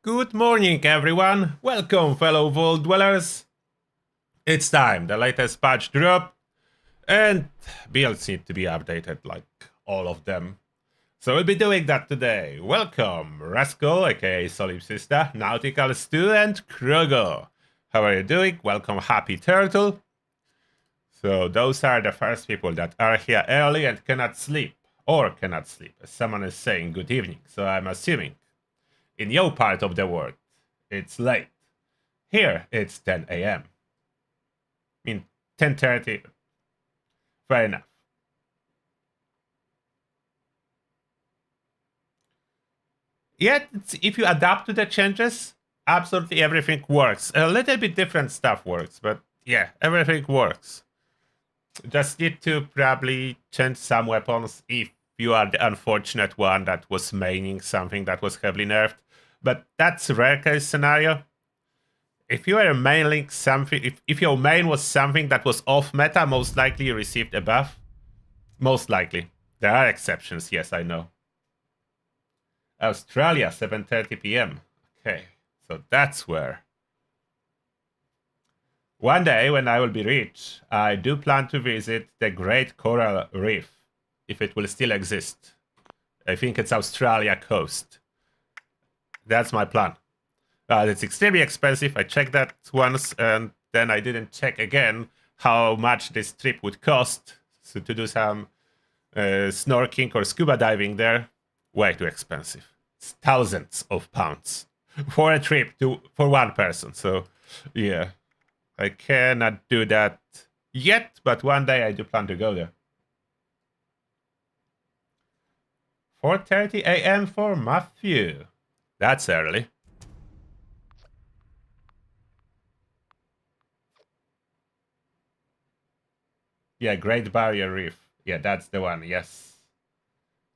Good morning, everyone. Welcome, fellow Vault Dwellers. It's time. The latest patch dropped, and builds need to be updated, like all of them. So we'll be doing that today. Welcome, Rascal, aka Solipsista, Nautical Stew, and Krogo. How are you doing? Welcome, Happy Turtle. So those are the first people that are here early and cannot sleep. Or cannot sleep, as someone is saying good evening. So I'm assuming in your part of the world, it's late. Here, it's 10 a.m. I mean, 10:30. Fair enough. Yet, if you adapt to the changes, absolutely everything works. A little bit different stuff works, but yeah, everything works. Just need to probably change some weapons if you are the unfortunate one that was maining something that was heavily nerfed. But that's a rare case scenario. If you are maining something, if your main was something that was off meta, most likely you received a buff. Most likely. There are exceptions, yes, I know. Australia, 7:30 p.m. Okay, so that's where. One day, when I will be rich, I do plan to visit the Great Coral Reef, if it will still exist. I think it's Australia coast. That's my plan. It's extremely expensive. I checked that once, and then I didn't check again how much this trip would cost. So to do some snorkeling or scuba diving there, way too expensive. It's thousands of pounds for a trip for one person. So yeah, I cannot do that yet, but one day I do plan to go there. 4:30 a.m. for Matthew. That's early. Yeah, Great Barrier Reef. Yeah, that's the one, yes.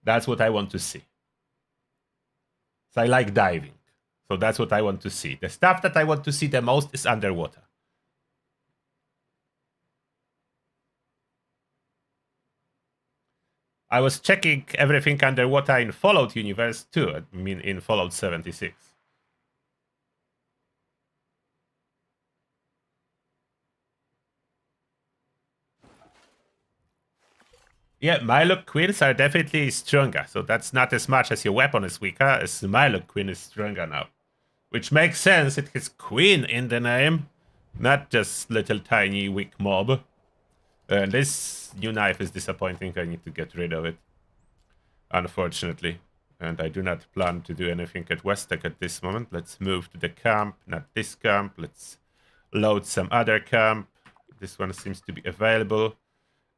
That's what I want to see. So I like diving. So that's what I want to see. The stuff that I want to see the most is underwater. I was checking everything underwater in Fallout universe too. I mean, in Fallout 76. Yeah, Milo Queens are definitely stronger, so that's not as much as your weapon is weaker, as Milo Queen is stronger now. Which makes sense, it has Queen in the name, not just little tiny weak mob. This new knife is disappointing, I need to get rid of it. Unfortunately. And I do not plan to do anything at Westek at this moment. Let's move to the camp, not this camp. Let's load some other camp. This one seems to be available.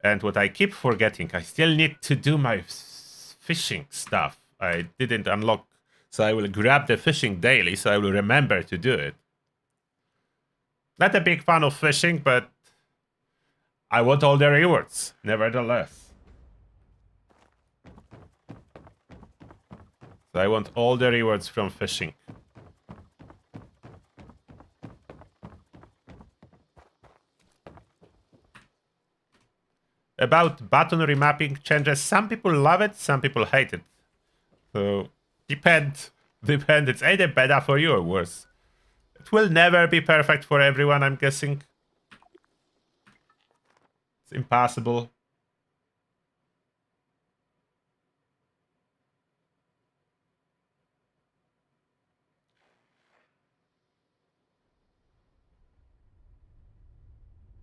And what I keep forgetting, I still need to do my fishing stuff. I didn't unlock, so I will grab the fishing daily, so I will remember to do it. Not a big fan of fishing, but I want all the rewards, nevertheless. So I want all the rewards from fishing. About button remapping changes, some people love it, some people hate it. So, depend. It's either better for you or worse. It will never be perfect for everyone, I'm guessing. It's impossible.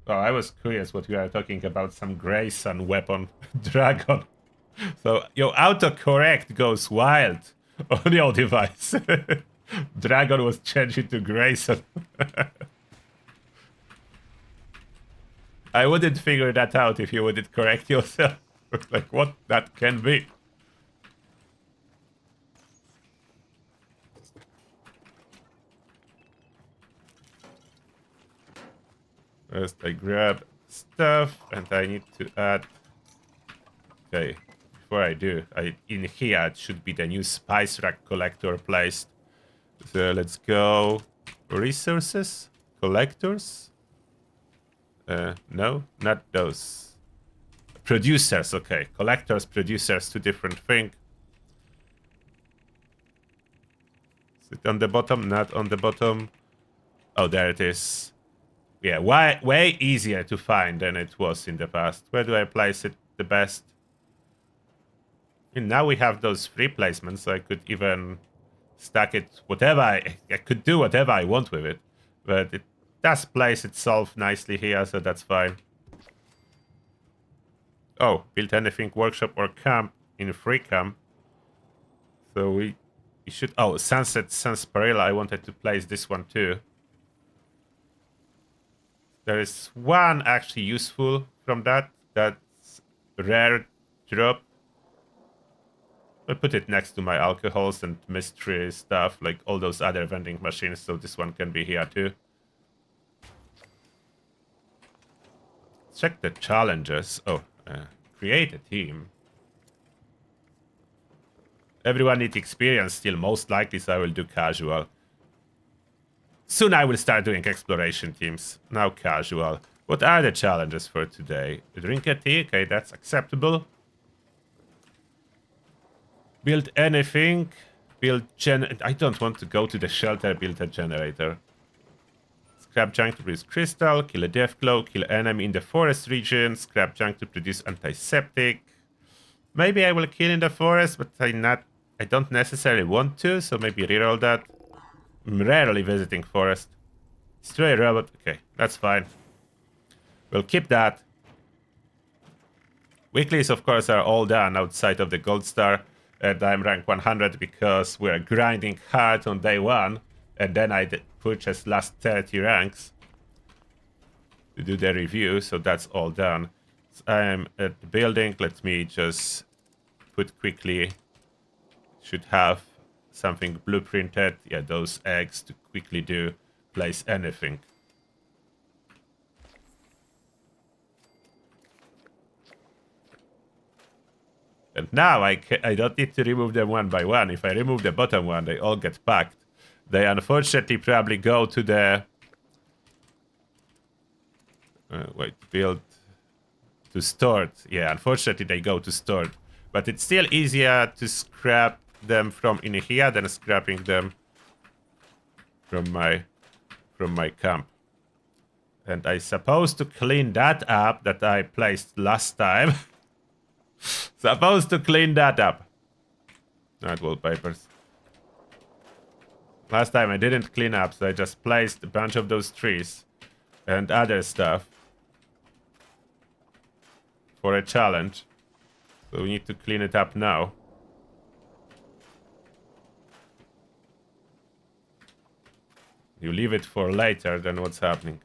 Oh, I was curious what you are talking about, some Grayson weapon dragon. So your autocorrect goes wild on your device. Dragon was changed into Grayson. I wouldn't figure that out if you wouldn't correct yourself. Like what that can be. First I grab stuff and I need to add. Okay, before I do, in here it should be the new spice rack collector placed. So let's go resources, collectors. No, not those. Producers, okay. Collectors, producers, two different things. Is it on the bottom? Not on the bottom. Oh, there it is. Yeah, way easier to find than it was in the past. Where do I place it the best? And now we have those free placements, so I could even stack it whatever I could do whatever I want with it. But it does place itself nicely here, so that's fine. Oh, build anything, workshop or camp in free camp. So we should... Oh, Sunset Sarsaparilla, I wanted to place this one too. There is one actually useful from that. That's rare drop. I put it next to my alcohols and mystery stuff, like all those other vending machines, so this one can be here too. Check the challenges. Oh, create a team. Everyone needs experience still, most likely, so I will do casual. Soon I will start doing exploration teams. Now casual. What are the challenges for today? Drink a tea, okay, that's acceptable. Build anything. I don't want to go to the shelter, build a generator. Scrap junk to produce crystal, kill a death glow, kill enemy in the forest region, scrap junk to produce antiseptic. Maybe I will kill in the forest, but I don't necessarily want to, so maybe reroll that. I'm rarely visiting forest. Stray robot, okay, that's fine. We'll keep that. Weeklies, of course, are all done outside of the gold star. And I'm rank 100 because we're grinding hard on day 1. And then I purchased last 30 ranks to do the review, so that's all done. So I'm at the building. Let me just put quickly. Should have something blueprinted. Yeah, those eggs to quickly do. Place anything. And now I don't need to remove them one by one. If I remove the bottom one, they all get packed. They unfortunately probably go to the... build to stored. Yeah, unfortunately they go to stored. But it's still easier to scrap them from in here than scrapping them from my camp. And I supposed to clean that up that I placed last time. Supposed to clean that up. Not wallpapers. Last time I didn't clean up, so I just placed a bunch of those trees and other stuff for a challenge. So we need to clean it up now. You leave it for later, then what's happening?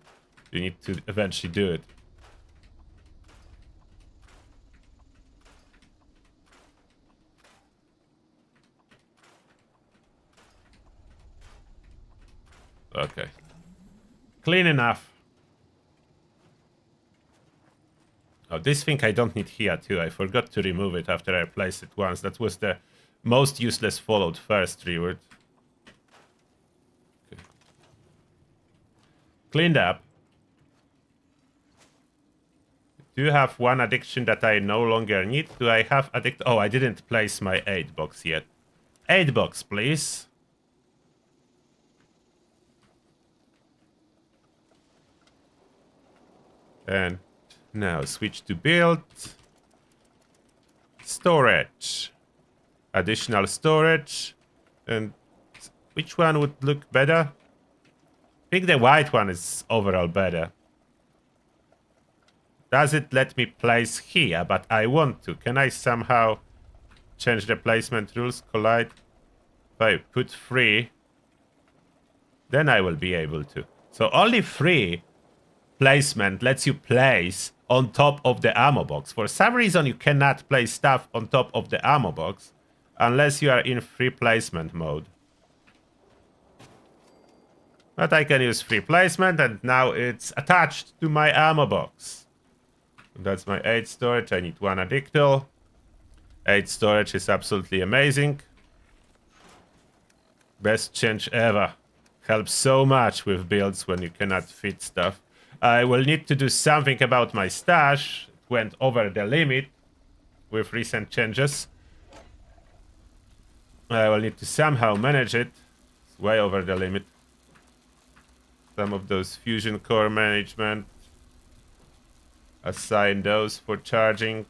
You need to eventually do it. Okay. Clean enough. Oh, this thing I don't need here too. I forgot to remove it after I placed it once. That was the most useless followed first reward. Okay. Cleaned up. Do you have one addiction that I no longer need? Do I have addict? Oh, I didn't place my 8 box yet. 8 box, please. And now switch to build. Storage. Additional storage. And which one would look better? I think the white one is overall better. Does it let me place here? But I want to. Can I somehow change the placement rules? Collide. If I put 3, then I will be able to. So only 3 placement lets you place on top of the ammo box. For some reason, you cannot place stuff on top of the ammo box unless you are in free placement mode. But I can use free placement, and now it's attached to my ammo box. That's my 8 storage. I need 1 addictal. 8 storage is absolutely amazing. Best change ever. Helps so much with builds when you cannot fit stuff. I will need to do something about my stash. It went over the limit with recent changes. I will need to somehow manage it. It's way over the limit. Some of those fusion core management. Assign those for charging.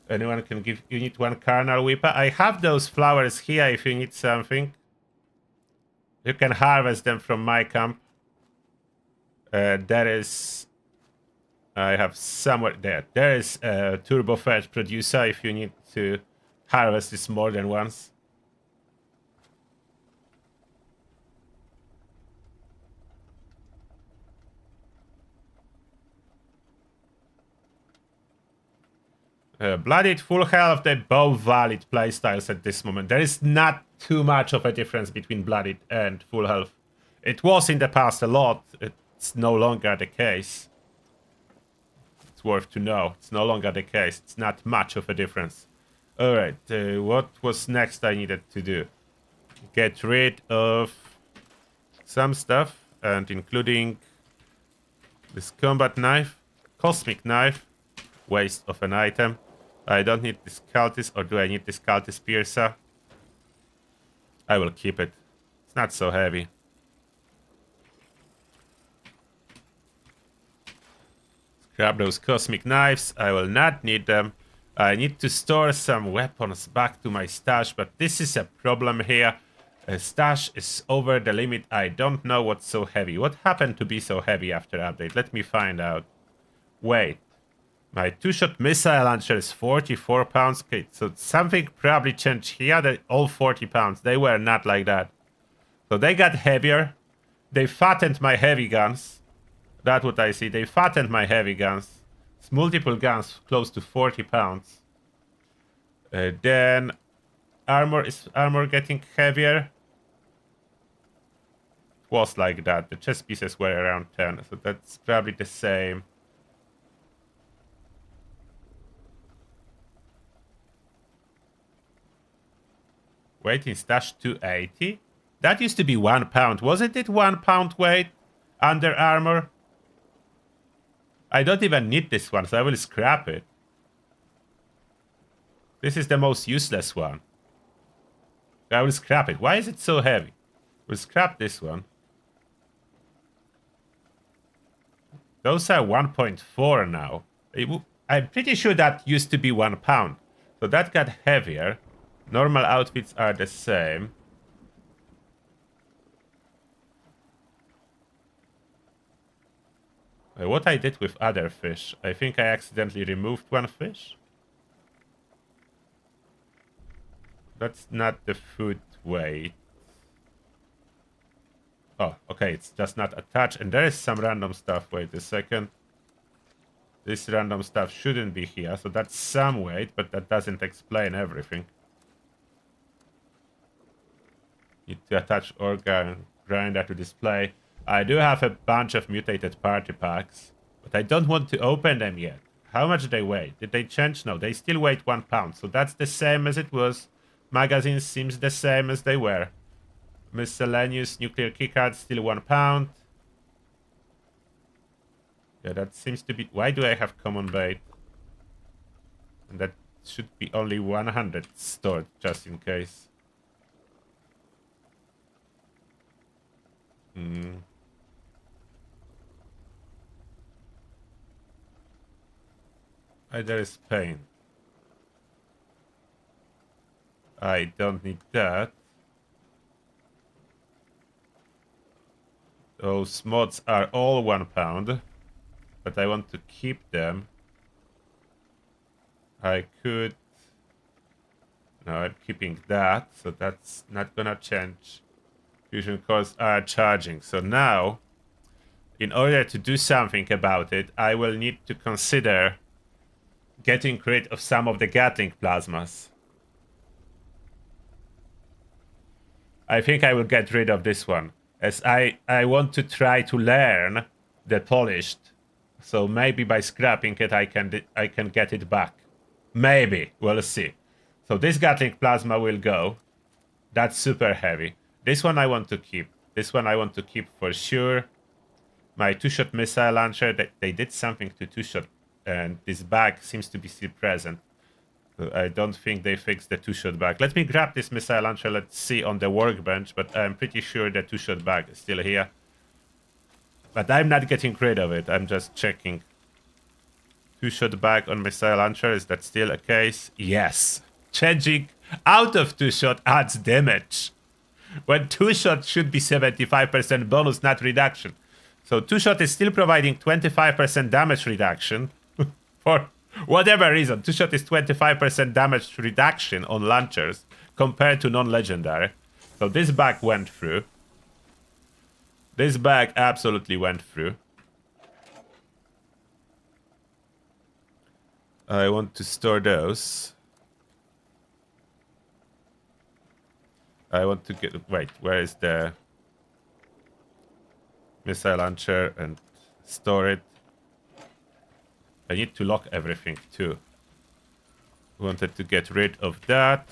Anyone can give you need one carnal whipper. I have those flowers here if you need something. You can harvest them from my camp. There is... I have somewhere there. There is a turbo fed producer if you need to harvest this more than once. Bloodied, full health, they're both valid playstyles at this moment. There is not too much of a difference between Bloodied and full health. It was in the past a lot. It's no longer the case. It's worth to know. It's no longer the case. It's not much of a difference. Alright, what was next I needed to do? Get rid of some stuff, and including this combat knife, cosmic knife, waste of an item. I don't need this cultist, or do I need this cultist piercer? I will keep it. It's not so heavy. Grab those cosmic knives. I will not need them. I need to store some weapons back to my stash, but this is a problem here. A stash is over the limit. I don't know what's so heavy. What happened to be so heavy after update? Let me find out. Wait. My two-shot missile launcher is 44 pounds. Okay, so something probably changed here. They're all 40 pounds. They were not like that. So they got heavier. They fattened my heavy guns. That's what I see. They fattened my heavy guns. It's multiple guns close to 40 pounds. Then is armor getting heavier? It was like that. The chest pieces were around 10, so that's probably the same. Weight in stash 280? That used to be 1 pound. Wasn't it 1 pound weight under armor? I don't even need this one, so I will scrap it. This is the most useless one. I will scrap it. Why is it so heavy? We'll scrap this one. Those are 1.4 now. I'm pretty sure that used to be 1 pound. So that got heavier. Normal outfits are the same. What I did with other fish? I think I accidentally removed one fish. That's not the food weight. Oh, okay, it's just not attached. And there is some random stuff. Wait a second. This random stuff shouldn't be here. So that's some weight, but that doesn't explain everything. Need to attach organ grinder to display. I do have a bunch of mutated party packs, but I don't want to open them yet. How much do they weigh? Did they change? No, they still weigh 1 pound. So that's the same as it was. Magazines seems the same as they were. Miscellaneous nuclear keycard still 1 pound. Yeah, that seems to be... Why do I have common bait? And that should be only 100 stored, just in case. There is pain. I don't need that. Those mods are all 1 pound, but I want to keep them. I could... No, I'm keeping that, so that's not gonna change. Fusion cores are charging. So now, in order to do something about it, I will need to consider getting rid of some of the Gatling plasmas. I think I will get rid of this one, as I want to try to learn the polished. So maybe by scrapping it, I can get it back. Maybe, we'll see. So this Gatling plasma will go. That's super heavy. This one I want to keep. This one I want to keep for sure. My two-shot missile launcher, they did something to two-shot, and this bug seems to be still present. So I don't think they fixed the two-shot bug. Let me grab this missile launcher, let's see on the workbench, but I'm pretty sure the two-shot bug is still here. But I'm not getting rid of it, I'm just checking. Two-shot bug on missile launcher, is that still a case? Yes. Changing out of two-shot adds damage. When two-shot should be 75% bonus, not reduction. So two-shot is still providing 25% damage reduction. For whatever reason, two-shot is 25% damage reduction on launchers compared to non-legendary. So this bug went through. This bug absolutely went through. I want to store those. I want to get... Wait, where is the missile launcher and store it? I need to lock everything too. Wanted to get rid of that.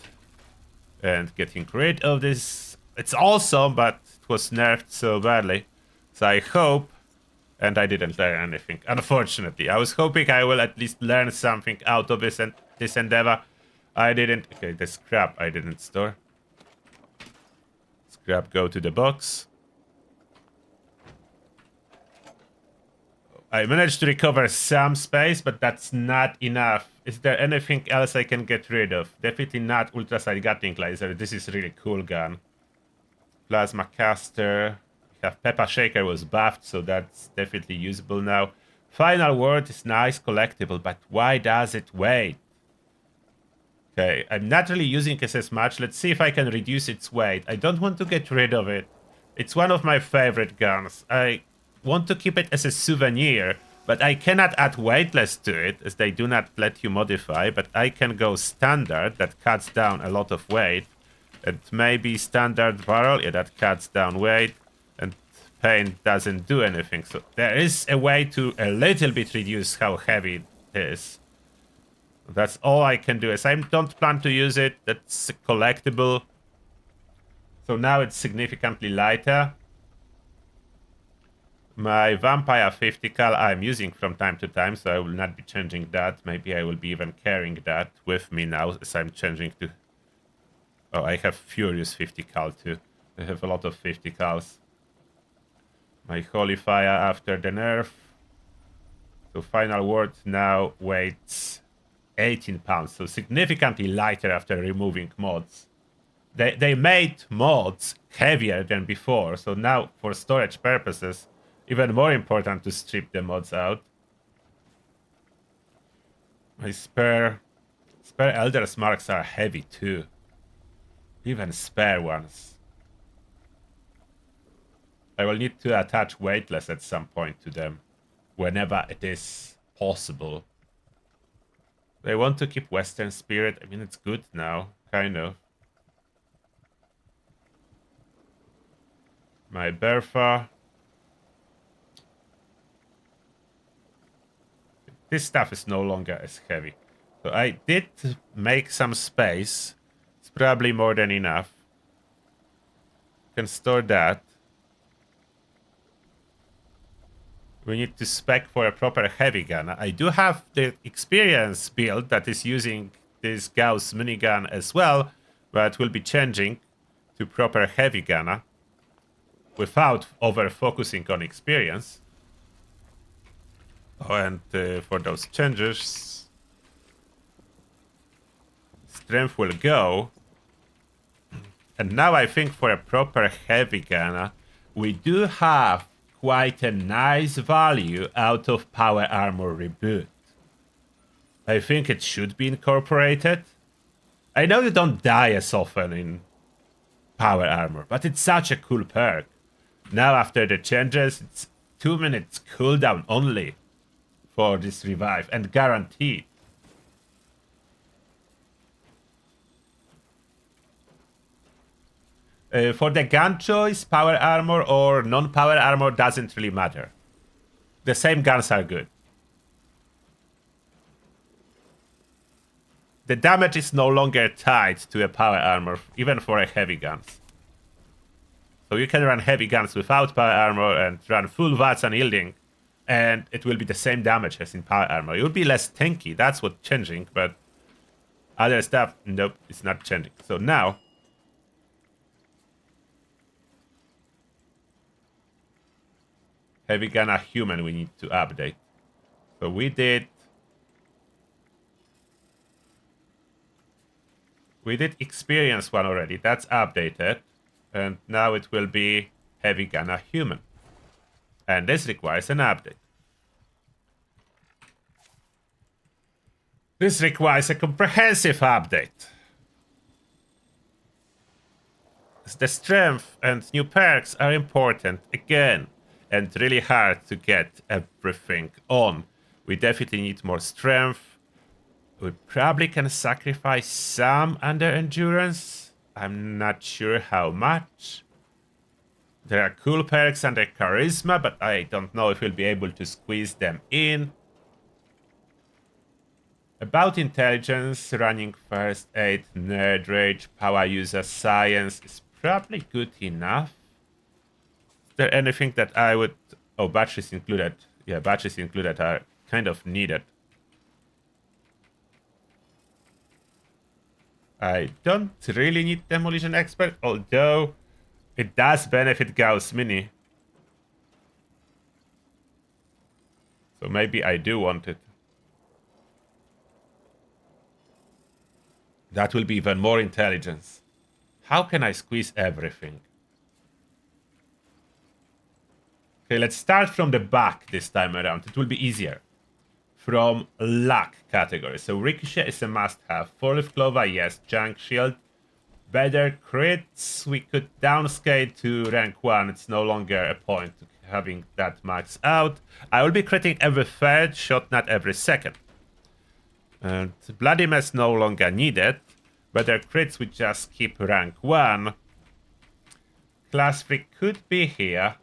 And getting rid of this... It's awesome, but it was nerfed so badly. So I hope... And I didn't learn anything, unfortunately. I was hoping I will at least learn something out of this endeavor. I didn't. Okay, the scrap I didn't store. Scrap go to the box. I managed to recover some space, but that's not enough. Is there anything else I can get rid of? Definitely not ultrasonic Gatling laser. This is a really cool gun. Plasma caster. Peppa Shaker was buffed, so that's definitely usable now. Final word is nice collectible, but why does it wait? Okay, I'm not really using it as much. Let's see if I can reduce its weight. I don't want to get rid of it. It's one of my favorite guns. I want to keep it as a souvenir, but I cannot add weightless to it, as they do not let you modify, but I can go standard, that cuts down a lot of weight. And maybe standard barrel, yeah, that cuts down weight. And paint doesn't do anything. So there is a way to a little bit reduce how heavy it is. That's all I can do. As I don't plan to use it, that's collectible. So now it's significantly lighter. My Vampire 50 cal I'm using from time to time, so I will not be changing that. Maybe I will be even carrying that with me now as I'm changing to... Oh, I have Furious 50 cal too. I have a lot of 50 cals. My Holy Fire after the nerf. So final word now weighs 18 pounds. So significantly lighter after removing mods. They made mods heavier than before. So now for storage purposes, even more important to strip the mods out. My spare Elder's marks are heavy too. Even spare ones. I will need to attach weightless at some point to them, whenever it is possible. I want to keep Western Spirit. I mean, it's good now, kind of. My Bertha. This stuff is no longer as heavy. So I did make some space. It's probably more than enough. Can store that. We need to spec for a proper heavy gun. I do have the experience build that is using this Gauss minigun as well, but we'll be changing to proper heavy gunner without over-focusing on experience. Oh, and for those changes, strength will go. And now I think for a proper heavy gunner, we do have quite a nice value out of Power Armor Reboot. I think it should be incorporated. I know you don't die as often in Power Armor, but it's such a cool perk. Now after the changes, it's 2 minutes cooldown only for this revive, and guaranteed. For the gun choice, power armor or non-power armor doesn't really matter. The same guns are good. The damage is no longer tied to a power armor, even for a heavy guns. So you can run heavy guns without power armor and run full VATS unyielding, and it will be the same damage as in power armor. It will be less tanky, that's what's changing, but other stuff, nope, it's not changing. So now, heavy gun a human we need to update. So we did experience one already, that's updated. And now it will be heavy gun a human. And this requires an update. This requires a comprehensive update. The strength and new perks are important again, and really hard to get everything on. We definitely need more strength. We probably can sacrifice some under endurance. I'm not sure how much. There are cool perks under charisma, but I don't know if we'll be able to squeeze them in. About intelligence, running first aid, nerd rage, power user science is probably good enough. Is there anything that I would... Oh, batteries included. Yeah, batteries included are kind of needed. I don't really need Demolition Expert, although it does benefit Gauss Mini. So maybe I do want it. That will be even more intelligence. How can I squeeze everything? Okay, let's start from the back this time around. It will be easier. From luck category. So Ricochet is a must-have. 4-leaf Clover, yes. Junk Shield. Better crits. We could downscale to rank 1. It's no longer a point having that max out. I will be critting every third shot, not every second. And Bloody Mess no longer needed. Better crits, we just keep rank 1. Class 3 could be here.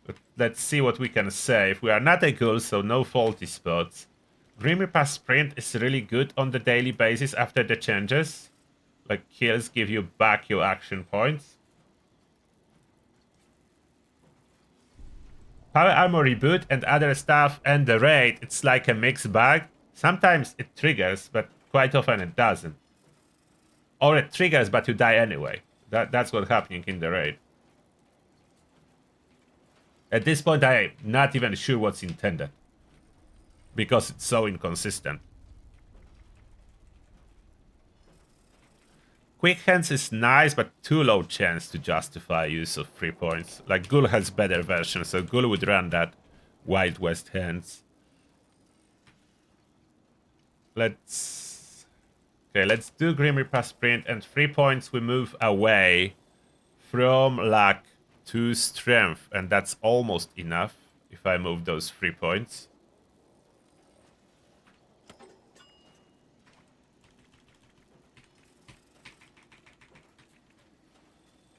But let's see what we can save. We are not a ghoul, so no faulty spots. Grim Reaper Sprint is really good on the daily basis after the changes. Like, kills give you back your action points. Power Armor Reboot and other stuff and the raid, it's like a mixed bag. Sometimes it triggers, but quite often it doesn't. Or it triggers, but you die anyway. That's what's happening in the raid. At this point, I'm not even sure what's intended. Because it's so inconsistent. Quick Hands is nice, but too low chance to justify use of 3 points. Like, Ghoul has better version, so Ghoul would run that Wild West Hands. Let's do Grim Reaper Sprint, and 3 points we move away from luck to strength, and that's almost enough if I move those 3 points.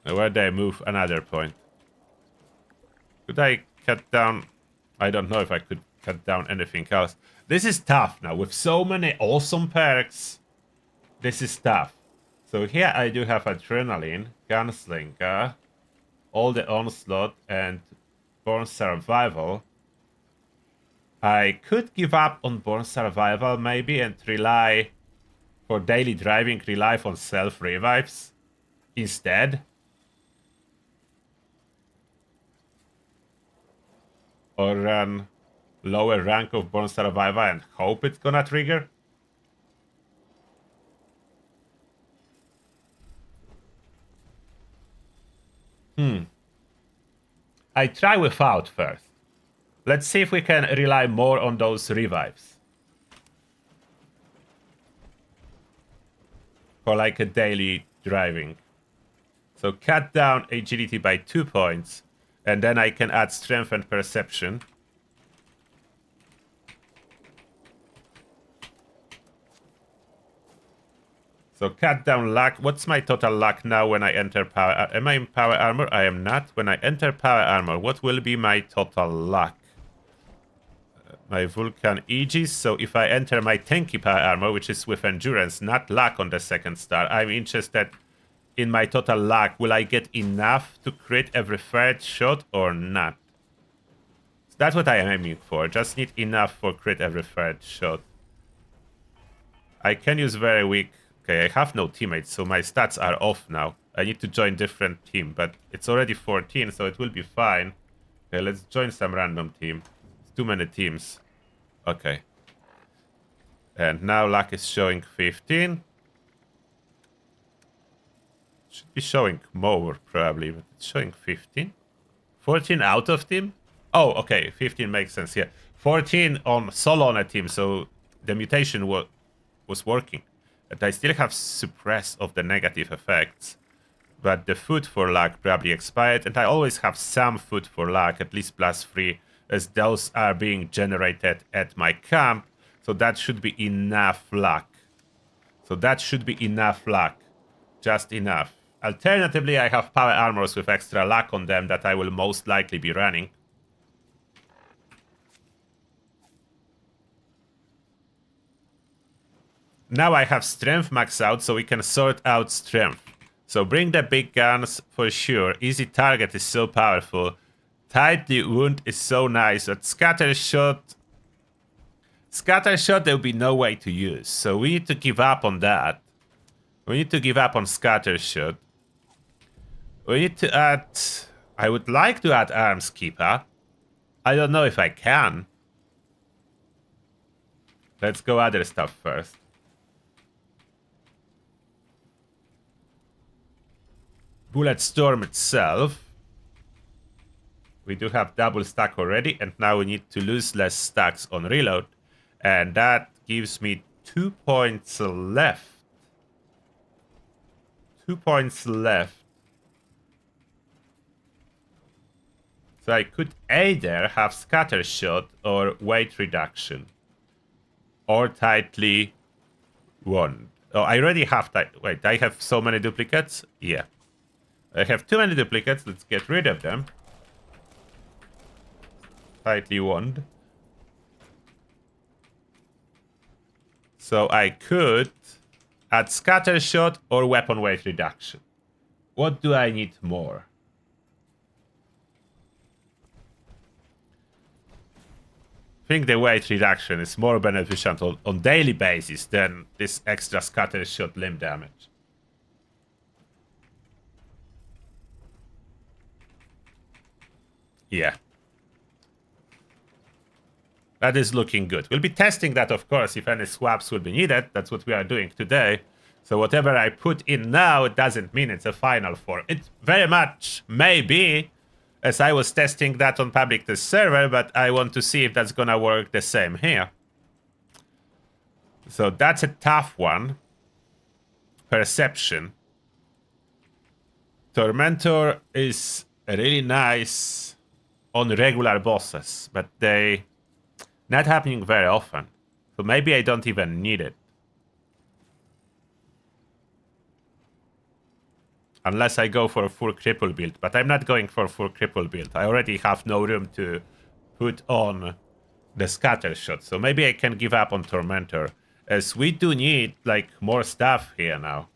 Where did I move another point? Could I cut down? I don't know if I could cut down anything else. This is tough now. With so many awesome perks, this is tough. So here I do have Adrenaline, Gunslinger, all the Onslaught, and Born Survival. I could give up on Born Survival maybe and rely, for daily driving, rely on self-revives instead. Or run lower rank of Born Survivor and hope it's gonna trigger. I try without first. Let's see if we can rely more on those revives. For like a daily driving. So cut down agility by 2 points. And then I can add strength and perception. So cut down luck. What's my total luck now when I enter power? Am I in power armor? I am not. When I enter power armor, what will be my total luck? My Vulcan Aegis. So if I enter my tanky power armor, which is with endurance, not luck on the second star, I'm interested in my total luck, will I get enough to crit every third shot or not? So that's what I am aiming for. Just need enough for crit every third shot. I can use very weak... Okay, I have no teammates, so my stats are off now. I need to join different team, but it's already 14, so it will be fine. Okay, let's join some random team. It's too many teams. Okay. And now luck is showing 15. Should be showing more, probably, but it's showing 15. 14 out of team? Oh, okay, 15 makes sense, yeah. 14 on solo on a team, so the mutation was working. But I still have suppress of the negative effects. But the food for luck probably expired, and I always have some food for luck, at least +3, as those are being generated at my camp. So that should be enough luck. Just enough. Alternatively, I have power armors with extra luck on them that I will most likely be running. Now I have strength max out, so we can sort out strength. So bring the big guns for sure. Easy target is so powerful. Tightly wound is so nice, but scatter shot there will be no way to use. So we need to give up on that. We need to give up on scatter shot. We need to add... I would like to add arms keeper. I don't know if I can. Let's go other stuff first. Bullet storm itself. We do have double stack already, and now we need to lose less stacks on reload. And that gives me 2 points left. 2 points left. So I could either have scatter shot or weight reduction. Or tightly wound. Oh, I already have... Wait, I have so many duplicates? Yeah. I have too many duplicates. Let's get rid of them. Tightly wound. So I could add scatter shot or weapon weight reduction. What do I need more? I think the weight reduction is more beneficial on daily basis than this extra scatter shot limb damage. Yeah. That is looking good. We'll be testing that, of course, if any swaps will be needed. That's what we are doing today. So whatever I put in now, it doesn't mean it's a final form. It very much may be, as I was testing that on public test server, but I want to see if that's gonna work the same here. So that's a tough one. Perception. Tormentor is really nice on regular bosses, but they not happening very often. So maybe I don't even need it. Unless I go for a full cripple build, but I'm not going for a full cripple build. I already have no room to put on the scatter shot, so maybe I can give up on Tormentor, as we do need like more stuff here now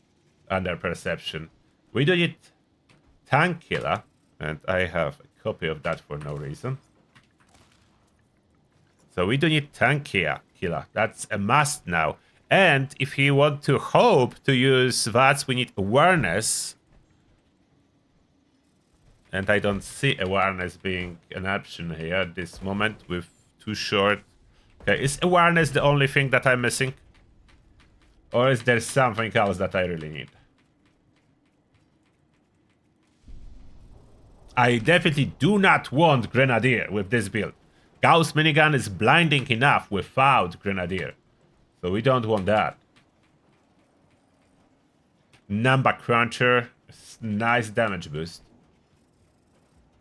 under perception. We do need tank killer, and I have a copy of that for no reason. So we do need tank killer. That's a must now. And if you want to hope to use VATS, we need awareness. And I don't see awareness being an option here at this moment with too short. Okay, is awareness the only thing that I'm missing? Or is there something else that I really need? I definitely do not want Grenadier with this build. Gauss minigun is blinding enough without Grenadier. So we don't want that. Number Cruncher, nice damage boost.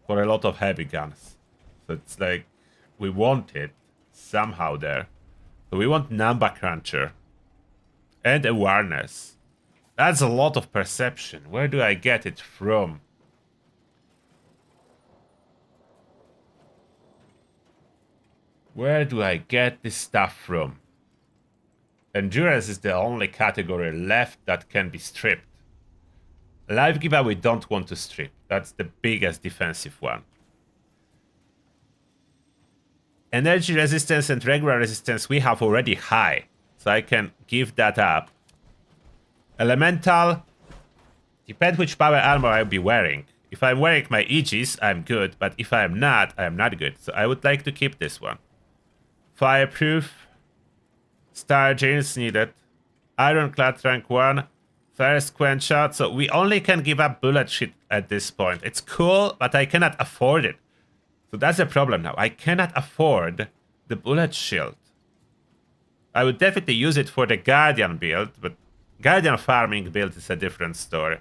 For a lot of heavy guns. So it's like, we want it somehow there. So we want Number Cruncher. And awareness. That's a lot of perception. Where do I get it from? Where do I get this stuff from? Endurance is the only category left that can be stripped. Life giver we don't want to strip. That's the biggest defensive one. Energy resistance and regular resistance we have already high. So I can give that up. Elemental. Depends which power armor I'll be wearing. If I'm wearing my Aegis, I'm good. But if I'm not good. So I would like to keep this one. Fireproof. Star Genes needed. Ironclad rank 1. Thirst Quencher. So we only can give up bullet shit at this point. It's cool, but I cannot afford it. So that's the problem now. I cannot afford the bullet shield. I would definitely use it for the Guardian build, but Guardian farming build is a different story.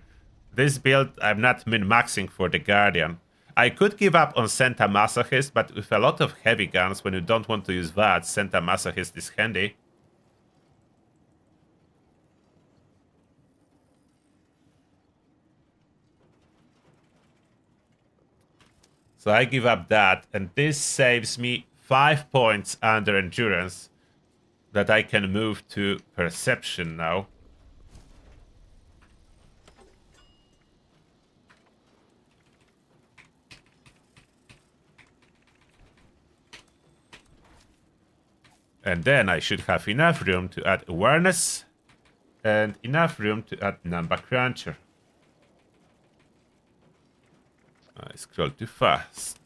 This build, I'm not min-maxing for the Guardian. I could give up on Santa Masochist, but with a lot of heavy guns, when you don't want to use VATS, Santa Masochist is handy. So I give up that, and this saves me 5 points under endurance that I can move to perception now. And then I should have enough room to add awareness and enough room to add number cruncher. I scroll too fast.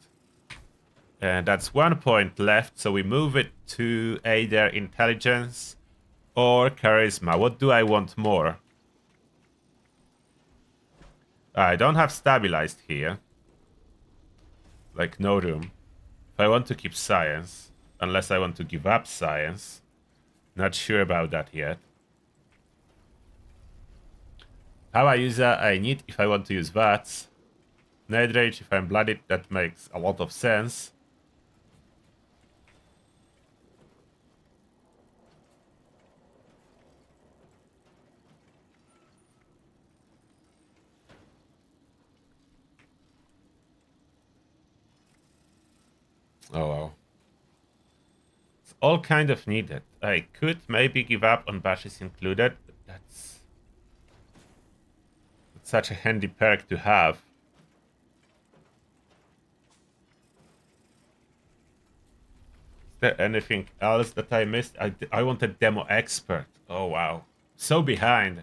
And that's 1 point left, so we move it to either intelligence or charisma. What do I want more? I don't have stabilized here. Like, no room. If I want to keep science, unless I want to give up science. Not sure about that yet. Power user I need if I want to use VATS. Nade Rage if I'm blooded, that makes a lot of sense. Oh wow. It's all kind of needed. I could maybe give up on bashes included, but that's such a handy perk to have. Is there anything else that I missed? I wanted Demo Expert. Oh wow. So behind.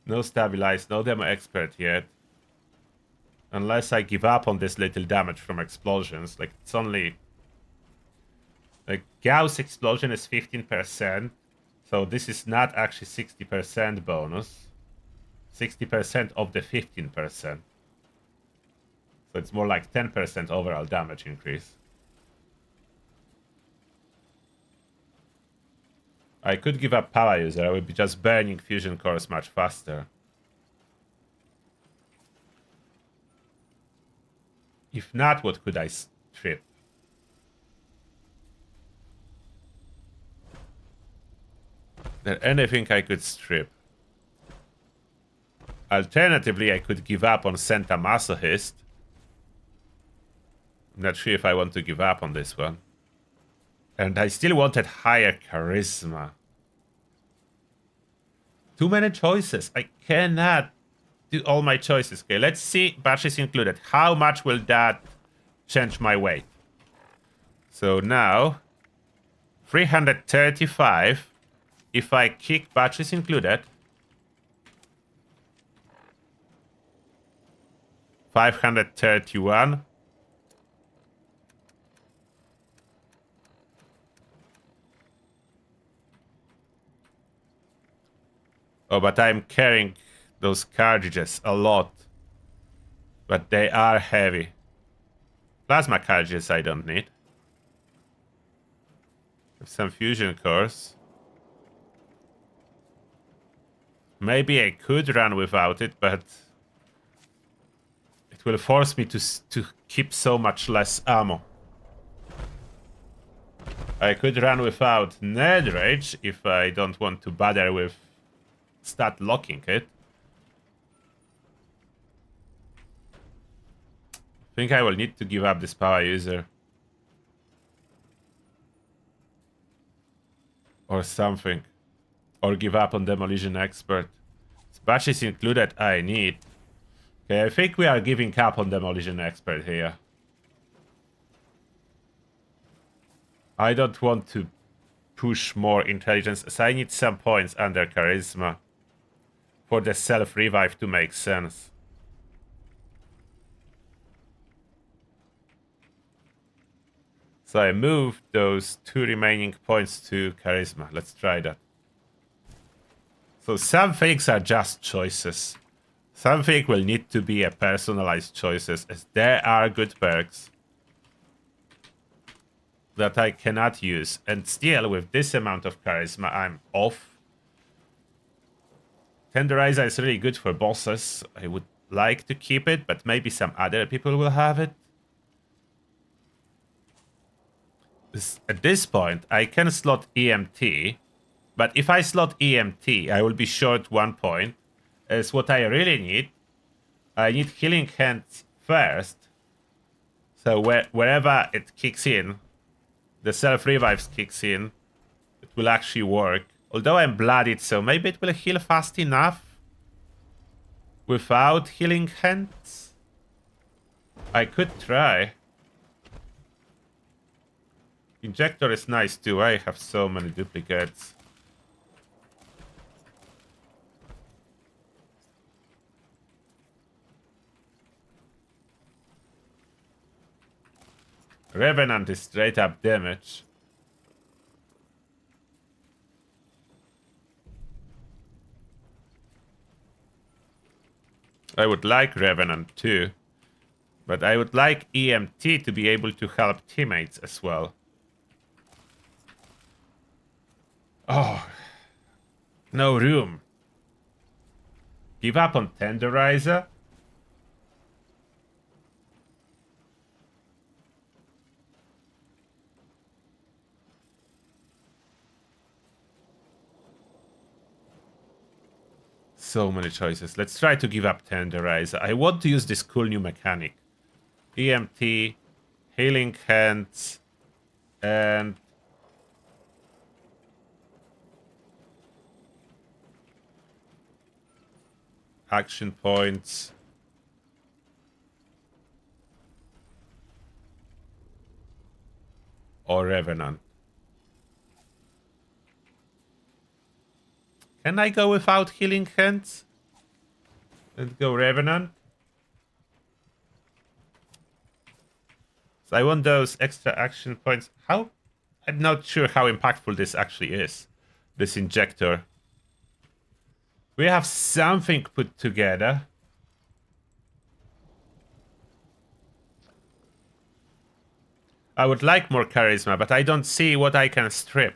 No stabilized, no Demo Expert yet. Unless I give up on this little damage from explosions. Like, it's only... Like, Gauss explosion is 15%. So this is not actually 60% bonus. 60% of the 15%. So it's more like 10% overall damage increase. I could give up power user. I would be just burning fusion cores much faster. If not, what could I strip? Is there anything I could strip? Alternatively, I could give up on Santa Masochist. I'm not sure if I want to give up on this one. And I still wanted higher charisma. Too many choices. I cannot do all my choices. Okay, let's see bashes included. How much will that change my weight? So now, 335. If I kick batches included, 531. Oh, but I'm carrying those cartridges a lot. But they are heavy. Plasma cartridges I don't need. Have some fusion cores. Maybe I could run without it, but it will force me to keep so much less ammo. I could run without Nade Rage if I don't want to bother with stat locking it. I think I will need to give up this power user. Or something. Or give up on Demolition Expert. Bashes included I need. Okay, I think we are giving up on Demolition Expert here. I don't want to push more intelligence, so I need some points under Charisma for the self-revive to make sense. So I moved those 2 remaining points to Charisma. Let's try that. So some things are just choices. Something will need to be a personalized choices, as there are good perks that I cannot use. And still, with this amount of charisma, I'm off. Tenderizer is really good for bosses. I would like to keep it, but maybe some other people will have it. At this point, I can slot EMT, but if I slot EMT, I will be short 1 point. As what I really need, I need Healing Hands first. So wherever it kicks in, the self-revives kicks in, it will actually work. Although I'm bloodied, so maybe it will heal fast enough without Healing Hands. I could try. Injector is nice too. I have so many duplicates. Revenant is straight up damage. I would like Revenant too. But I would like EMT to be able to help teammates as well. Oh. No room. Give up on Tenderizer? So many choices. Let's try to give up Tenderizer. I want to use this cool new mechanic. EMT, Healing Hands, and action points. Or Revenant. Can I go without Healing Hands? Let's go Revenant. So I want those extra action points. How? I'm not sure how impactful this actually is. This injector. We have something put together. I would like more charisma, but I don't see what I can strip.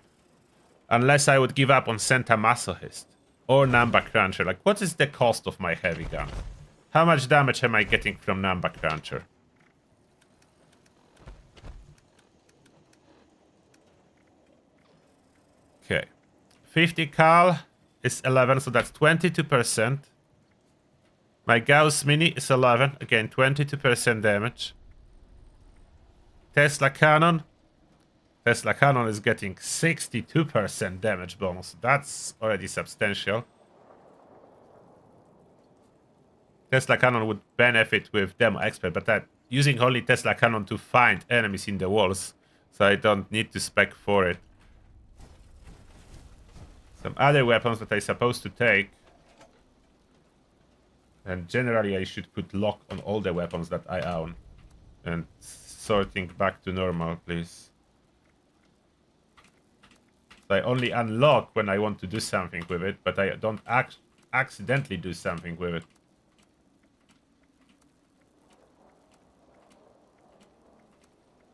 Unless I would give up on Santa Masochist. Or Number Cruncher. Like, what is the cost of my heavy gun? How much damage am I getting from Number Cruncher? Okay. 50 cal is 11, so that's 22%. My Gauss Mini is 11. Again, 22% damage. Tesla Cannon. Tesla Cannon is getting 62% damage bonus. That's already substantial. Tesla Cannon would benefit with Demo Expert, but I'm using only Tesla Cannon to find enemies in the walls, so I don't need to spec for it. Some other weapons that I'm supposed to take. And generally I should put lock on all the weapons that I own. And sorting back to normal, please. I only unlock when I want to do something with it, but I don't accidentally do something with it.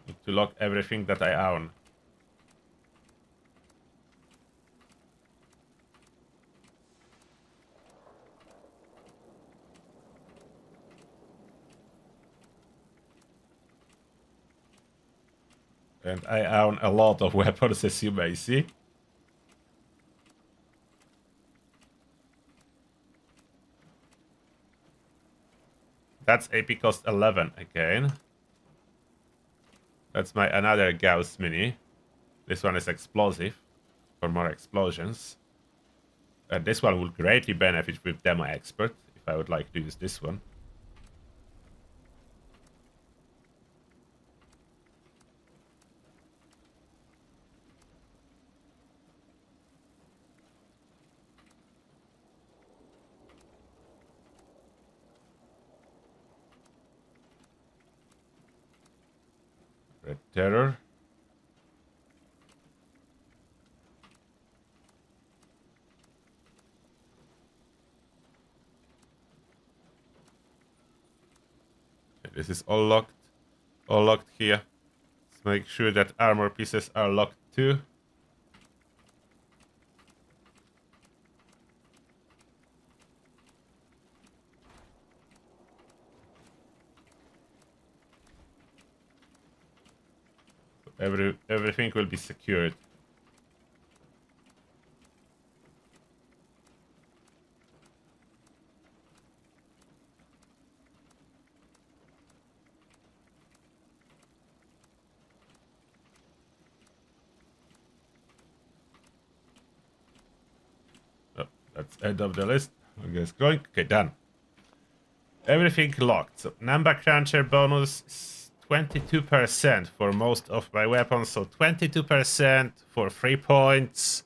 Need to lock everything that I own. And I own a lot of weapons, as you may see. That's AP cost 11 again. That's my another Gauss Mini. This one is explosive for more explosions. And this one will greatly benefit with Demo Expert if I would like to use this one. Red Terror. Okay, this is all locked. All locked here. Let's make sure that armor pieces are locked too. Everything will be secured. Oh, that's end of the list. I guess going. Okay, done. Everything locked. So number cruncher bonus is 22% for most of my weapons. So 22% for 3 points.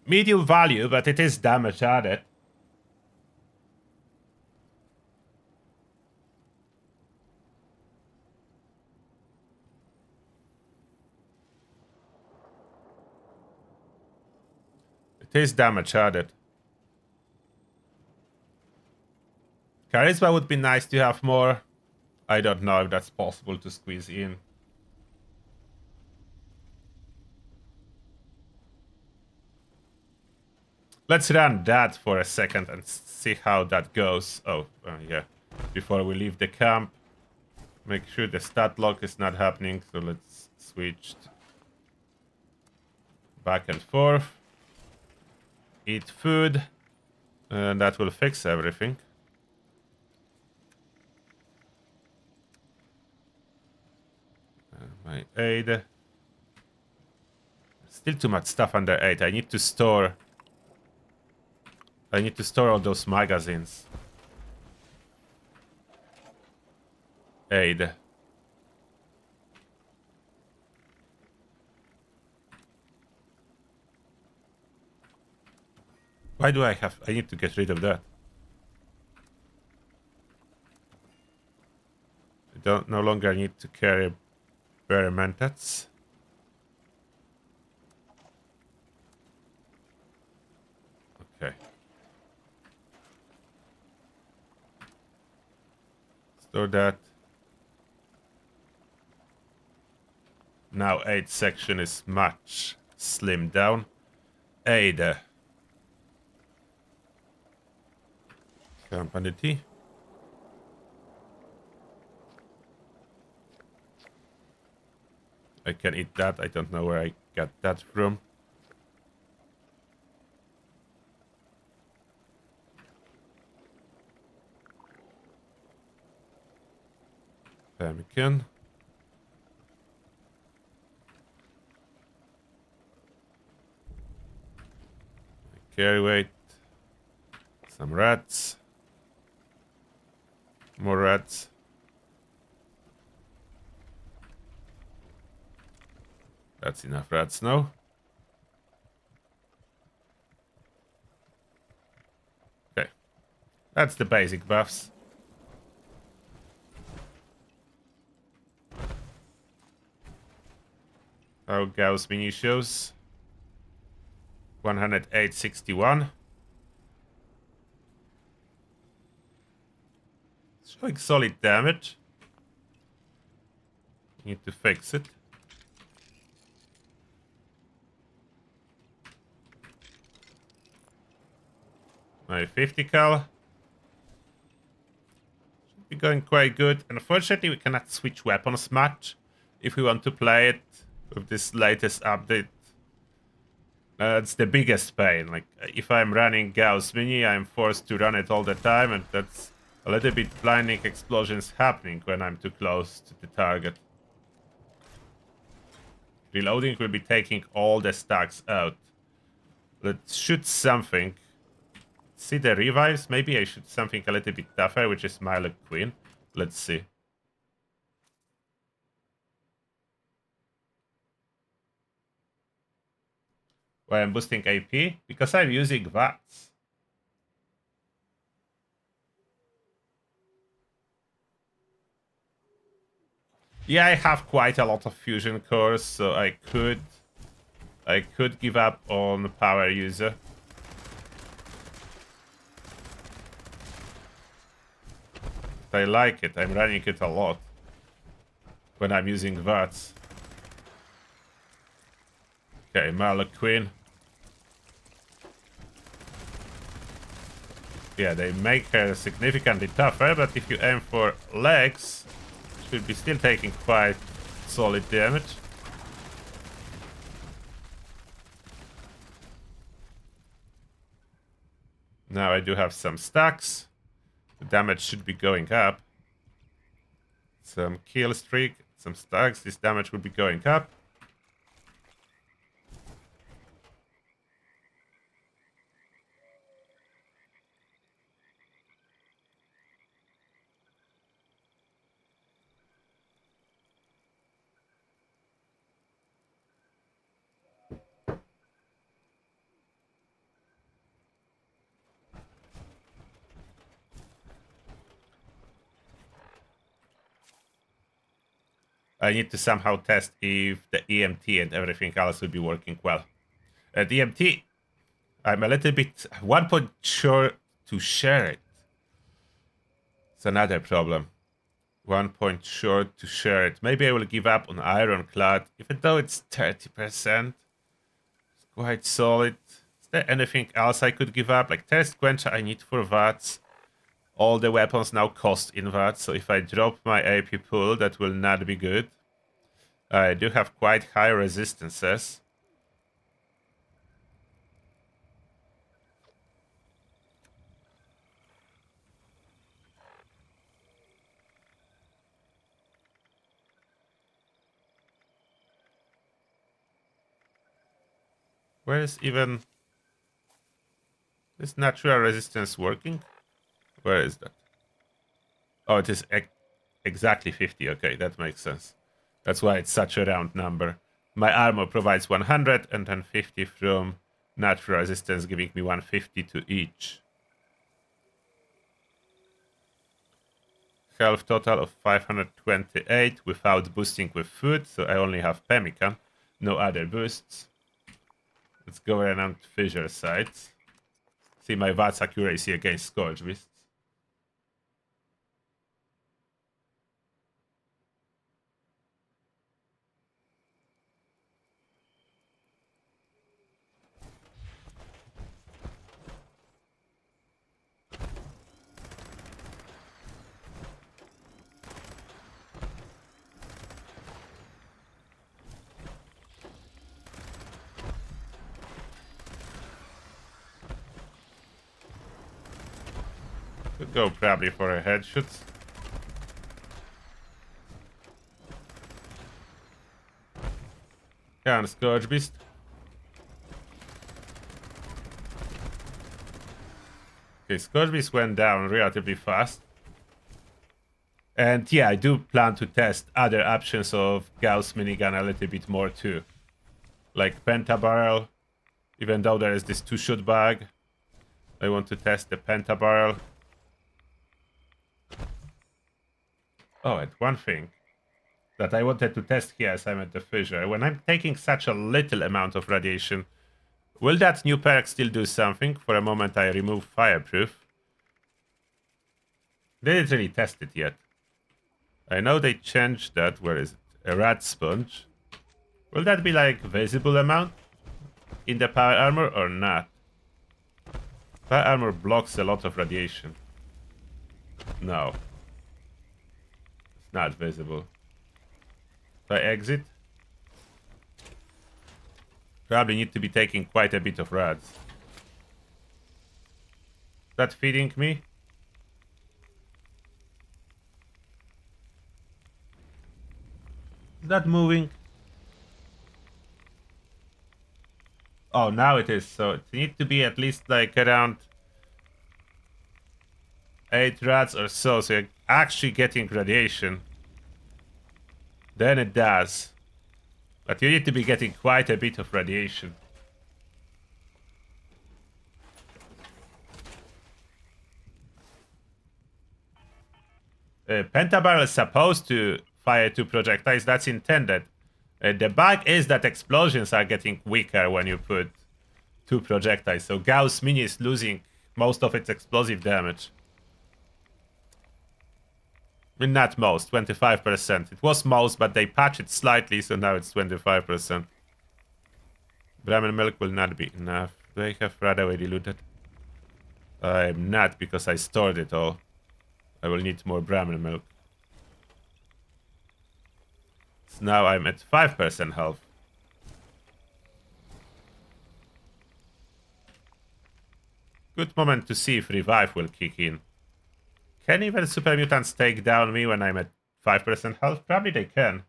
Medium value, but it is damage added. It is damage added. Charisma would be nice to have more. I don't know if that's possible to squeeze in. Let's run that for a second and see how that goes. Oh, yeah. Before we leave the camp, make sure the stat lock is not happening. So let's switch back and forth. Eat food. And that will fix everything. My aid. Still too much stuff under 8. I need to store all those magazines. Aid. Why do I need to get rid of that. I no longer need to carry Mentats. Okay. Store that. Now aid section is much slimmed down. Aid. Company tea. I can eat that. I don't know where I got that from. Pemmican. Carry weight. Some rats. More rats. That's enough rats now. Okay. That's the basic buffs. How Gauss mini shows. 108.61. Showing solid damage. Need to fix it. My 50 cal. Should be going quite good. Unfortunately, we cannot switch weapons much if we want to play it with this latest update. It's the biggest pain. Like, if I'm running Gauss Mini, I'm forced to run it all the time, and that's a little bit blinding explosions happening when I'm too close to the target. Reloading will be taking all the stacks out. Let's shoot something. See the revives? Maybe I shoot something a little bit tougher, which is Milo Queen. Let's see. Why I'm boosting AP? Because I'm using VATS. Yeah, I have quite a lot of fusion cores, so I could give up on power user. I like it. I'm running it a lot when I'm using VATS. Okay, Queen. Yeah, they make her significantly tougher, but if you aim for legs, should be still taking quite solid damage. Now I do have some stacks. The damage should be going up. Some kill streak, some stacks. This damage will be going up. I need to somehow test if the EMT and everything else will be working well. At EMT, I'm a little bit one point sure to share it. It's another problem. 1 point short to share it. Maybe I will give up on Ironclad, even though it's 30%. It's quite solid. Is there anything else I could give up? Like Thirst Quencher I need for VATS. All the weapons now cost in VATS, so if I drop my AP pool, that will not be good. I do have quite high resistances. Where is even this natural resistance working? Where is that? Oh, it is exactly 50. Okay, that makes sense. That's why it's such a round number. My armor provides 100 and then 50 from natural resistance, giving me 150 to each. Health total of 528 without boosting with food, so I only have Pemmican, no other boosts. Let's go around fissure sites. See my VATS accuracy against Scourge Beasts. Could go probably for a headshot. Can Scourge Beast. Okay, Scourge Beast went down relatively fast. And yeah, I do plan to test other options of Gauss minigun a little bit more too. Like Pentabarrel, even though there is this two-shot bug. I want to test the Pentabarrel. Oh, and one thing that I wanted to test here as I'm at the fissure. When I'm taking such a little amount of radiation, will that new perk still do something? For a moment I remove Fireproof. Didn't really test it yet. I know they changed that. Where is it? A Rat Sponge. Will that be like visible amount in the power armor or not? Power armor blocks a lot of radiation. No. It's not visible. If I exit, probably need to be taking quite a bit of rads. Is that feeding me? Is that moving? Oh, now it is. So it needs to be at least like around 8 rads or so. So you're actually getting radiation. Then it does. But you need to be getting quite a bit of radiation. Pentabarrel is supposed to fire 2 projectiles. That's intended. The bug is that explosions are getting weaker when you put 2 projectiles. So Gauss Mini is losing most of its explosive damage. I mean, not most, 25%. It was most, but they patched it slightly, so now it's 25%. Brahmin milk will not be enough. Do I have Radaway diluted? I'm not, because I stored it all. I will need more Brahmin milk. So now I'm at 5% health. Good moment to see if revive will kick in. Can even super mutants take down me when I'm at 5% health? Probably they can.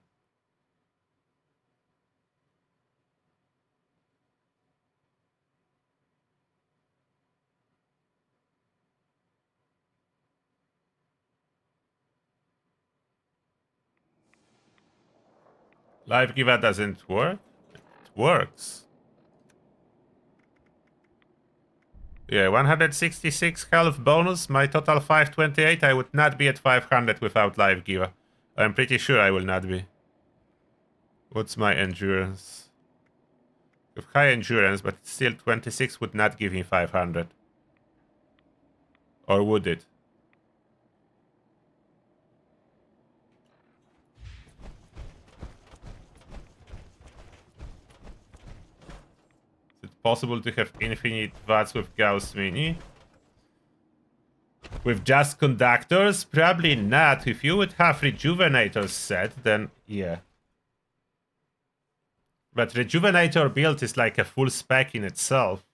Life Giver doesn't work? It works. Yeah, 166 health bonus, my total 528. I would not be at 500 without Life Giver. I'm pretty sure I will not be. What's my endurance? With high endurance, but still 26 would not give me 500. Or would it? Is it possible to have infinite VATs with Gauss Mini? With just conductors? Probably not. If you would have Rejuvenators set, then yeah. But Rejuvenator build is like a full spec in itself.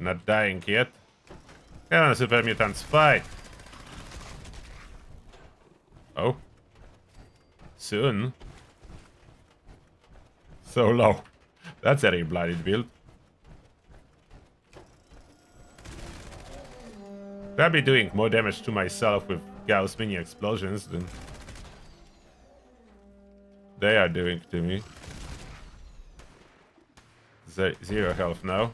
Not dying yet. Come on, super mutants, fight! Oh. Soon. So low. That's a blooded build. Probably doing more damage to myself with Gauss Mini explosions than they are doing to me. Zero health now.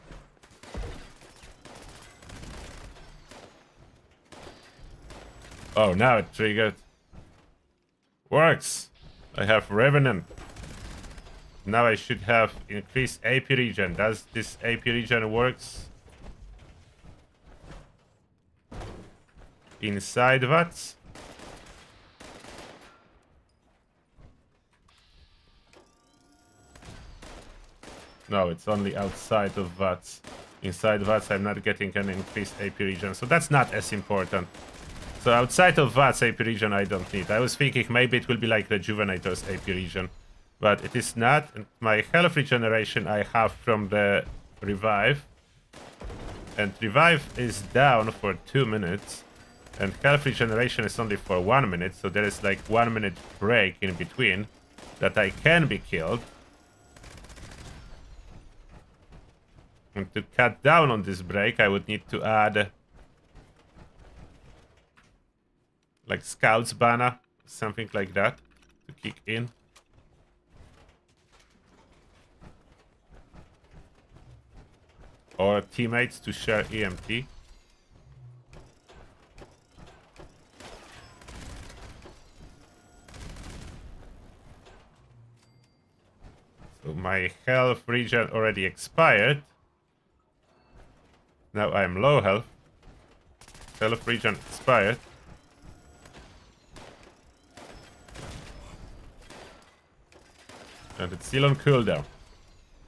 Oh, now it triggered. Works! I have Revenant. Now I should have increased AP regen. Does this AP regen works? Inside VATS? No, it's only outside of VATS. Inside VATS I'm not getting an increased AP regen, so that's not as important. So outside of VATS AP regen I don't need. I was thinking maybe it will be like Rejuvenator's AP regen, but it is not. And my health regeneration I have from the Revive. And Revive is down for 2 minutes. And health regeneration is only for 1 minute, so there is like 1 minute break in between that I can be killed. And to cut down on this break, I would need to add like Scout's Banner, something like that, to kick in. Or teammates to share EMP. So my health regen already expired. Now I'm low health. Health regen expired. And it's still on cooldown.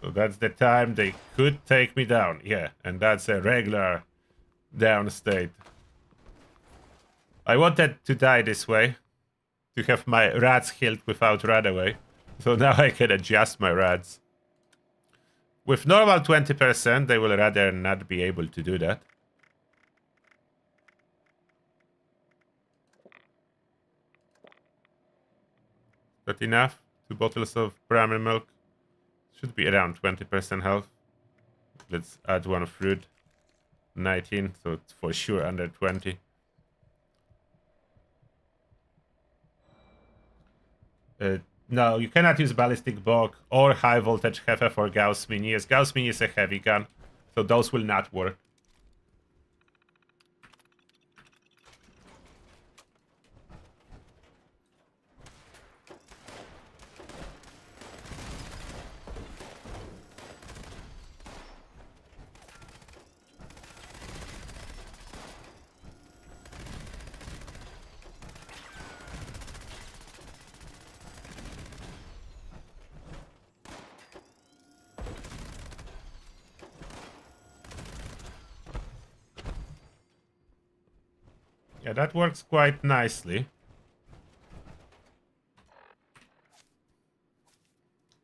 So that's the time they could take me down. Yeah, and that's a regular down state. I wanted to die this way. To have my rats healed without Radaway. So now I can adjust my rats. With normal 20%, they will rather not be able to do that. That enough? 2 bottles of Brahmin milk Should be around 20% health. Let's add one fruit. 19, so it's for sure under 20. No, you cannot use ballistic bog or high voltage hefe for Gauss Mini, as Gauss Mini is a heavy gun, so those will not work. Yeah, that works quite nicely.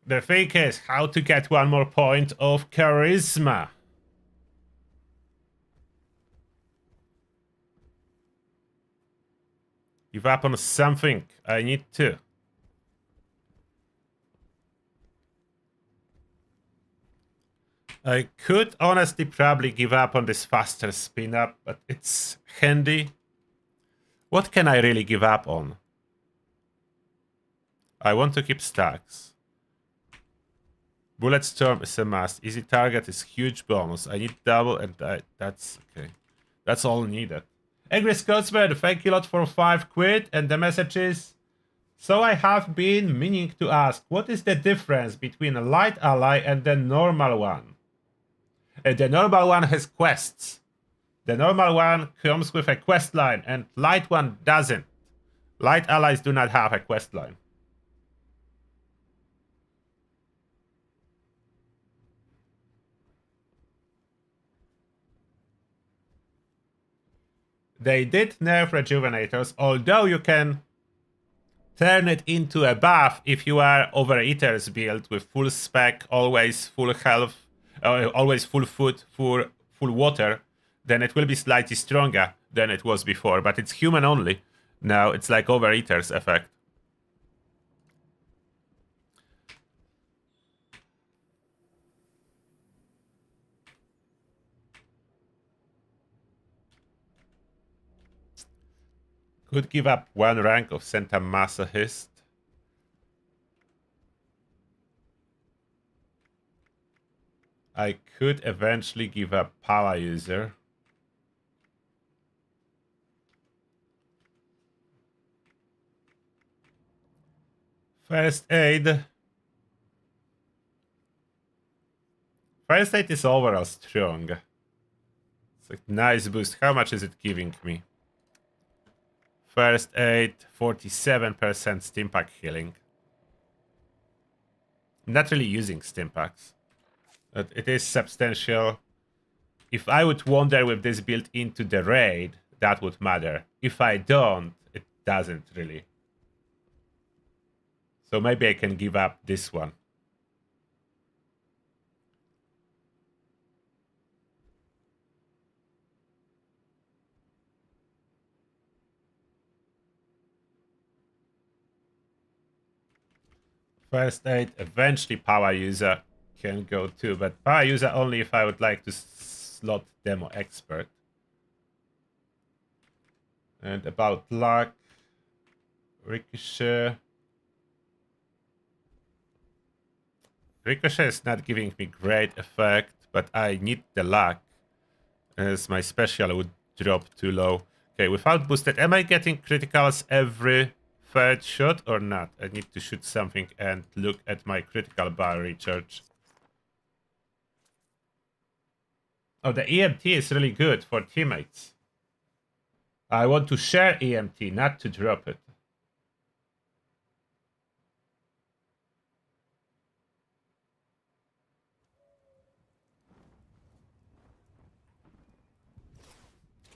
The thing is how to get one more point of charisma. Give up on something. I need to. I could honestly probably give up on this faster spin up, but it's handy. What can I really give up on? I want to keep stacks. Bullet Storm is a must. Easy target is huge bonus. I need double and that's okay. That's all needed. Angry Scotsman, thank you a lot for 5 quid. And the message is, so I have been meaning to ask, what is the difference between a light ally and the normal one? The normal one has quests. The normal one comes with a quest line, and light one doesn't. Light allies do not have a quest line. They did nerf rejuvenators, although you can turn it into a buff if you are Overeater's build with full spec, always full health, always full food, full water, then it will be slightly stronger than it was before, but it's human only. Now it's like Overeater's effect. Could give up 1 rank of Santa Masochist. I could eventually give up Power User. First Aid. First Aid is overall strong. It's a nice boost. How much is it giving me? First Aid, 47% stim pack healing. I'm not really using stim packs, but it is substantial. If I would wander with this build into the raid, that would matter. If I don't, it doesn't really. So maybe I can give up this one. First Aid, eventually Power User can go too, but Power User only if I would like to slot Demo Expert. And about luck, Ricochet. Ricochet is not giving me great effect, but I need the luck, as my special would drop too low. Okay, without boosted, am I getting criticals every 3rd shot or not? I need to shoot something and look at my critical bar recharge. Oh, the EMT is really good for teammates. I want to share EMT, not to drop it.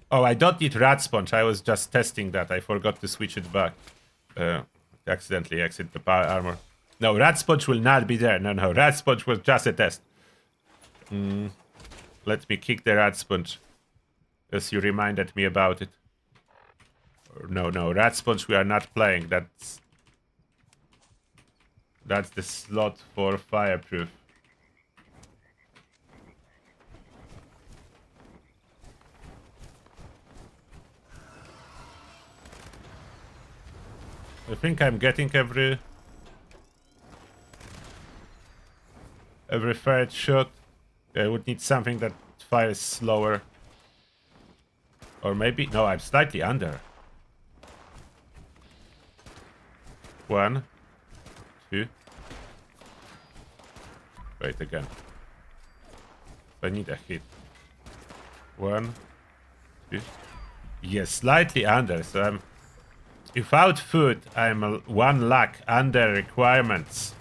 Oh, I don't need Rat Sponge. I was just testing that. I forgot to switch it back. Accidentally exit the power armor. No, Rat Sponge will not be there. No, Rat Sponge was just a test. Let me kick the Rat Sponge, as you reminded me about it. No, Rat Sponge we are not playing. That's the slot for Fireproof. I think I'm getting every third shot. I would need something that fires slower. Or maybe... No, I'm slightly under. 1, 2. Wait, again. I need a hit. 1, 2. Yes, slightly under. So I'm... Without food, I'm 1 luck under requirements.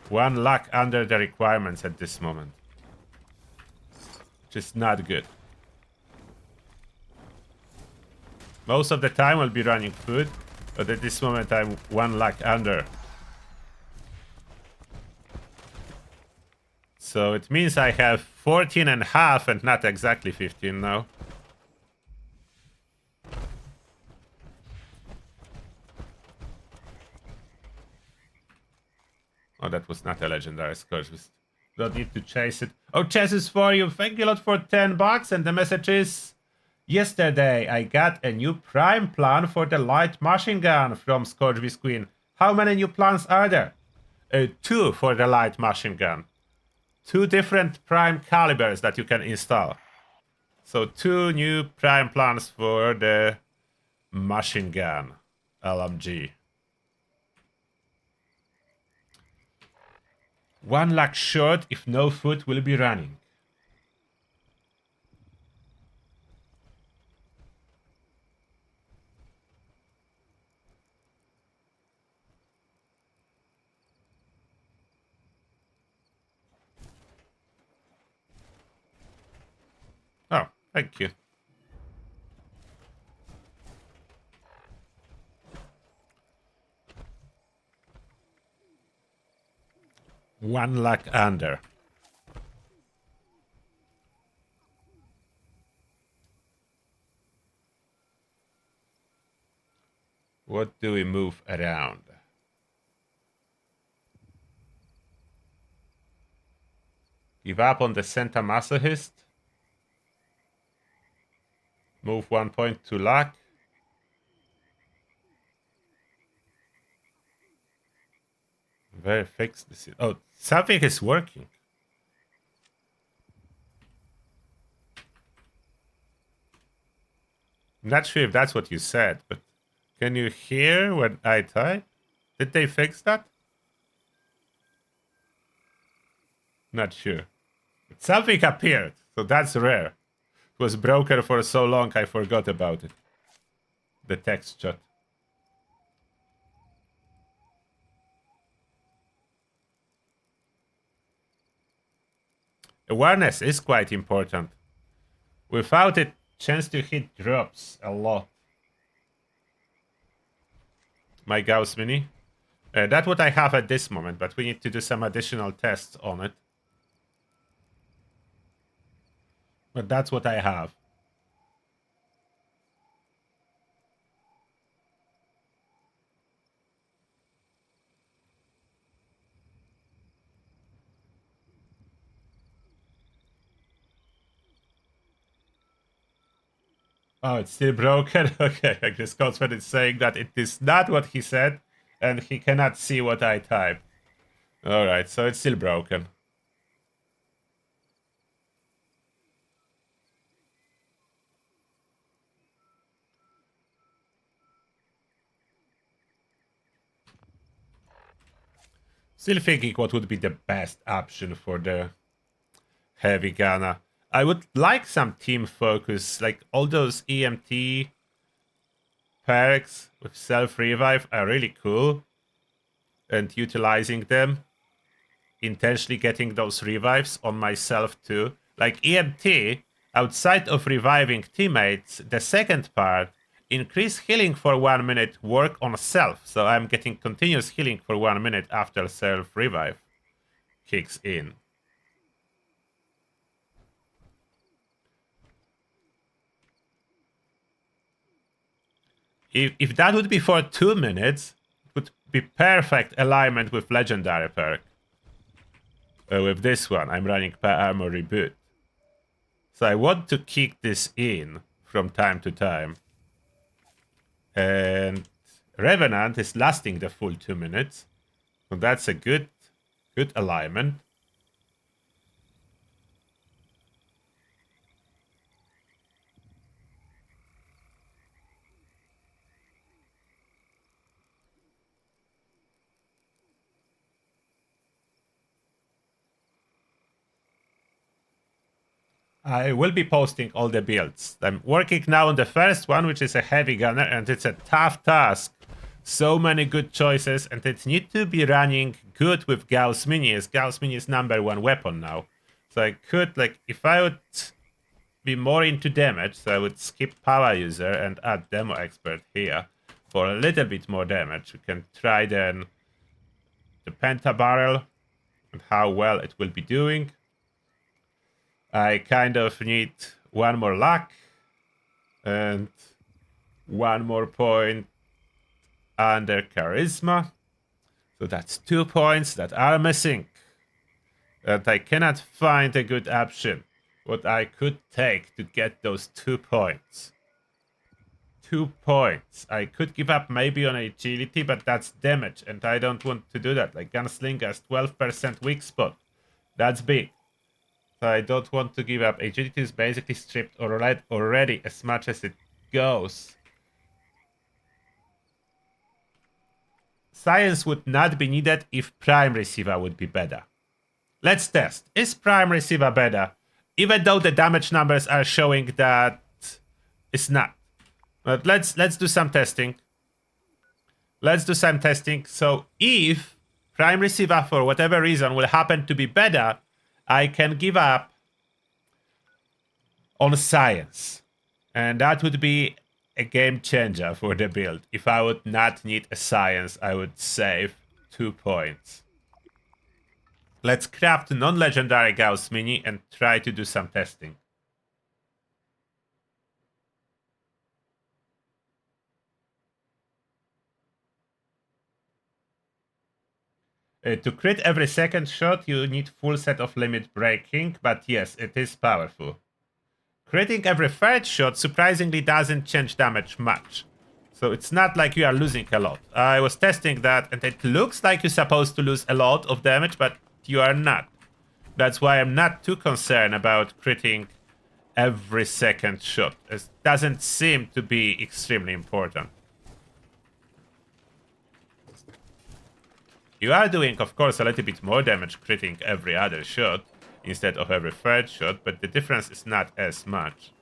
1 luck under the requirements at this moment. Which is not good. Most of the time I'll be running food, but at this moment I'm 1 luck under. So it means I have 14 and a half and not exactly 15 now. Oh, that was not a legendary scourge. We don't need to chase it. Oh, chess is for you. Thank you a lot for 10 bucks. And the message is... Yesterday, I got a new prime plan for the light machine gun from Scourge with Queen. How many new plans are there? 2 for the light machine gun. 2 different prime calibers that you can install. So 2 new prime plans for the machine gun LMG. 1 luck short if no food will be running. Oh, thank you. One luck under. What do we move around? Give up on the Santa Masochist. Move 1 point to luck. Very fixed. Oh, something is working. I'm not sure if that's what you said, but can you hear when I type? Did they fix that? Not sure. But something appeared, so that's rare. It was broken for so long I forgot about it. The text chat. Awareness is quite important. Without it, chance to hit drops a lot. My Gauss Mini. That's what I have at this moment, but we need to do some additional tests on it. But that's what I have. Oh, it's still broken? Okay, I guess Scotsman is saying that it is not what he said, and he cannot see what I typed. Alright, so it's still broken. Still thinking what would be the best option for the heavy gunner. I would like some team focus, like all those EMT perks with self-revive are really cool. And utilizing them, intentionally getting those revives on myself too. Like EMT, outside of reviving teammates, the second part, increase healing for 1 minute, work on self. So I'm getting continuous healing for 1 minute after self-revive kicks in. If that would be for 2 minutes, it would be perfect alignment with legendary perk. With this one, I'm running per armor reboot. So I want to kick this in from time to time. And Revenant is lasting the full 2 minutes. So that's a good alignment. I will be posting all the builds. I'm working now on the first one, which is a heavy gunner, and it's a tough task. So many good choices, and it needs to be running good with Gauss Mini, as Gauss Mini is #1 weapon now. So I could, like, if I would be more into damage, so I would skip Power User and add Demo Expert here for a little bit more damage. We can try then the Penta Barrel and how well it will be doing. I kind of need one more luck and one more point under charisma. So that's 2 points that are missing. And I cannot find a good option what I could take to get those 2 points. 2 points. I could give up maybe on agility, but that's damage, and I don't want to do that. Like Gunslinger has 12% weak spot. That's big. So I don't want to give up. Agility is basically stripped already as much as it goes. Science would not be needed if Prime Receiver would be better. Let's test. Is Prime Receiver better? Even though the damage numbers are showing that it's not. But let's do some testing. Let's do some testing. So if Prime Receiver for whatever reason will happen to be better, I can give up on Science. And that would be a game changer for the build. If I would not need a Science, I would save 2 points. Let's craft non-legendary Gauss Mini and try to do some testing. To crit every second shot, you need full set of limit breaking, but yes, it is powerful. Critting every third shot surprisingly doesn't change damage much. So it's not like you are losing a lot. I was testing that, and it looks like you're supposed to lose a lot of damage, but you are not. That's why I'm not too concerned about critting every second shot. It doesn't seem to be extremely important. You are doing, of course, a little bit more damage critting every other shot instead of every third shot, but the difference is not as much.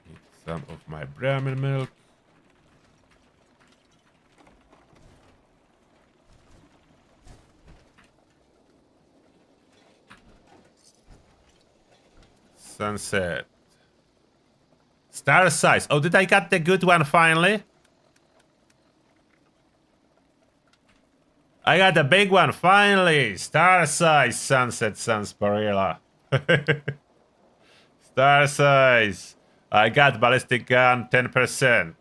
Need some of my Brahmin milk. Sunset. Star size. Oh, did I get the good one finally? I got the big one finally. Star size Sunset Sarsaparilla. Star size. I got ballistic gun 10%.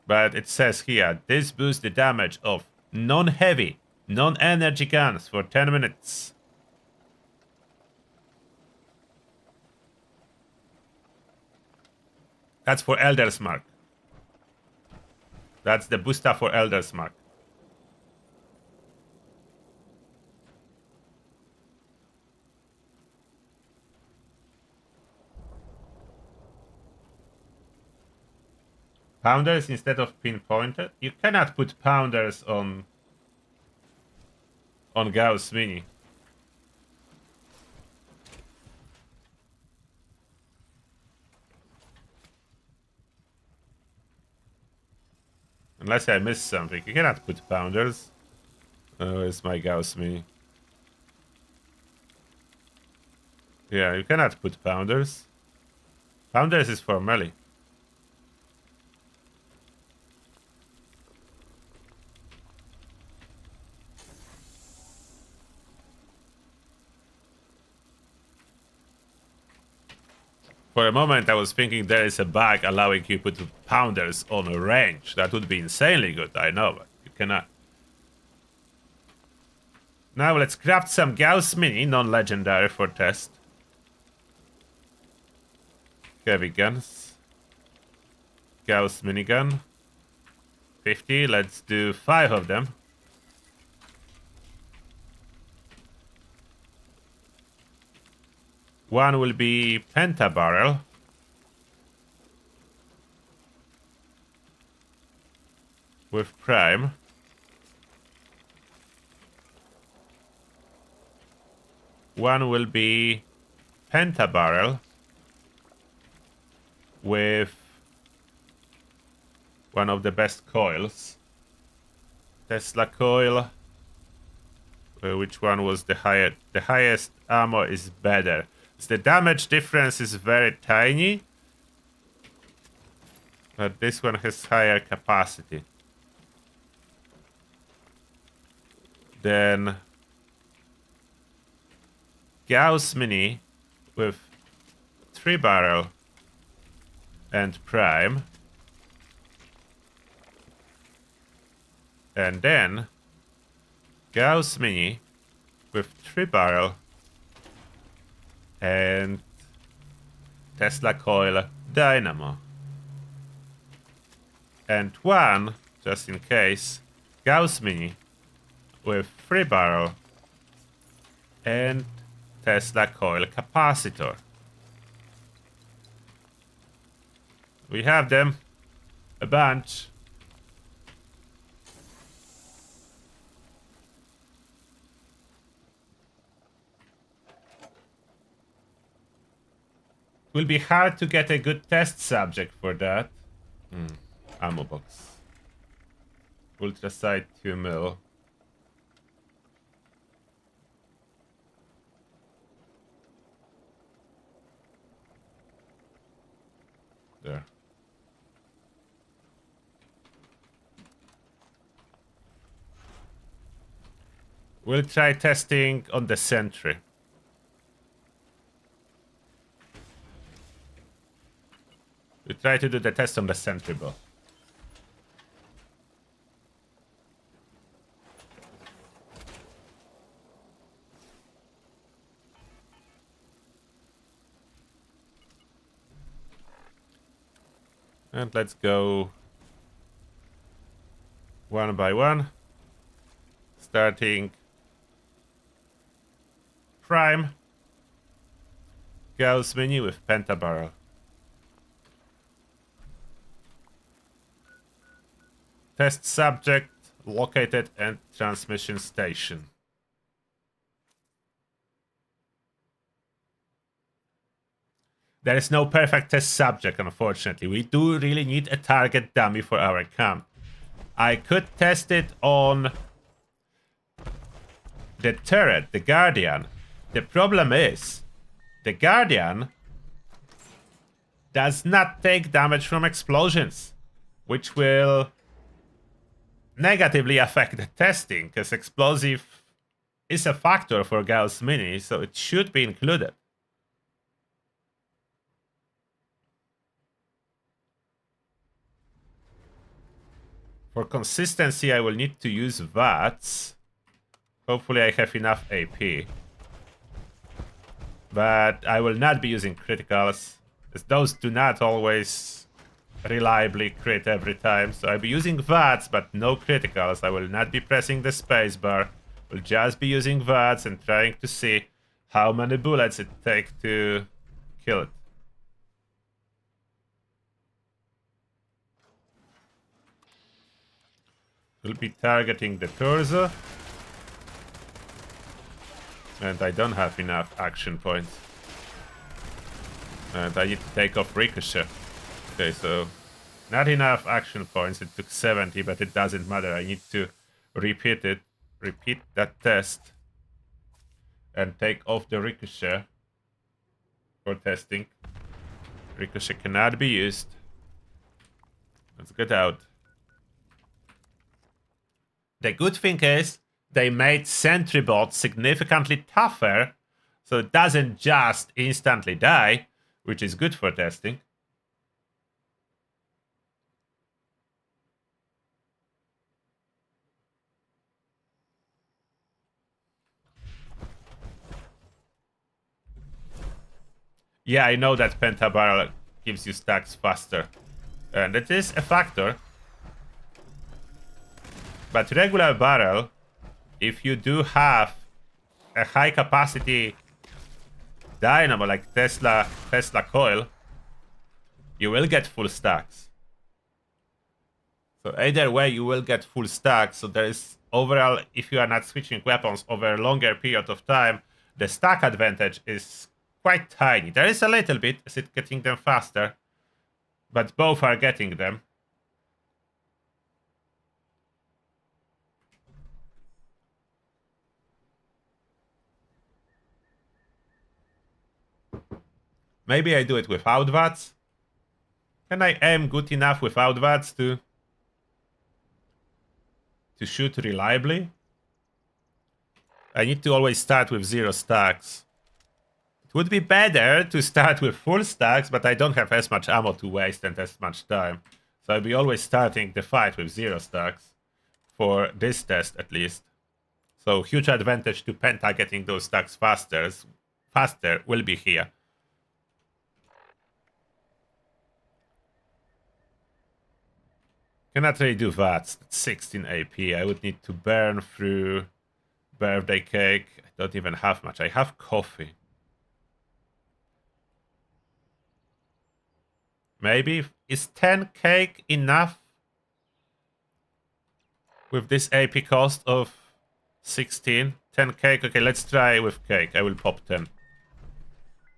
But it says here, this boosts the damage of non-heavy, non-energy guns for 10 minutes. That's for Elder's Mark. That's the booster for Elder's Mark. Pounders instead of pinpointed? You cannot put pounders on Gauss Mini. Unless I missed something. You cannot put pounders. Where's my Gauss Mini? Yeah, you cannot put pounders. Pounders is for melee. For a moment, I was thinking there is a bug allowing you to put pounders on a range. That would be insanely good, I know. But cannot. Now let's craft some Gauss Mini, non-legendary for test. Heavy guns. Gauss minigun. 50, let's do 5 of them. One will be pentabarrel. With prime. One will be pentabarrel. With one of the best coils. Tesla coil. Which one was the highest? The highest ammo is better. So the damage difference is very tiny. But this one has higher capacity. Then Gauss Mini with 3-barrel and prime. And then Gauss Mini with 3-barrel and Tesla coil dynamo. And one, just in case, Gauss Mini with 3-barrel and Tesla coil capacitor. We have them, a bunch. It will be hard to get a good test subject for that. Ammo box. Ultra sight 2 mil. There. We'll try testing on the sentry. We'll try to do the test on the sentry bow. And let's go one by one. Starting prime. Gauss Mini with pentabarrel. Test subject located at transmission station. There is no perfect test subject, unfortunately. We do really need a target dummy for our camp. I could test it on the turret, the Guardian. The problem is, the Guardian does not take damage from explosions, which will negatively affect the testing, because explosive is a factor for Gauss Mini, so it should be included. For consistency, I will need to use VATS. Hopefully I have enough AP. But I will not be using criticals, as those do not always reliably crit every time. So I'll be using VATS, but no criticals. I will not be pressing the spacebar. We'll just be using VATS and trying to see how many bullets it takes to kill it. We'll be targeting the torso. And I don't have enough action points. And I need to take off Ricochet. Okay, so not enough action points. It took 70, but it doesn't matter. I need to repeat that test. And take off the Ricochet for testing. Ricochet cannot be used. Let's get out. The good thing is, they made Sentry Bot significantly tougher, so it doesn't just instantly die, which is good for testing. Yeah, I know that pentabarrel gives you stacks faster. And it is a factor. But regular barrel, if you do have a high capacity dynamo like Tesla coil, you will get full stacks. So either way, you will get full stacks. So there is overall, if you are not switching weapons over a longer period of time, the stack advantage is quite tiny. There is a little bit, is it getting them faster, but both are getting them. Maybe I do it without VATS. Can I aim good enough without VATS to shoot reliably? I need to always start with 0 stacks. It would be better to start with full stacks, but I don't have as much ammo to waste and as much time. So I'll be always starting the fight with 0 stacks. For this test, at least. So huge advantage to Penta getting those stacks faster will be here. Cannot really do that. That's 16 AP. I would need to burn through birthday cake. I don't even have much. I have coffee. Maybe is 10 cake enough with this AP cost of 16? 10 cake. Okay, let's try with cake. I will pop 10.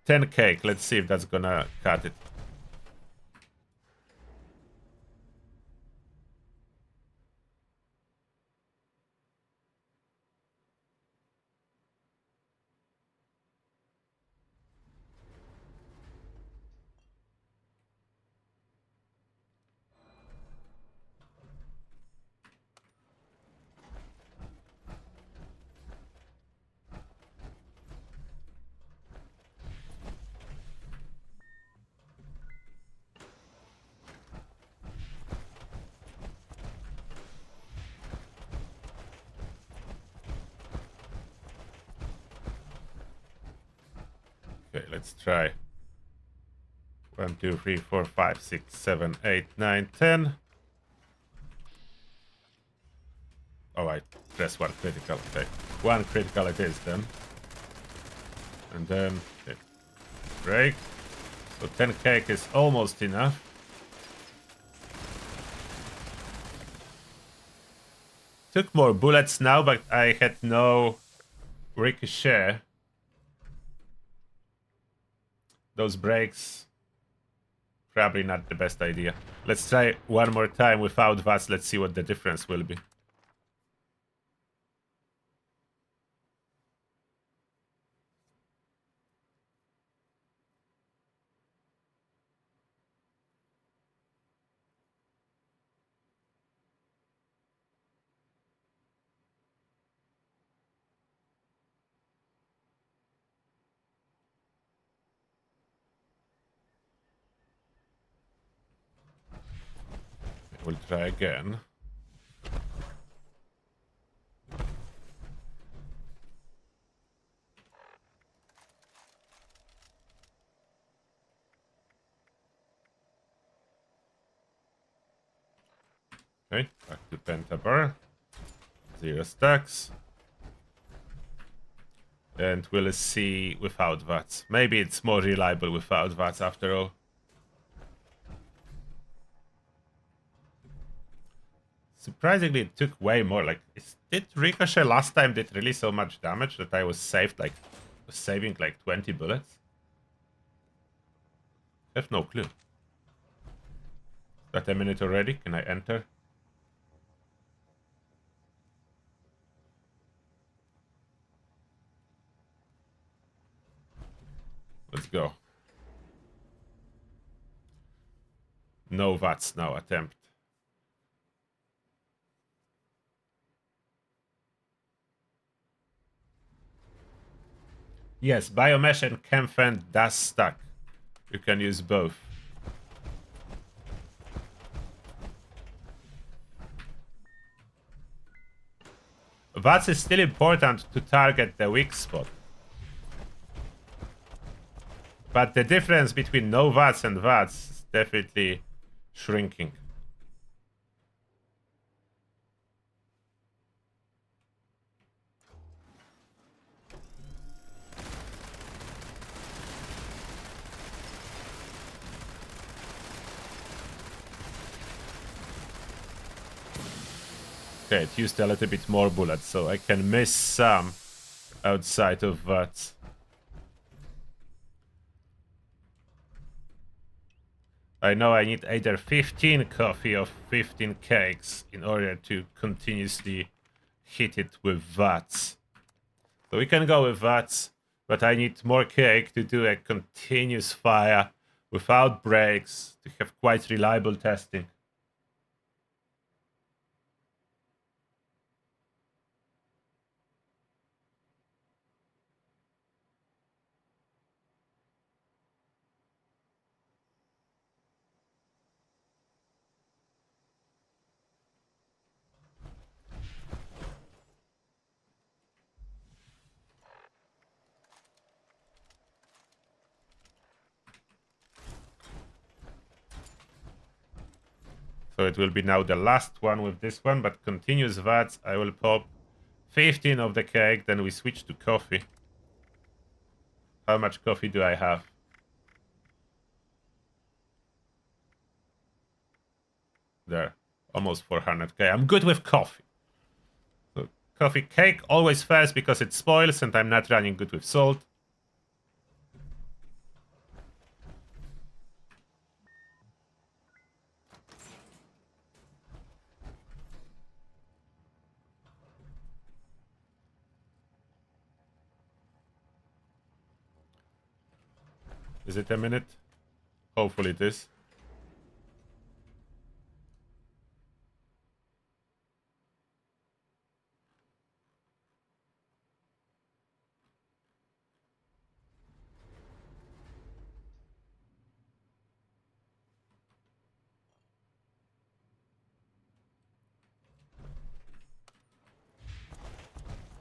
10 cake. Let's see if that's gonna cut it. Okay, let's try. 1, 2, 3, 4, 5, 6, 7, 8, 9, 10. Oh, I pressed 1 critical. Okay, 1 critical it is then. And then it break. So 10 cake is almost enough. Took more bullets now, but I had no ricochet. Those breaks, probably not the best idea. Let's try one more time without VATS. Let's see what the difference will be. We'll try again. Okay, back to pentabar. 0 stacks. And we'll see without VATS. Maybe it's more reliable without VATS after all. Surprisingly, it took way more. Like, did Ricochet last time did really so much damage that I was saving like 20 bullets? I have no clue. Is that a minute already? Can I enter? Let's go. No VATS now attempt. Yes, Biomesh and Chemfen does stack. You can use both. VATS is still important to target the weak spot. But the difference between no VATS and VATS is definitely shrinking. Okay, it used a little bit more bullets, so I can miss some outside of VATS. I know I need either 15 coffee or 15 cakes in order to continuously hit it with VATS. So we can go with VATS, but I need more cake to do a continuous fire without breaks to have quite reliable testing. So it will be now the last one with this one, but continuous VATS. I will pop 15 of the cake, then we switch to coffee. How much coffee do I have? There, almost 400. Okay, I'm good with coffee. So coffee cake always first because it spoils and I'm not running good with salt. Is it a minute? Hopefully it is.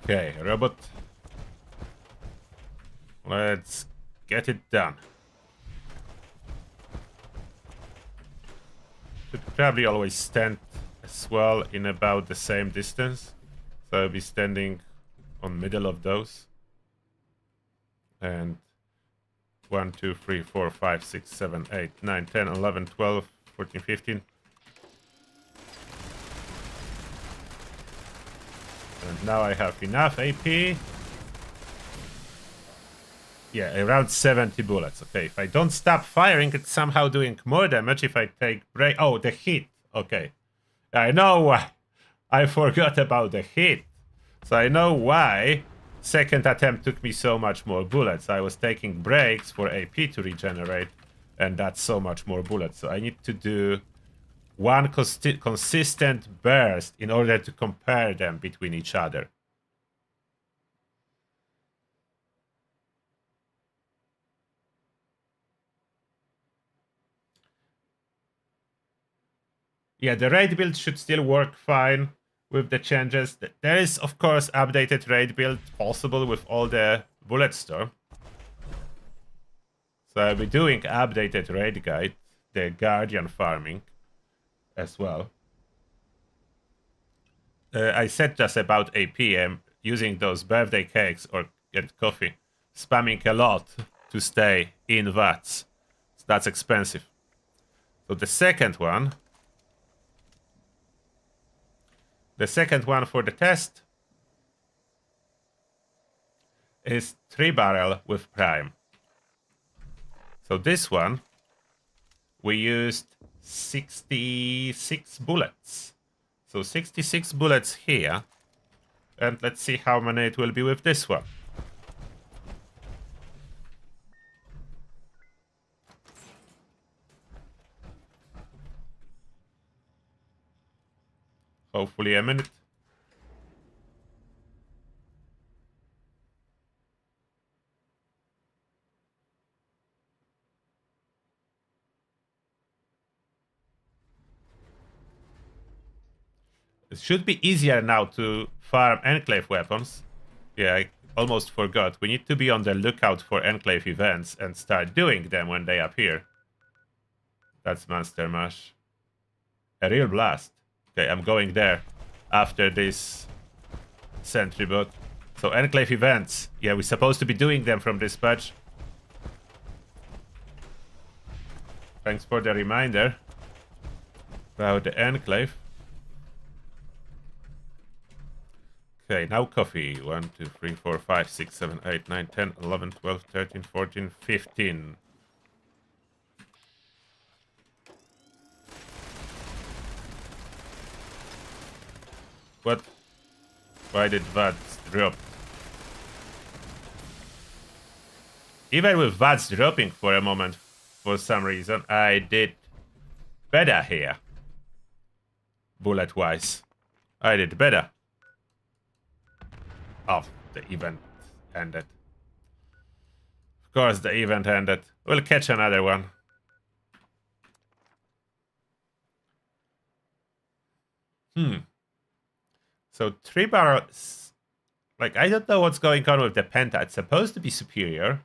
Okay, robot. Let's get it done. Should probably always stand as well in about the same distance. So I'll be standing on middle of those. And 1, 2, 3, 4, 5, 6, 7, 8, 9, 10, 11, 12, 14, 15. And now I have enough AP. Yeah, around 70 bullets. Okay, if I don't stop firing, it's somehow doing more damage if I take break. Oh, the hit. Okay. I know why. I forgot about the hit. So I know why second attempt took me so much more bullets. I was taking breaks for AP to regenerate, and that's so much more bullets. So I need to do one consistent burst in order to compare them between each other. Yeah, the raid build should still work fine with the changes. There is, of course, updated raid build possible with all the bullet storm. So I'll be doing updated raid guide, the guardian farming as well. I said just about AP, I'm using those birthday cakes or get coffee, spamming a lot to stay in VATS. So that's expensive. So the second one for the test is 3-barrel with prime. So this one, we used 66 bullets. So 66 bullets here. And let's see how many it will be with this one. Hopefully a minute. It should be easier now to farm enclave weapons. Yeah, almost forgot. We need to be on the lookout for Enclave events and start doing them when they appear. That's Monster Mash. A real blast. Okay, I'm going there after this sentry bot. So Enclave events. Yeah, we're supposed to be doing them from this patch. Thanks for the reminder about the Enclave. Okay, now coffee. 1, 2, 3, 4, 5, 6, 7, 8, 9, 10, 11, 12, 13, 14, 15. What? Why did VATS drop? Even with VATS dropping for a moment, for some reason, I did better here. Bullet-wise. I did better. Oh, the event ended. Of course, the event ended. We'll catch another one. So 3 barrels. Like, I don't know what's going on with the Penta. It's supposed to be superior.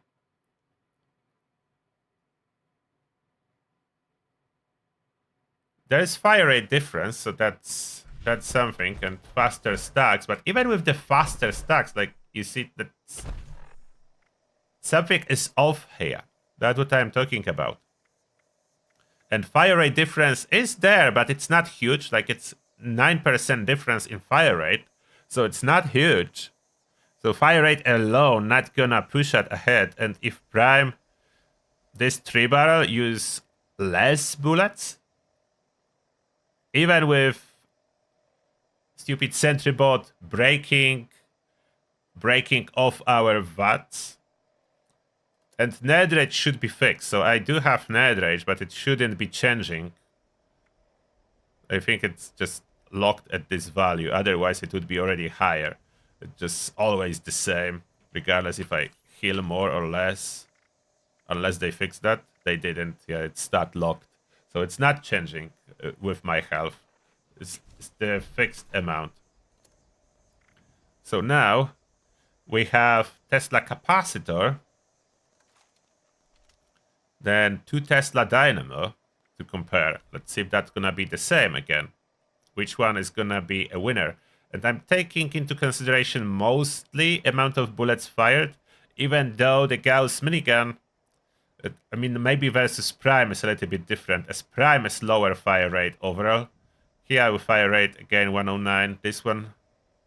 There's fire rate difference, so that's something, and faster stacks. But even with the faster stacks, like, you see that something is off here. That's what I'm talking about. And fire rate difference is there, but it's not huge. Like, it's 9% difference in fire rate, so it's not huge. So fire rate alone not gonna push it ahead. And if Prime, this 3 barrel use less bullets, even with stupid sentry bot breaking off our VATs, and nerd rage should be fixed. So I do have nerd rage, but it shouldn't be changing. I think it's just locked at this value. Otherwise, it would be already higher. It's just always the same, regardless if I heal more or less. Unless they fix that. They didn't. Yeah, it's stat locked. So it's not changing with my health. It's the fixed amount. So now we have Tesla capacitor. Then 2 Tesla dynamo to compare. Let's see if that's gonna be the same again. Which one is gonna be a winner? And I'm taking into consideration mostly amount of bullets fired, even though the Gauss minigun, I mean, maybe versus Prime is a little bit different, as Prime is lower fire rate overall. Here with fire rate, again, 109. This one,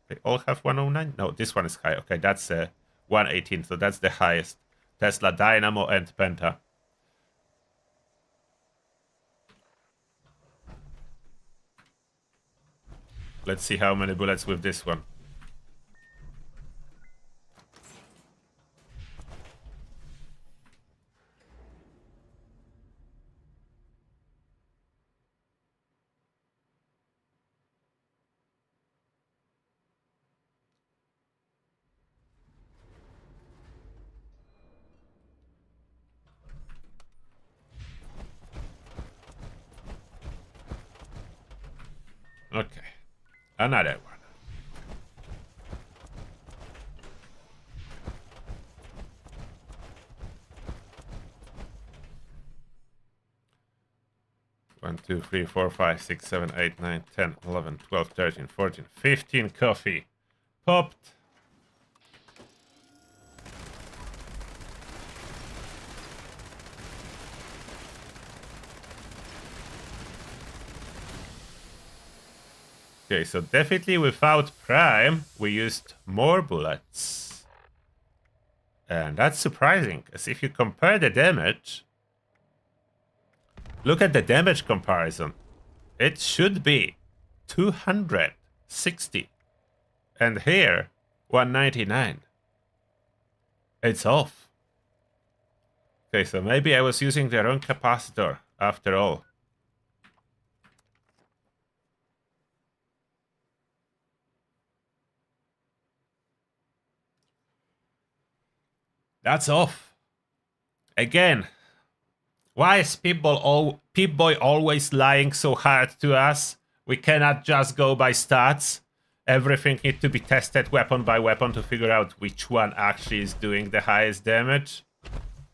they all have 109? No, this one is high. Okay, that's 118, so that's the highest. Tesla Dynamo and Penta. Let's see how many bullets with this one. Okay, another one. One, 2, 3, 4, 5, 6, 7, 8, 9, 10, 11, 12, 13, 14, 15 coffee. Popped. Okay, so definitely without Prime, we used more bullets. And that's surprising, as if you compare the damage, look at the damage comparison. It should be 260. And here, 199. It's off. Okay, so maybe I was using the wrong capacitor after all. That's off. Again, why is Pip-Boy always lying so hard to us? We cannot just go by stats. everything needs to be tested weapon by weapon to figure out which one actually is doing the highest damage.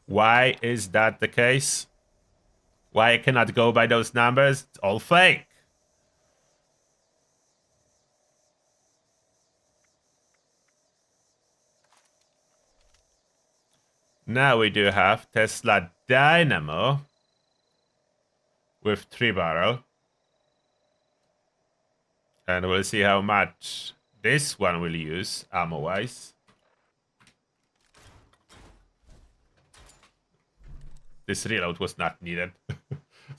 Why is that the case? Why I cannot go by those numbers? It's all fake. Now we do have Tesla Dynamo with 3-barrel. And we'll see how much this one will use ammo-wise. This reload was not needed.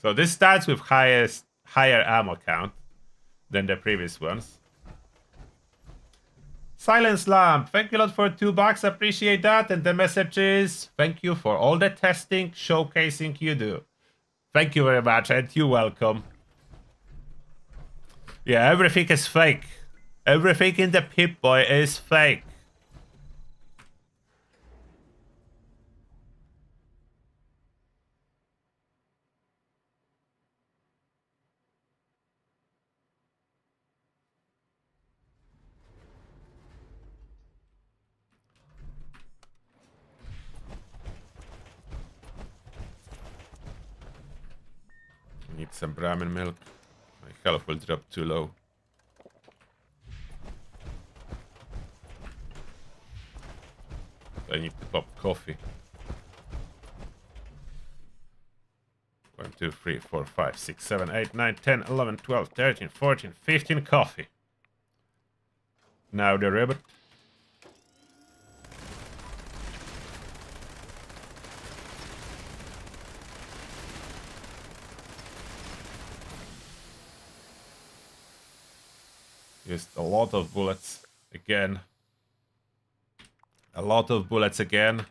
So this starts with higher ammo count than the previous ones. Silence Lamp, thank you a lot for $2. Appreciate that. And the message is, thank you for all the testing, showcasing you do. Thank you very much, and you're welcome. Yeah, everything is fake. Everything in the Pip-Boy is fake. Need some Brahmin milk. My health will drop too low. I need to pop coffee. 1, 2, 3, 4, 5, 6, 7, 8, 9, 10, 11, 12, 13, 14, 15 coffee. Now the ribbon. Just a lot of bullets again. A lot of bullets again.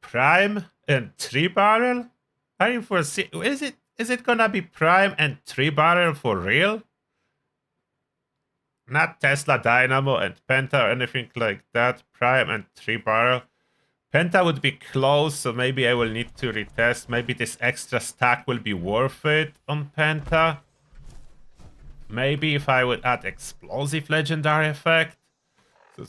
Prime and 3-barrel? Are you foresee? Is it gonna be prime and 3-barrel for real? Not Tesla Dynamo and Penta or anything like that. Prime and 3-barrel. Penta would be close, so maybe I will need to retest. Maybe this extra stack will be worth it on Penta. Maybe if I would add explosive legendary effect. So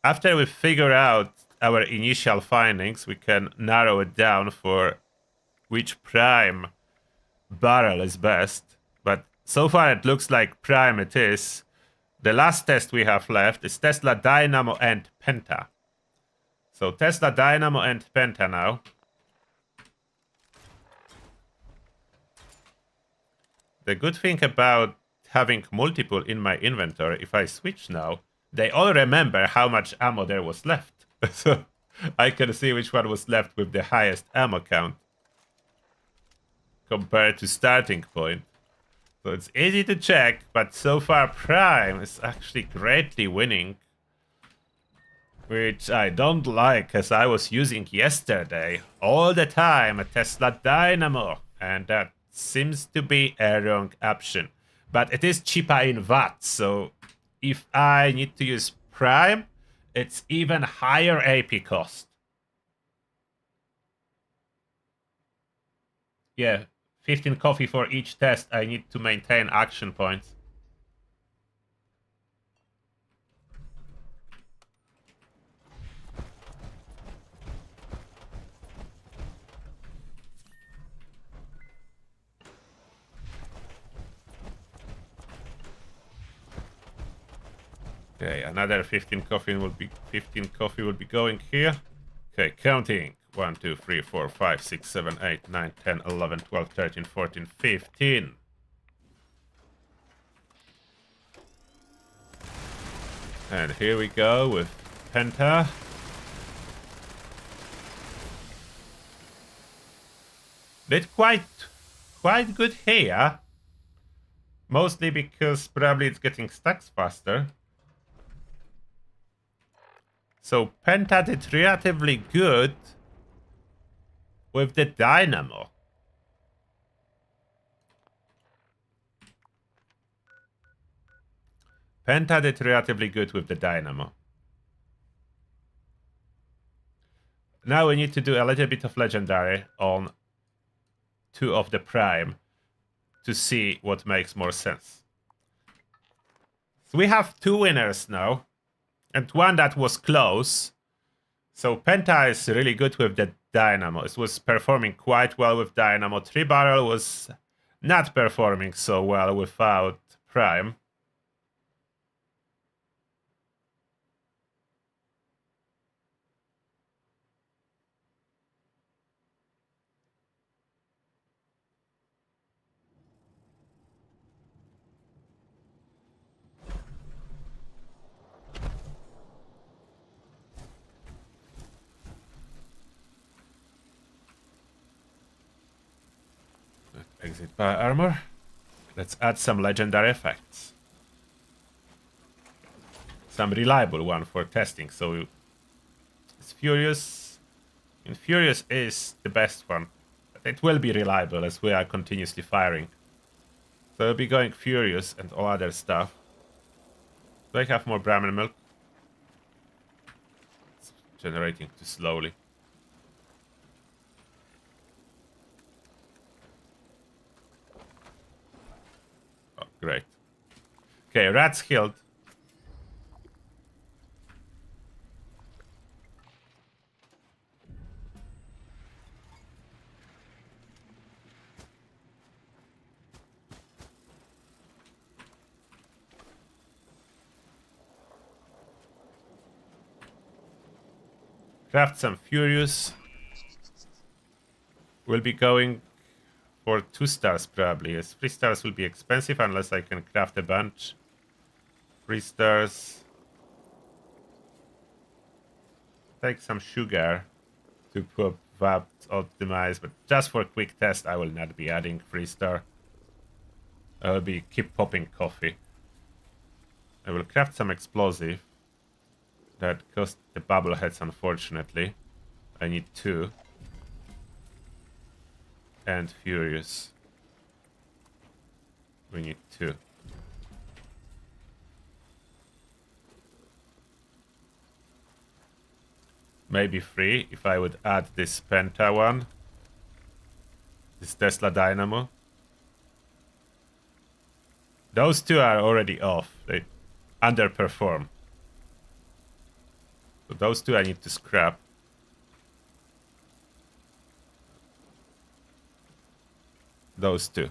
after we figure out our initial findings, we can narrow it down for which prime barrel is best. But so far it looks like prime it is. The last test we have left is Tesla Dynamo and Penta. So Tesla Dynamo and Penta now. The good thing about having multiple in my inventory, if I switch now, they all remember how much ammo there was left. So I can see which one was left with the highest ammo count compared to starting point. So it's easy to check, but so far Prime is actually greatly winning. Which I don't like, as I was using yesterday all the time a Tesla Dynamo, and that seems to be a wrong option. But it is cheaper in watts, so if I need to use Prime, it's even higher AP cost. Yeah, 15 coffee for each test. I need to maintain action points. Okay, another 15 coffee will be going here. Okay, counting. 1, 2, 3, 4, 5, 6, 7, 8, 9, 10, 11, 12, 13, 14, 15. And here we go with Penta. Did quite good here. Mostly because probably it's getting stacks faster. So Penta did relatively good with the Dynamo. Penta did relatively good with the Dynamo. Now we need to do a little bit of Legendary on 2 of the Prime to see what makes more sense. So we have 2 winners now, and one that was close. So Penta is really good with the Dynamo. It was performing quite well with Dynamo. 3 Barrel was not performing so well without Prime. Exit power armor. Let's add some legendary effects. Some reliable one for testing. So it's Furious. And Furious is the best one. But it will be reliable as we are continuously firing. So I'll be going Furious and all other stuff. Do I have more Brahmin milk? It's generating too slowly. Oh, great. Okay, rats killed. Craft some Furious. We'll be going for 2 stars probably. As 3 stars will be expensive unless I can craft a bunch. 3 stars. Take some sugar to put that optimize, but just for a quick test I will not be adding 3 star. I will be keep popping coffee. I will craft some explosive. That cost the bubble heads, unfortunately. I need 2. And Furious. We need 2. Maybe 3 if I would add this Penta one. This Tesla Dynamo. Those 2 are already off. They underperform. So those 2 I need to scrap. Those 2.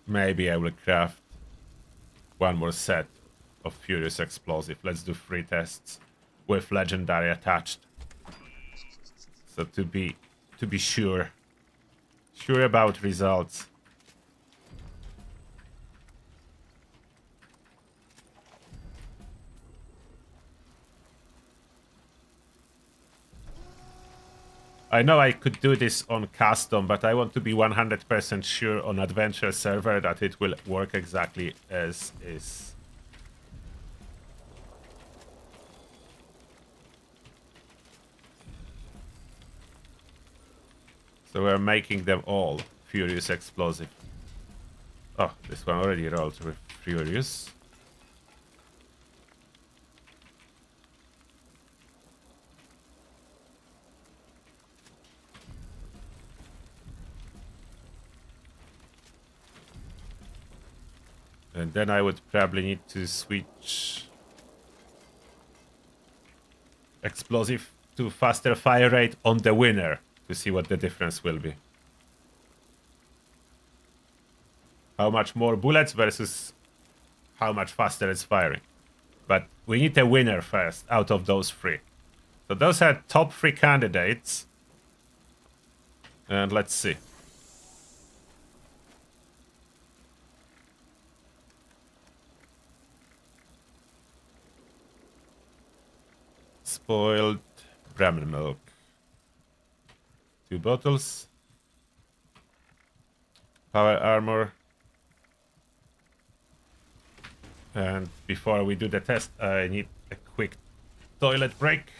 Maybe I will craft one more set of Furious Explosive. Let's do 3 tests with Legendary attached. So to be sure about results. I know I could do this on custom, but I want to be 100% sure on adventure server that it will work exactly as is. So we're making them all Furious Explosive. Oh, this one already rolled with Furious. And then I would probably need to switch explosive to faster fire rate on the winner to see what the difference will be. How much more bullets versus how much faster it's firing. But we need a winner first out of those 3. So those are top 3 candidates. And let's see. Spoiled Brahmin milk. 2 bottles. Power armor. And before we do the test, I need a quick toilet break.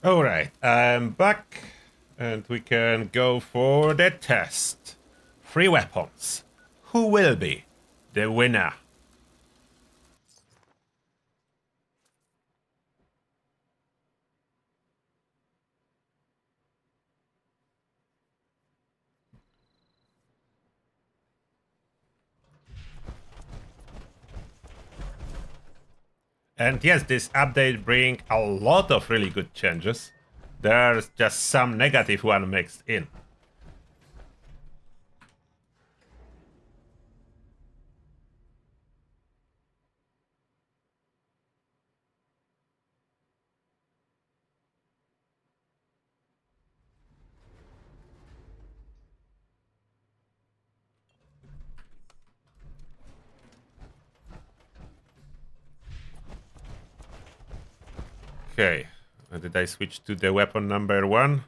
Alright, I'm back and we can go for the test. 3 weapons. Who will be the winner? And yes, this update brings a lot of really good changes. There's just some negative one mixed in. Okay, did I switch to the weapon number 1?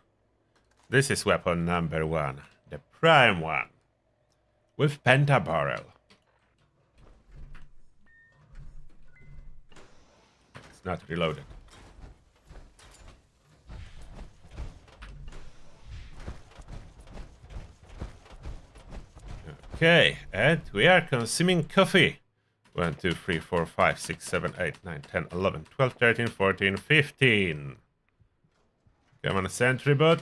This is weapon number 1, the prime one, with pentabarrel. It's not reloaded. Okay, and we are consuming coffee. 1, 2, 3, 4, 5, 6, 7, 8, 9, 10, 11, 12, 13, 14, 15. Come on, sentry bot.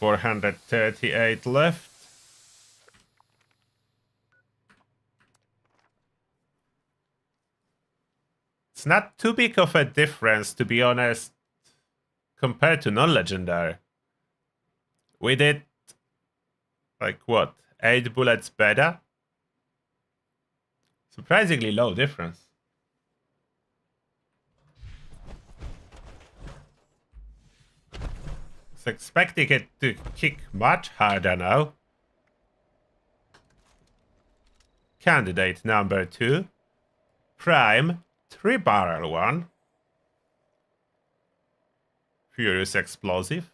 $438 left. It's not too big of a difference, to be honest, compared to non-legendary. We did, like, what, 8 bullets better? Surprisingly low difference. I was expecting it to kick much harder now. Candidate number 2. Prime 3-barrel one. Furious explosive.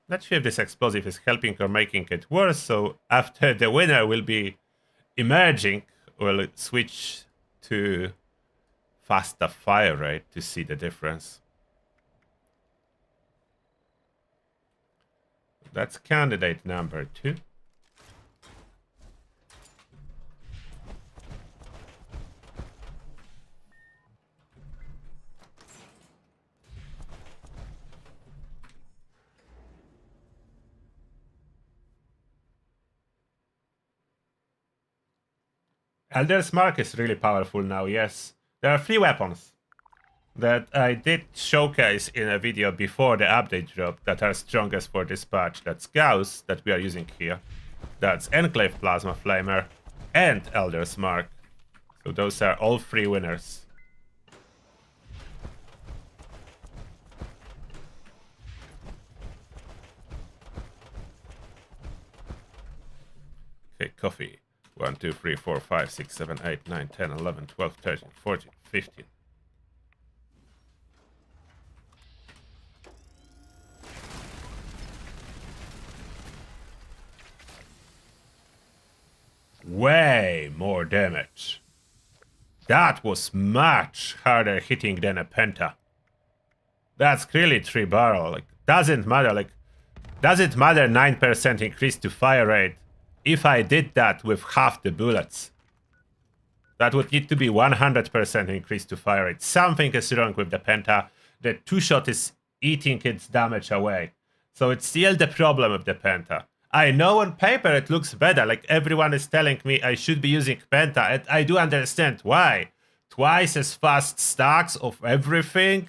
Not sure if this explosive is helping or making it worse, so after the winner will be emerging, we'll switch to faster fire rate to see the difference. That's candidate number 2. Elder's Mark is really powerful now, yes. There are 3 weapons that I did showcase in a video before the update drop that are strongest for this patch. That's Gauss, that we are using here. That's Enclave Plasma Flamer and Elder's Mark. So those are all 3 winners. Okay, coffee. 1, 2, 3, 4, 5, 6, 7, 8, 9, 10, 11, 12, 13, 14, 15. Way more damage. That was much harder hitting than a penta. That's clearly 3-barrel. Like, doesn't matter. Like, doesn't matter 9% increase to fire rate if I did that with half the bullets. That would need to be 100% increase to fire rate. Something is wrong with the penta. The 2-shot is eating its damage away. So it's still the problem with the penta. I know on paper it looks better. Like, everyone is telling me I should be using penta. And I do understand why. Twice as fast stacks of everything.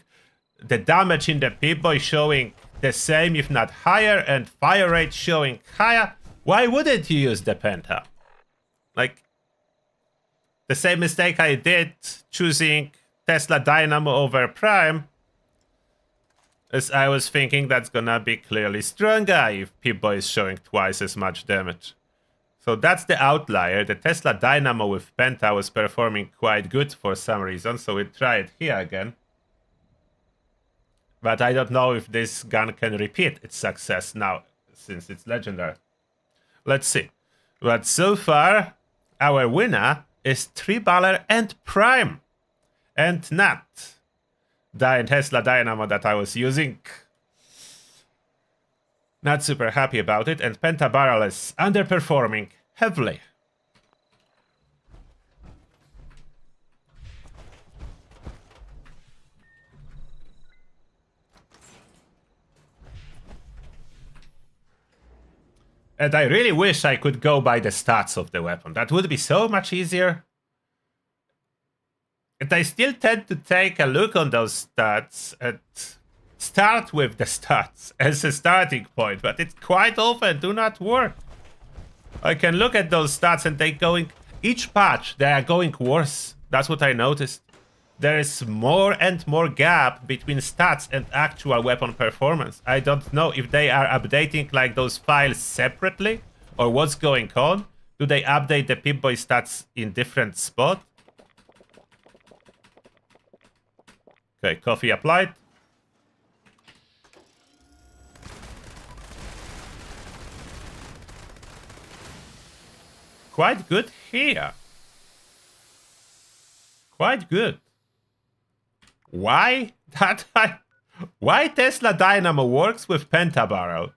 The damage in the Pip-Boy showing the same, if not higher, and fire rate showing higher. Why wouldn't you use the penta? Like, the same mistake I did choosing Tesla Dynamo over Prime, as I was thinking that's gonna be clearly stronger if Pip-Boy is showing twice as much damage. So that's the outlier. The Tesla Dynamo with Penta was performing quite good for some reason, so we try it here again. But I don't know if this gun can repeat its success now, since it's legendary. Let's see. But so far, our winner is 3-baller and Prime, and not the Tesla Dynamo that I was using. Not super happy about it, and Pentabarrel is underperforming heavily. And I really wish I could go by the stats of the weapon. That would be so much easier. And I still tend to take a look on those stats and start with the stats as a starting point, but it quite often do not work. I can look at those stats and they going, each patch they are going worse. That's what I noticed. There is more and more gap between stats and actual weapon performance. I don't know if they are updating like those files separately or what's going on. Do they update the Pip-Boy stats in different spot? Okay, coffee applied. Quite good here. Quite good. Why why Tesla Dynamo works with Pentabarrel,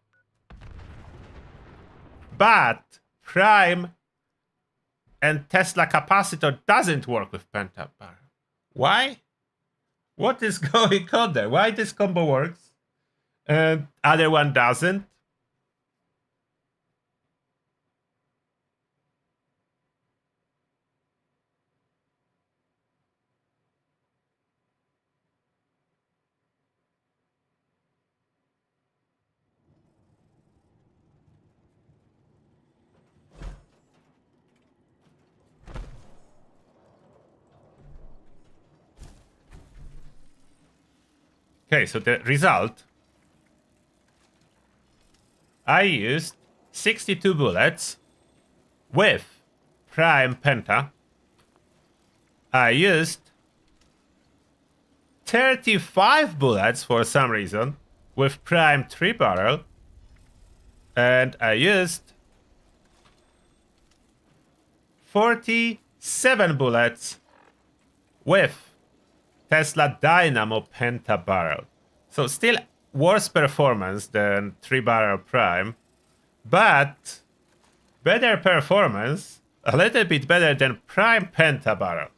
but Prime and Tesla Capacitor doesn't work with Pentabarrel? Why? What is going on there? Why this combo works and other one doesn't? Okay, so the result, I used 62 bullets with Prime Penta. I used 35 bullets for some reason with Prime 3-barrel. And I used 47 bullets with Tesla Dynamo Pentabarrel. So still worse performance than 3-barrel Prime, but better performance, a little bit better than Prime Pentabarrel.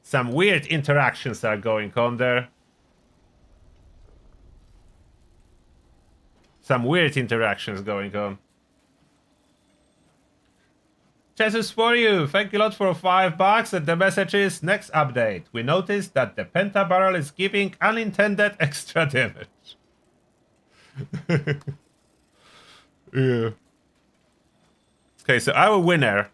Some weird interactions are going on there. Some weird interactions going on. Jesus for you, thank you a lot for $5, and the message is, next update. We noticed that the Pentabarrel is giving unintended extra damage. Yeah. Okay, so our winner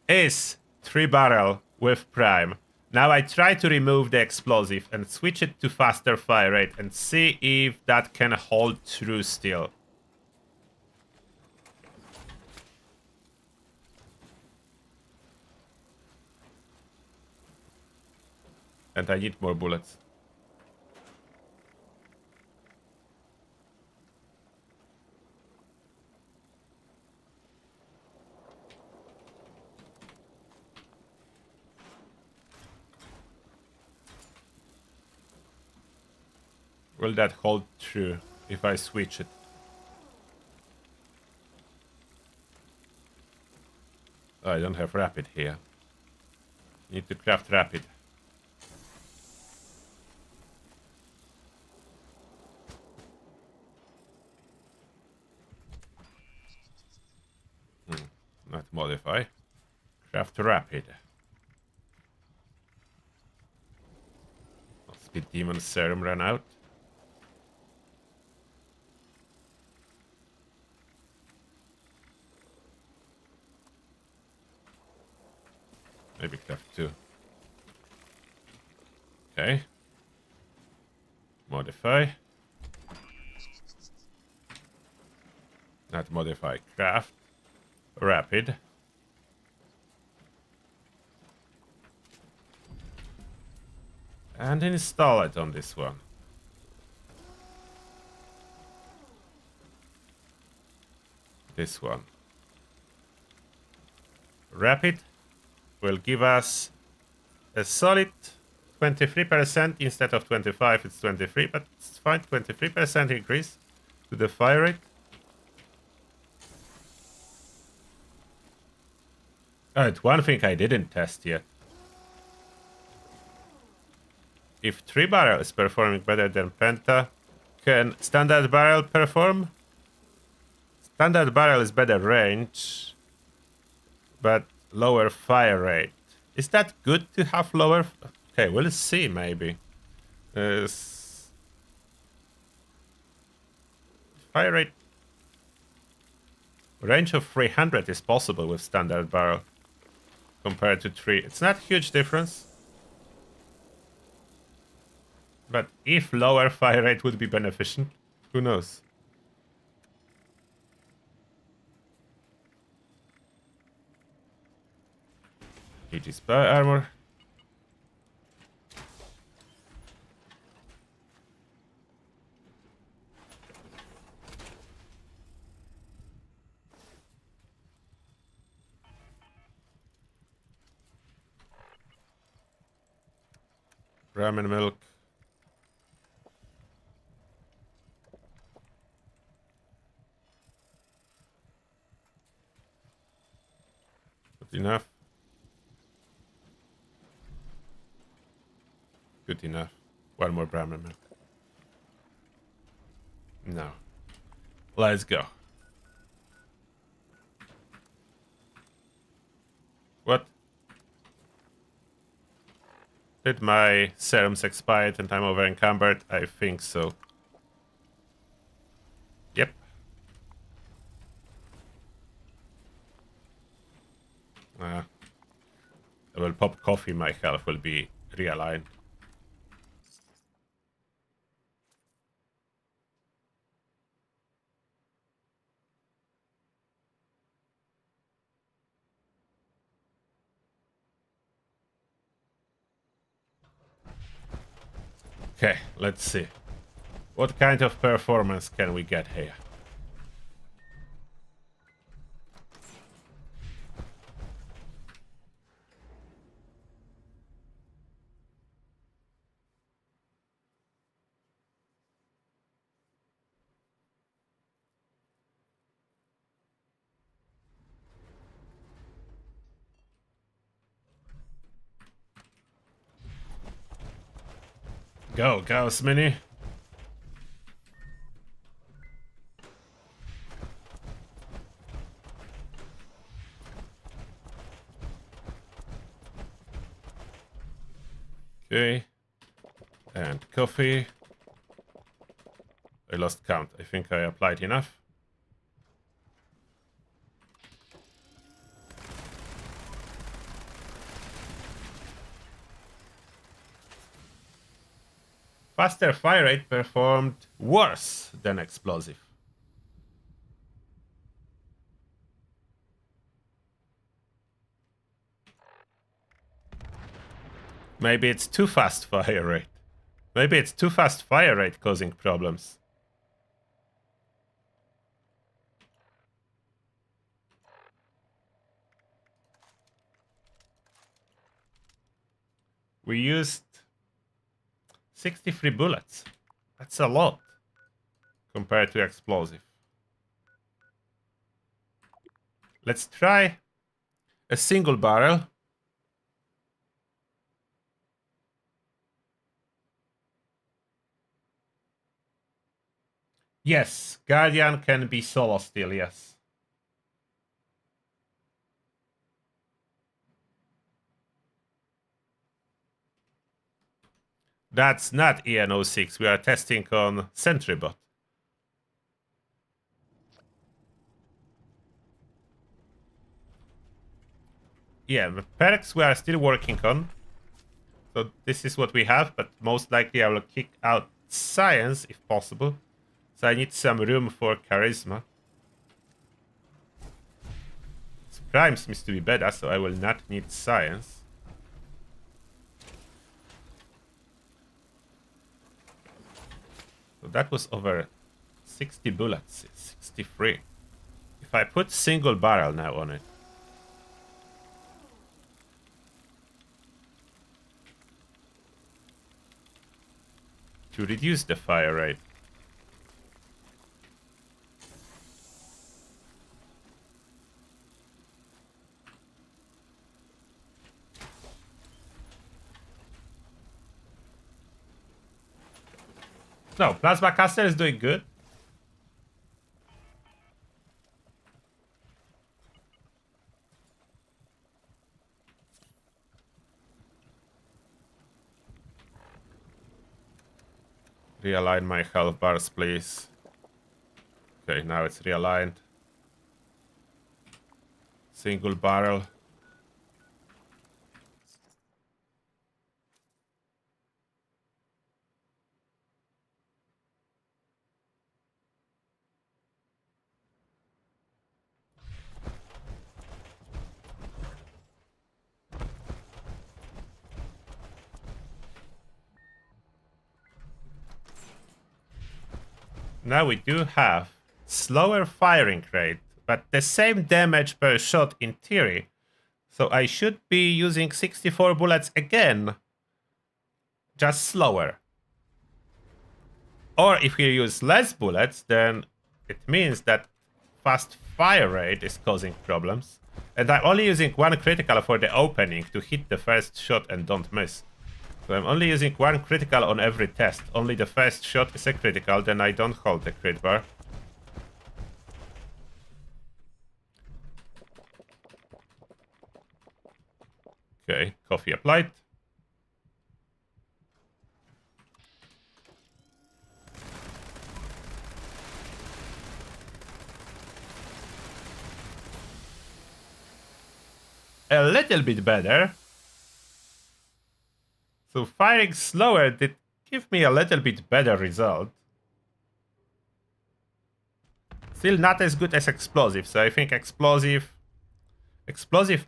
is 3-barrel with Prime. Now I try to remove the explosive and switch it to faster fire rate and see if that can hold true still. And I need more bullets. Will that hold true if I switch it? Oh, I don't have rapid here. Need to craft rapid. Not modify. Craft rapid. Speed Demon Serum ran out. Maybe craft 2. Okay. Modify. Not modify. Craft. Rapid. And install it on this one. This one. Rapid will give us a solid 23% instead of 25. It's 23, but it's fine. 23% increase to the fire rate. Alright, one thing I didn't test yet. If 3 barrel is performing better than Penta, can standard barrel perform? Standard barrel is better range, but lower fire rate. Is that good to have lower? Okay, we'll see maybe. Fire rate range of 300 is possible with standard barrel compared to 3. It's not a huge difference. But if lower fire rate would be beneficial, who knows? Aegis bar armor. Ramen milk. Good enough. Good enough. One more Brahmin milk. No. Let's go. What? Did my serums expired and I'm over encumbered? I think so. Yep. I will pop coffee, my health will be realigned. Okay, let's see. What kind of performance can we get here? Go, Sminny. Okay. And coffee. I lost count. I think I applied enough. Faster fire rate performed worse than explosive. Maybe it's too fast fire rate. Maybe it's too fast fire rate causing problems. We used 63 bullets. That's a lot compared to explosive. Let's try a single barrel. Yes, Guardian can be solo still, yes. That's not EN06. We are testing on SentryBot. Yeah, the perks we are still working on. So this is what we have, but most likely I will kick out science if possible. So I need some room for charisma. Prime seems to be better, so I will not need science. So that was over 60 bullets, 63. If If I put single barrel now on it. To reduce the fire rate. No, Plasma Caster is doing good. Realign my health bars, please. Okay, now it's realigned. Single barrel. Now we do have slower firing rate, but the same damage per shot in theory. So I should be using 64 bullets again, just slower. Or if you use less bullets, then it means that fast fire rate is causing problems. And I'm only using one critical for the opening to hit the first shot and don't miss. So I'm only using one critical on every test. Only the first shot is a critical, then I don't hold the crit bar. Okay, coffee applied. A little bit better. So firing slower did give me a little bit better result. Still not as good as explosive, so I think explosive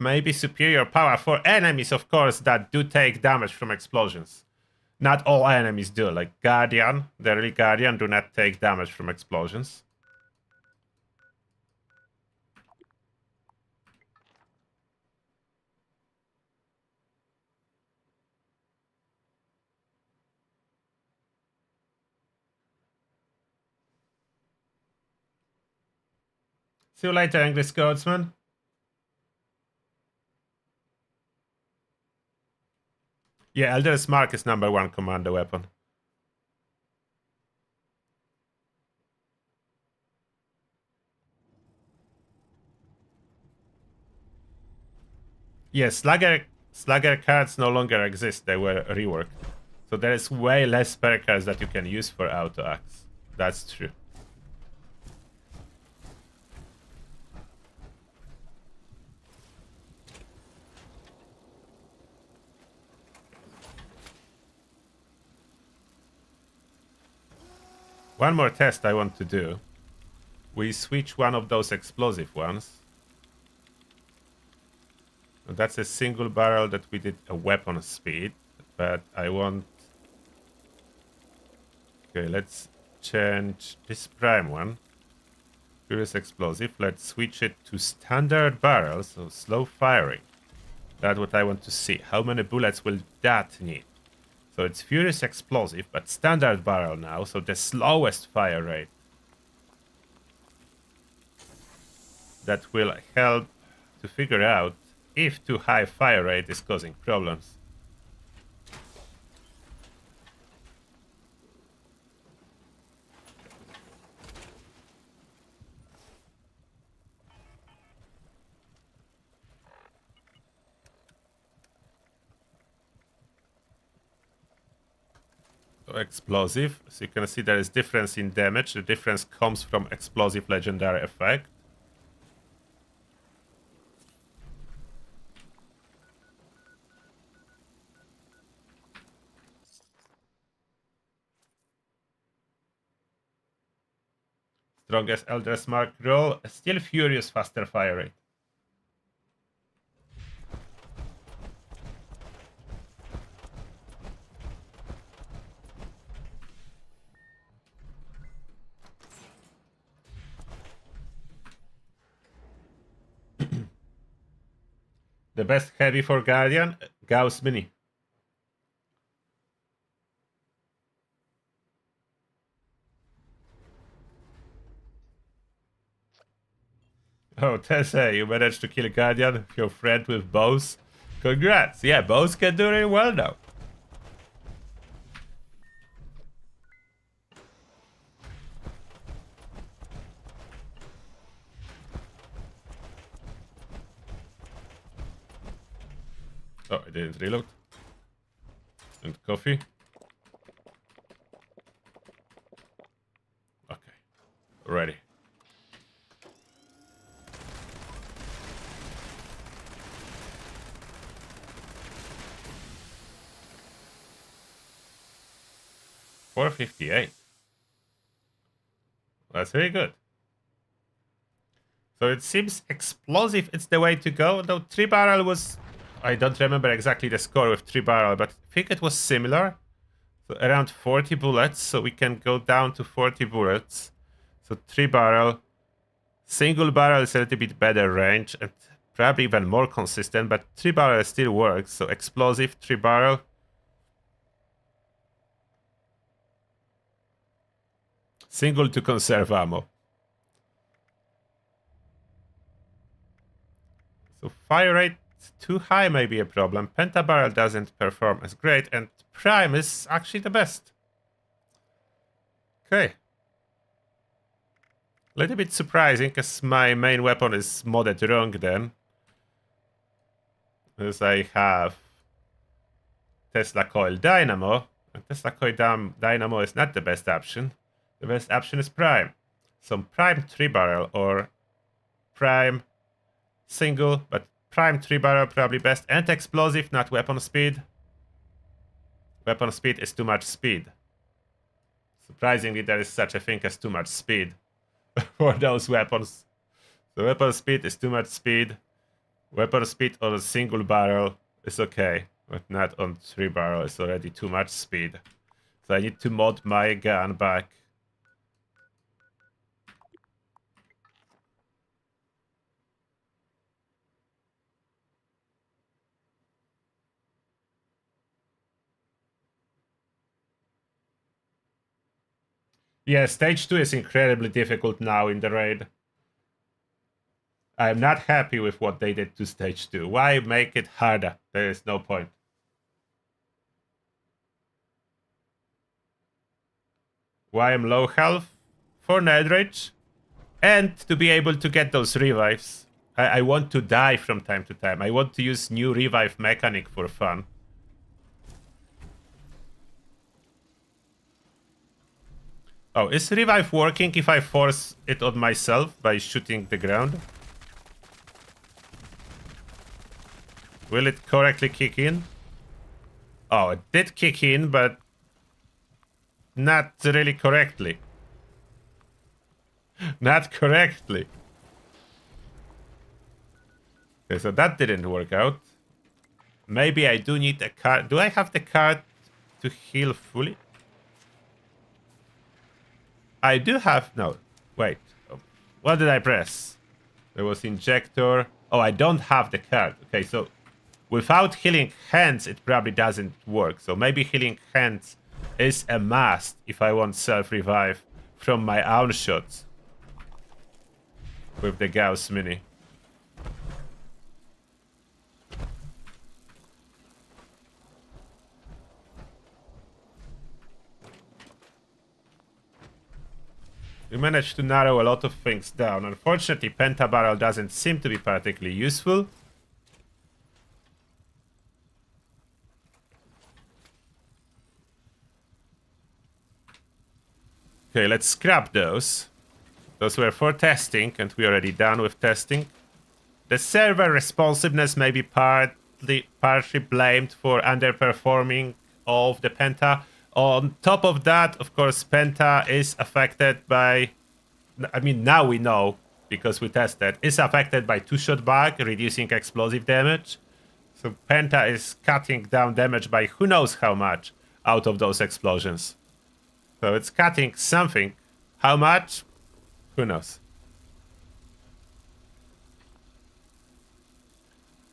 may be superior power for enemies, of course, that do take damage from explosions. Not all enemies do, like Guardian, the early Guardian do not take damage from explosions. See you later, English Scotsman. Yeah, Elder's Mark is #1 commander weapon. Yes, Slugger cards no longer exist, they were reworked. So there is way less spare cards that you can use for auto axe. That's true. One more test I want to do. We switch one of those explosive ones. And that's a single barrel that we did a weapon speed. But I want... Okay, let's change this prime one. Furious explosive. Let's switch it to standard barrel, so slow firing. That's what I want to see. How many bullets will that need? So it's Furious Explosive, but standard barrel now, so the slowest fire rate. That will help to figure out if too high fire rate is causing problems. So explosive, so you can see there is difference in damage. The difference comes from explosive legendary effect. Strongest Elder's Mark roll, still Furious faster fire rate. The best heavy for Guardian, Gauss Mini. Oh, Tessa, you managed to kill a Guardian, your friend with bows. Congrats. Yeah, bows can do really well now. Oh, I didn't reload. And coffee. Okay, ready. $4.58. That's very good. So it seems explosive it's the way to go. Though 3-barrel was... I don't remember exactly the score with 3-barrel, but I think it was similar. So around 40 bullets, so we can go down to 40 bullets. So 3-barrel. Single barrel is a little bit better range and probably even more consistent, but 3-barrel still works. So explosive 3-barrel. Single to conserve ammo. So fire rate too high may be a problem. Pentabarrel doesn't perform as great, and Prime is actually the best. Okay. A little bit surprising, because my main weapon is modded wrong then. As I have Tesla Coil Dynamo, and Tesla Coil Dynamo is not the best option. The best option is Prime. So Prime 3-barrel or Prime single, but Prime 3-barrel probably best, and explosive, not weapon speed. Weapon speed is too much speed. Surprisingly, there is such a thing as too much speed for those weapons. So weapon speed is too much speed. Weapon speed on a single barrel is okay, but not on 3-barrel. It's already too much speed. So I need to mod my gun back. Yeah, stage 2 is incredibly difficult now in the raid. I'm not happy with what they did to stage 2. Why make it harder? There is no point. Why I'm low health? For nerd rage. And to be able to get those revives. I want to die from time to time. I want to use new revive mechanic for fun. Oh, is revive working if I force it on myself by shooting the ground? Will it correctly kick in? Oh, it did kick in, but not really correctly. Not correctly. Okay, so that didn't work out. Maybe I do need a card. Do I have the card to heal fully? I do have... No, wait. What did I press? There was injector. Oh, I don't have the card. Okay, so without healing hands, it probably doesn't work. So maybe healing hands is a must if I want self-revive from my own shots with the Gauss Mini. We managed to narrow a lot of things down. Unfortunately, Pentabarrel doesn't seem to be particularly useful. Okay, let's scrap those. Those were for testing, and we're already done with testing. The server responsiveness may be partially blamed for underperforming of the Penta. On top of that, of course, Penta is affected by... I mean, now we know, because we tested, is affected by two-shot bug, reducing explosive damage. So Penta is cutting down damage by who knows how much out of those explosions. So it's cutting something. How much? Who knows?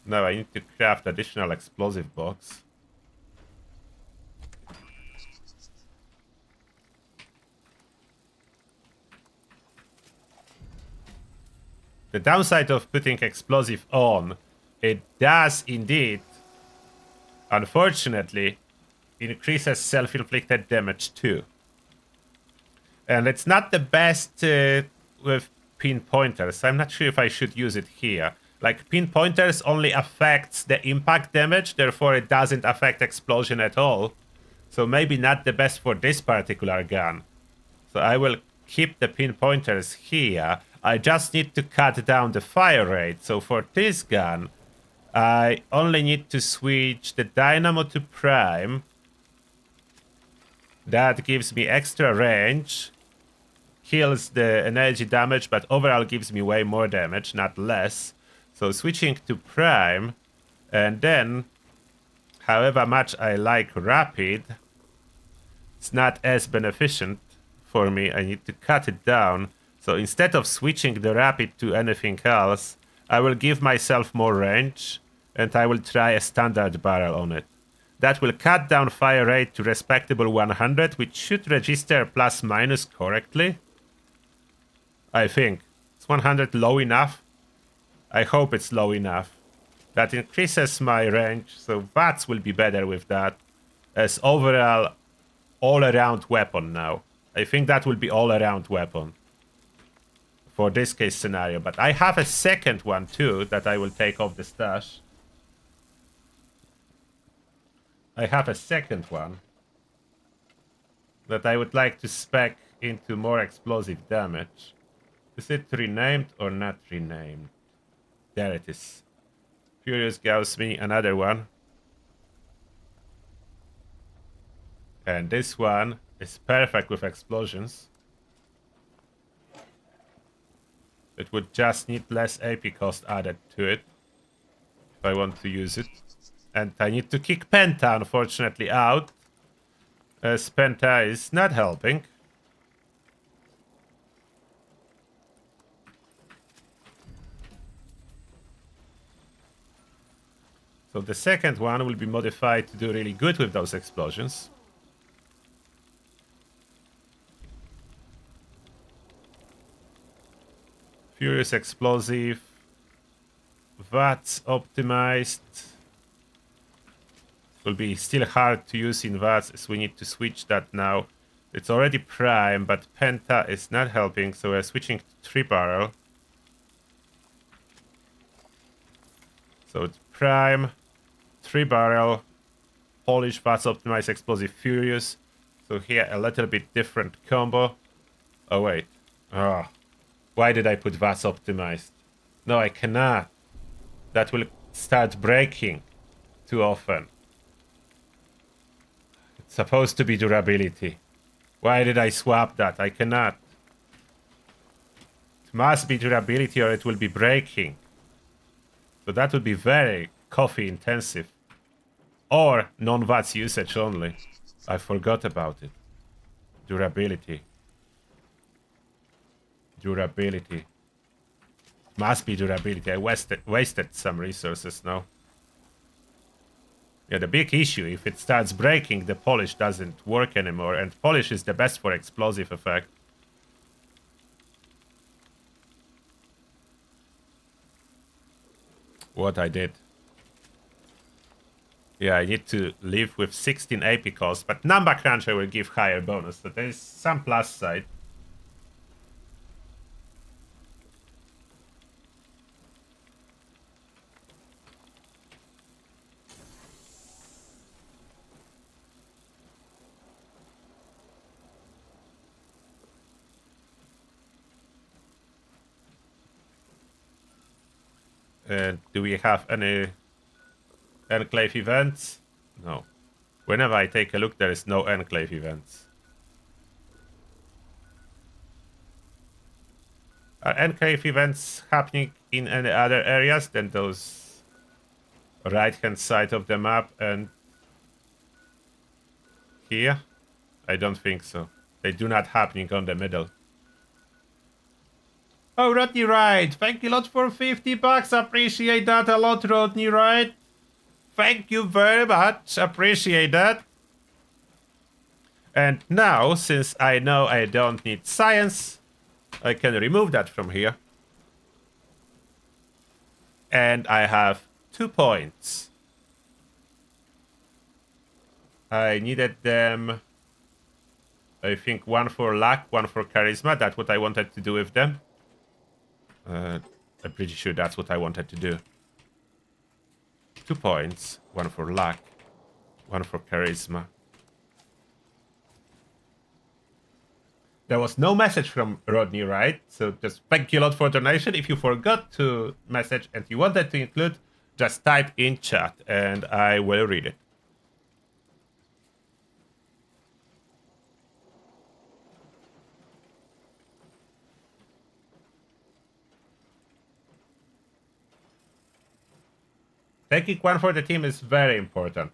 Now I need to craft additional explosive box. The downside of putting explosive on, it does indeed, unfortunately, increases self-inflicted damage too. And it's not the best with pinpointers. I'm not sure if I should use it here. Like, pinpointers only affects the impact damage, therefore it doesn't affect explosion at all. So maybe not the best for this particular gun. So I will keep the pinpointers here. I just need to cut down the fire rate. So for this gun, I only need to switch the dynamo to prime. That gives me extra range. Heals the energy damage, but overall gives me way more damage, not less. So switching to prime, and then, however much I like rapid, it's not as beneficent for me. I need to cut it down. So instead of switching the rapid to anything else, I will give myself more range, and I will try a standard barrel on it. That will cut down fire rate to respectable 100, which should register plus minus correctly. I think. Is 100 low enough? I hope it's low enough. That increases my range, so VATS will be better with that. As overall, all-around weapon now. I think that will be all-around weapon. For this case scenario. But I have a second one too, that I will take off the stash. I have a second one. That I would like to spec into more explosive damage. Is it renamed or not renamed? There it is. Furious gives me another one. And this one is perfect with explosions. It would just need less AP cost added to it. If I want to use it. And I need to kick Penta, unfortunately, out. As Penta is not helping. So the second one will be modified to do really good with those explosions. Furious explosive. VATS optimized. Will be still hard to use in VATS as we need to switch that now. It's already prime, but Penta is not helping, so we're switching to 3-barrel. So it's prime, 3-barrel, Polish VATS optimized explosive furious. So here a little bit different combo. Oh wait. Oh. Why did I put VATS optimized? No, I cannot. That will start breaking too often. It's supposed to be durability. Why did I swap that? I cannot. It must be durability or it will be breaking. So that would be very coffee intensive. Or non-VATS usage only. I forgot about it. Durability. Durability. Must be durability. I wasted some resources now. Yeah, the big issue, if it starts breaking, the polish doesn't work anymore. And polish is the best for explosive effect. What I did. Yeah, I need to live with 16 AP cost, but number cruncher will give higher bonus, so there is some plus side. Do we have any enclave events? No. Whenever I take a look, there is no enclave events. Are enclave events happening in any other areas than those right-hand side of the map and here? I don't think so. They do not happening on the middle. Oh, Rodney Wright, thank you a lot for 50 bucks. Appreciate that a lot, Rodney Wright. Thank you very much. Appreciate that. And now, since I know I don't need science, I can remove that from here. And I have 2 points. I needed them, I think, 1 for luck, 1 for charisma. That's what I wanted to do with them. I'm pretty sure that's what I wanted to do. 2 points, 1 for luck, 1 for charisma. There was no message from Rodney, right? So just thank you a lot for donation. If you forgot to message and you wanted to include, just type in chat and I will read it. Taking 1 for the team is very important.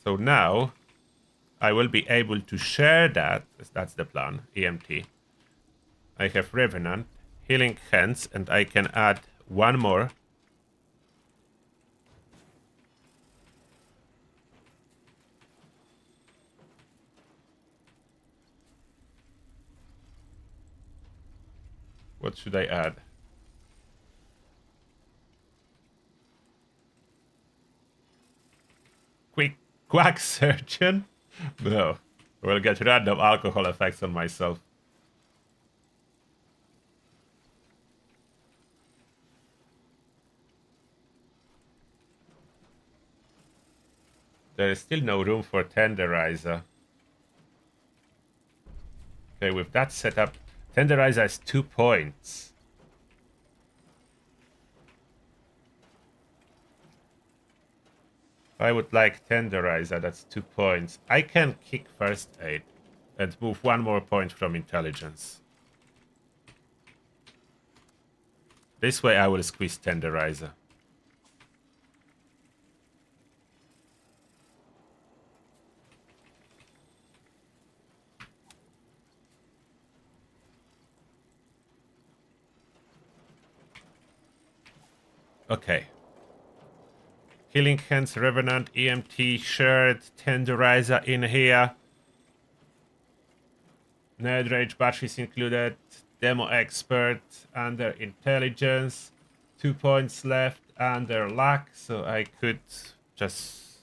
So now I will be able to share that. That's the plan. EMT. I have Revenant, Healing Hands, and I can add 1 more. What should I add? Quack Surgeon? No. Will get random alcohol effects on myself. There is still no room for Tenderizer. Okay, with that setup, Tenderizer is 2 points. I would like Tenderizer, that's 2 points. I can kick First Aid and move 1 more point from Intelligence. This way I will squeeze Tenderizer. Okay. Healing Hands, Revenant, EMT, Shirt, Tenderizer in here. Nerd Rage batteries included. Demo Expert under Intelligence. 2 points left under Luck, so I could just...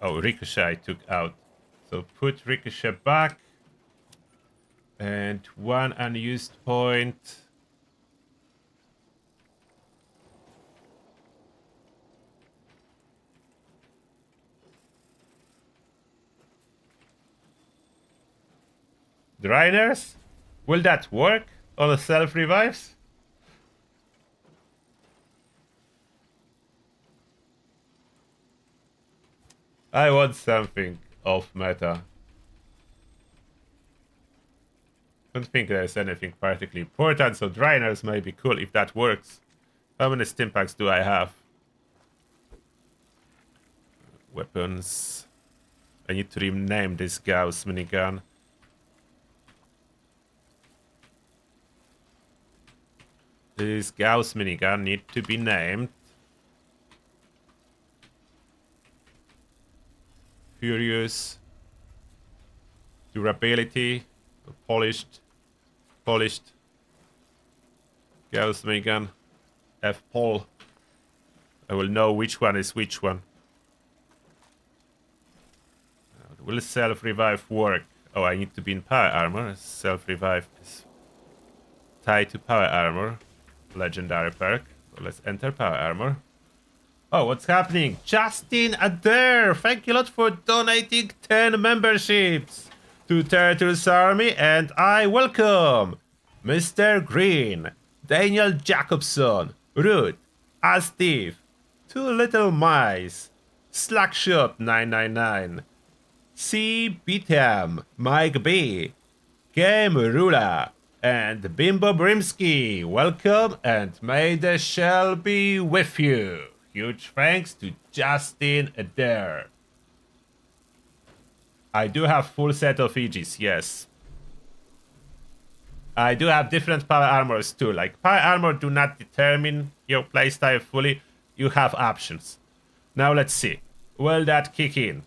Oh, Ricochet I took out. So put Ricochet back. And 1 unused point. Drainers? Will that work on the self-revives? I want something off meta. Don't think there's anything particularly important, so Drainers may be cool if that works. How many Stimpaks do I have? Weapons. I need to rename this Gauss minigun. This Gauss minigun need to be named. Furious. Durability. Polished. Gauss minigun. F-Pol. I will know which one is which one. Will self-revive work? Oh, I need to be in power armor. Self-revive is tied to power armor. Legendary perk. So let's enter power armor. Oh, what's happening? Justin Adair! Thank you a lot for donating 10 memberships to Turtles Army, and I welcome Mr. Green, Daniel Jacobson, Ruth, Steve, Two Little Mice, Slackshot 999, C. Beatham, Mike B, Game Ruler, And Bimbo Brimsky, welcome and may the shell be with you. Huge thanks to Justin Adair. I do have full set of Aegis, yes. I do have different power armors too. Like, power armor do not determine your playstyle fully. You have options. Now let's see. Will that kick in?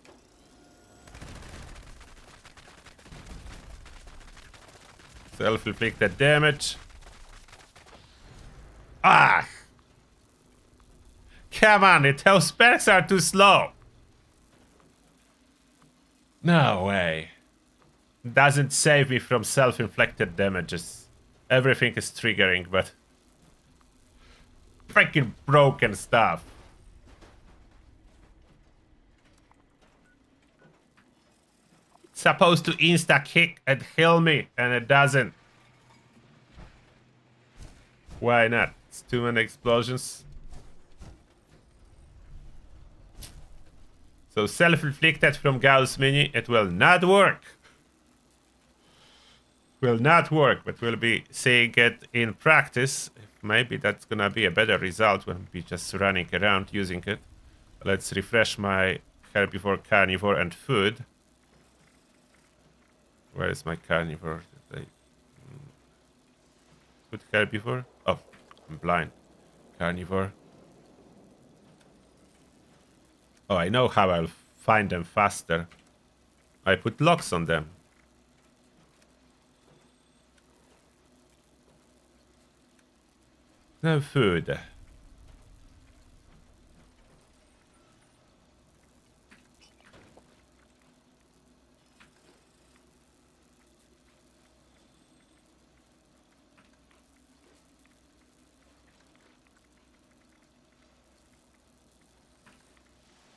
Self-inflicted damage. Ah! Come on, those perks are too slow. No way. Doesn't save me from self-inflicted damages. Everything is triggering, but... freaking broken stuff. It's supposed to insta-kick and heal me, and it doesn't. Why not? It's too many explosions. So self-inflicted from Gauss Mini, it will not work. Will not work, but we'll be seeing it in practice. Maybe that's gonna be a better result when we just running around using it. Let's refresh my herbivore, carnivore, and food. Where is my carnivore? Food, herbivore? Oh, I'm blind. Carnivore. Oh, I know how I'll find them faster. I put locks on them. No food.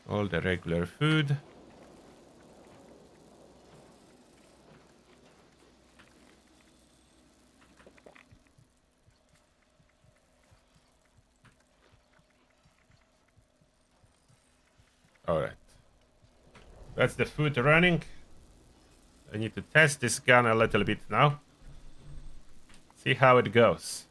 All the regular food. Alright. That's the food running. I need to test this gun a little bit now. See how it goes.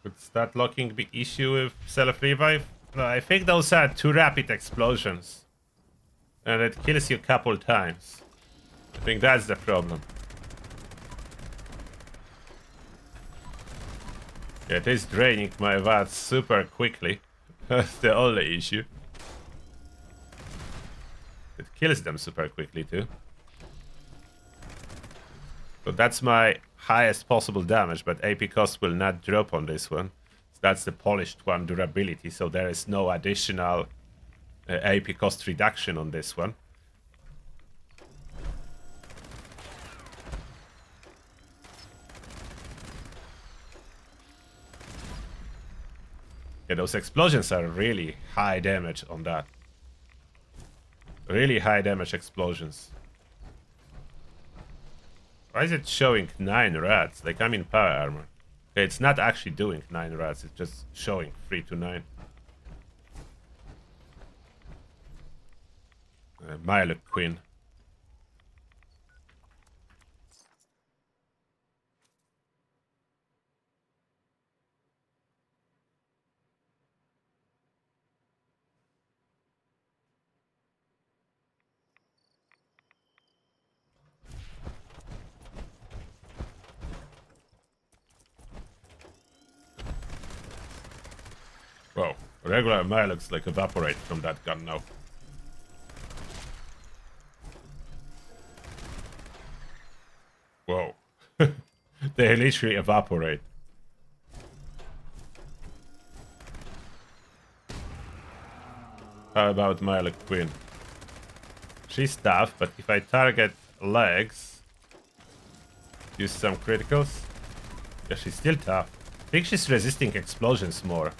Could start locking the issue with self-revive. I think those are too rapid explosions. And it kills you a couple times. I think that's the problem. Yeah, it is draining my VATs super quickly. That's the only issue. It kills them super quickly too. So that's my highest possible damage, but AP cost will not drop on this one. So that's the polished one durability, so there is no additional AP cost reduction on this one. Yeah, those explosions are really high damage on that. Really high damage explosions. Why is it showing 9 rats? Like, I'm in power armor. Okay, it's not actually doing 9 rats, it's just showing 3 to 9. Milo Queen. Whoa, regular Milox like evaporate from that gun now. Whoa. They literally evaporate. How about Milo Queen? She's tough, but if I target legs, use some criticals. Yeah, she's still tough. I think she's resisting explosions more.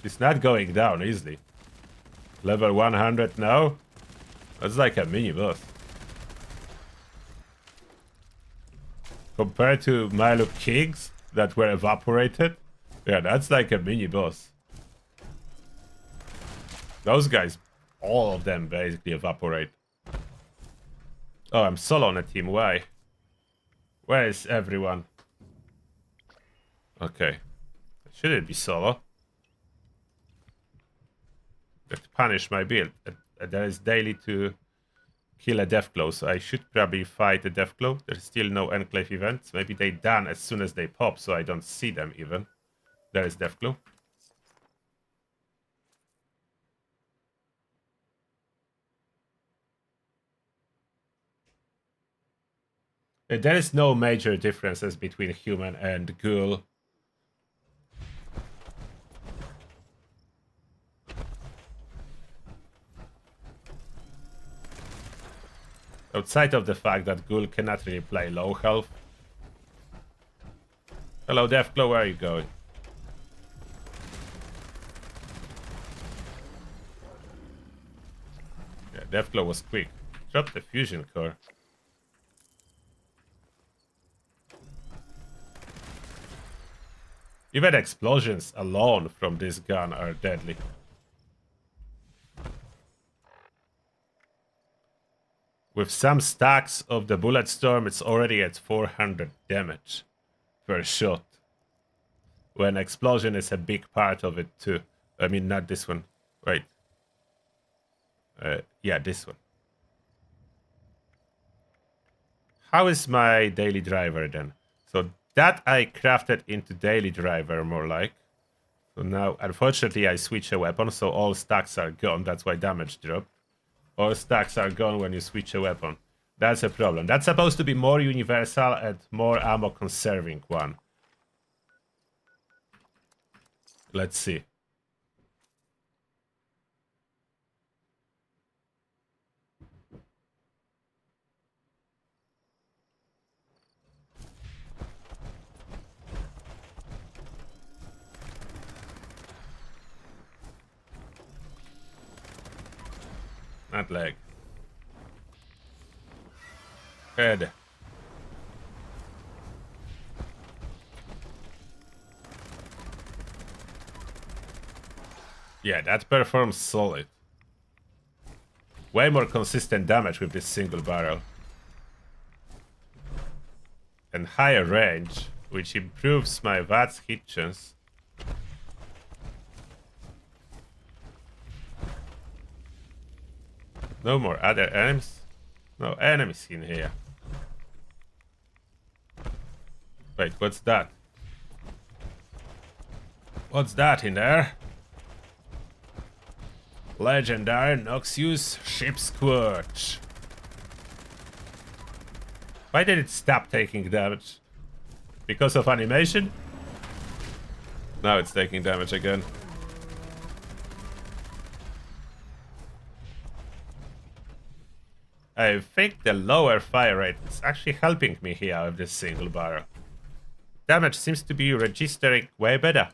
She's not going down easily. Level 100 now. That's like a mini boss. Compared to Milo Kings that were evaporated, yeah, that's like a mini boss. Those guys, all of them basically evaporate. Oh, I'm solo on a team. Why? Where is everyone? Okay. Should it be solo? That punish my build. There is daily to kill a Deathglow, so I should probably fight a Deathglow. There's still no Enclave events. Maybe they done as soon as they pop, so I don't see them even. There is Deathglow. There is no major differences between human and ghoul. Outside of the fact that ghoul cannot really play low health. Hello, Deathglow, where are you going? Yeah, Deathglow was quick. Drop the fusion core. Even explosions alone from this gun are deadly. With some stacks of the bullet storm, it's already at 400 damage per shot. When explosion is a big part of it too. I mean, not this one. Wait. Yeah, this one. How is my daily driver then? So that I crafted into daily driver more like. So now, unfortunately, I switch a weapon, so all stacks are gone. That's why damage dropped. All stacks are gone when you switch a weapon. That's a problem. That's supposed to be more universal and more ammo conserving one. Let's see. Not leg. Head. Yeah, that performs solid. Way more consistent damage with this single barrel. And higher range, which improves my VATS hit chance. No more other enemies? No enemies in here. Wait, what's that? What's that in there? Legendary Noxious Ship Squirch. Why did it stop taking damage? Because of animation? Now it's taking damage again. I think the lower fire rate is actually helping me here with this single barrel. Damage seems to be registering way better.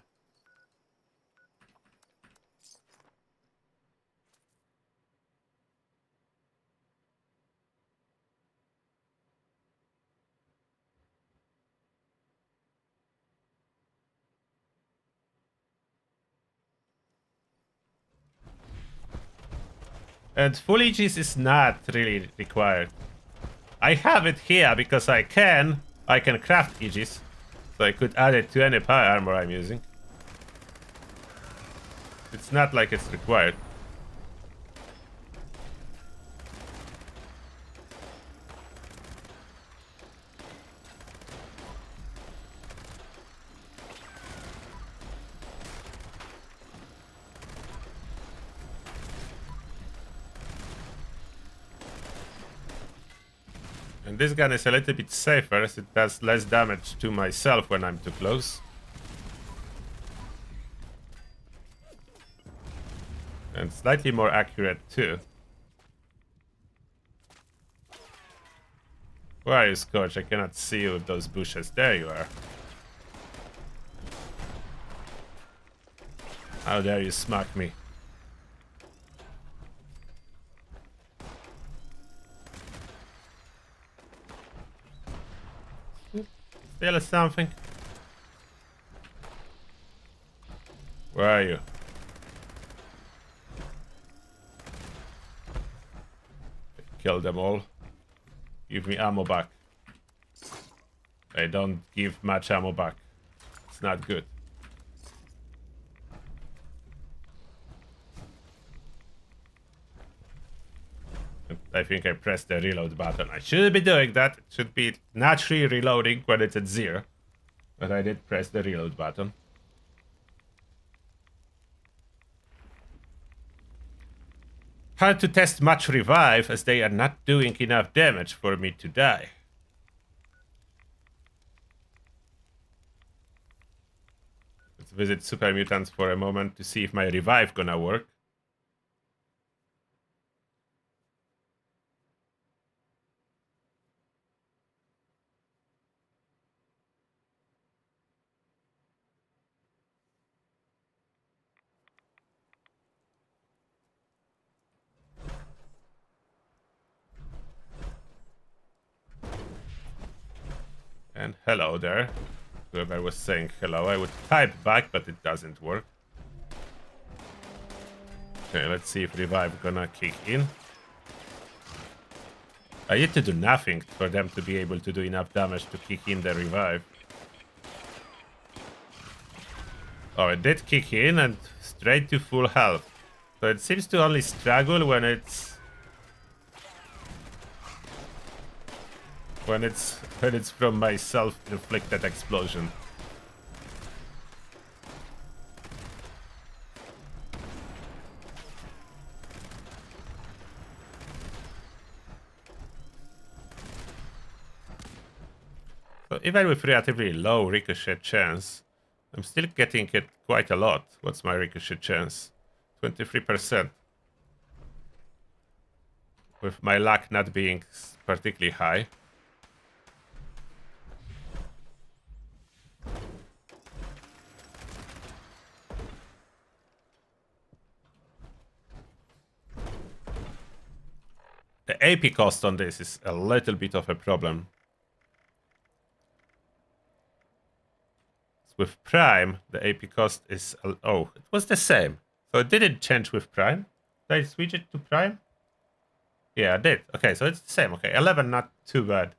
And full Aegis is not really required. I have it here because I can craft Aegis. So I could add it to any power armor I'm using. It's not like it's required. And this gun is a little bit safer as it does less damage to myself when I'm too close. And slightly more accurate too. Where are you, Scorch? I cannot see you with those bushes. There you are. How dare you smack me? Still something. Where are you? Kill them all. Give me ammo back. They don't give much ammo back. It's not good. I think I pressed the reload button. I shouldn't be doing that. It should be naturally reloading when it's at 0. But I did press the reload button. Hard to test much revive as they are not doing enough damage for me to die. Let's visit Super Mutants for a moment to see if my revive gonna work. And hello there. Whoever was saying hello, I would type back, but it doesn't work. Okay, let's see if revive gonna kick in. I need to do nothing for them to be able to do enough damage to kick in the revive. Oh, it did kick in and straight to full health. So it seems to only struggle when it's from my self-inflicted explosion. So even with relatively low ricochet chance, I'm still getting it quite a lot. What's my ricochet chance? 23%. With my luck not being particularly high. The AP cost on this is a little bit of a problem. With Prime, the AP cost is... Oh, it was the same. So it didn't change with Prime. Did I switch it to Prime? Yeah, I did. Okay, so it's the same. Okay, 11, not too bad.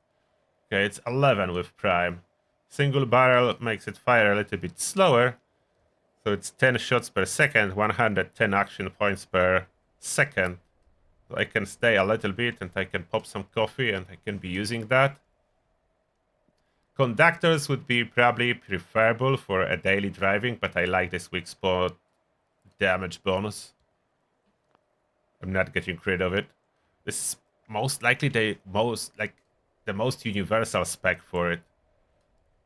Okay, it's 11 with Prime. Single barrel makes it fire a little bit slower. So it's 10 shots per second, 110 action points per second. So I can stay a little bit and I can pop some coffee and I can be using that. Conductors would be probably preferable for a daily driving, but I like this weak spot damage bonus. I'm not getting rid of it. This is most likely the most universal spec for it.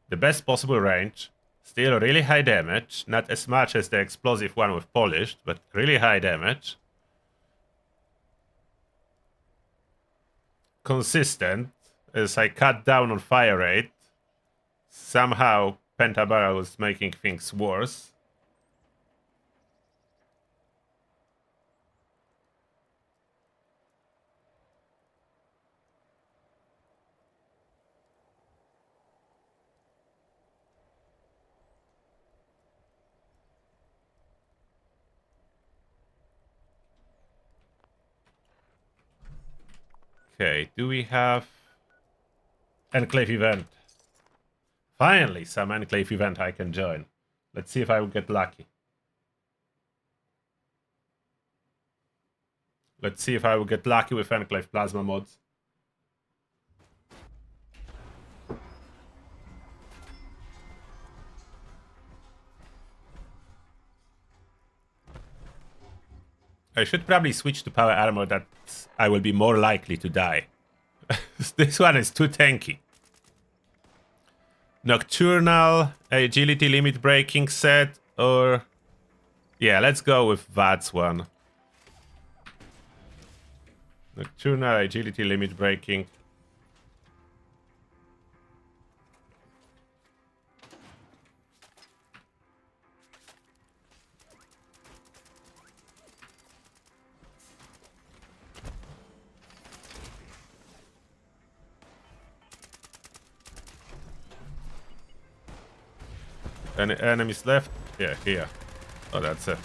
The best possible range, still really high damage, not as much as the explosive one with polished, but really high damage. Consistent, as I cut down on fire rate. Somehow Pentabarrel was making things worse. Okay, do we have Enclave event? Finally, some Enclave event I can join. Let's see if I will get lucky. Let's see if I will get lucky with Enclave Plasma mods. I should probably switch to power armor that I will be more likely to die. This one is too tanky. Nocturnal, agility limit breaking set, or... Yeah, let's go with Vad's one. Nocturnal, agility limit breaking. Any enemies left? Yeah, here. Oh, that's a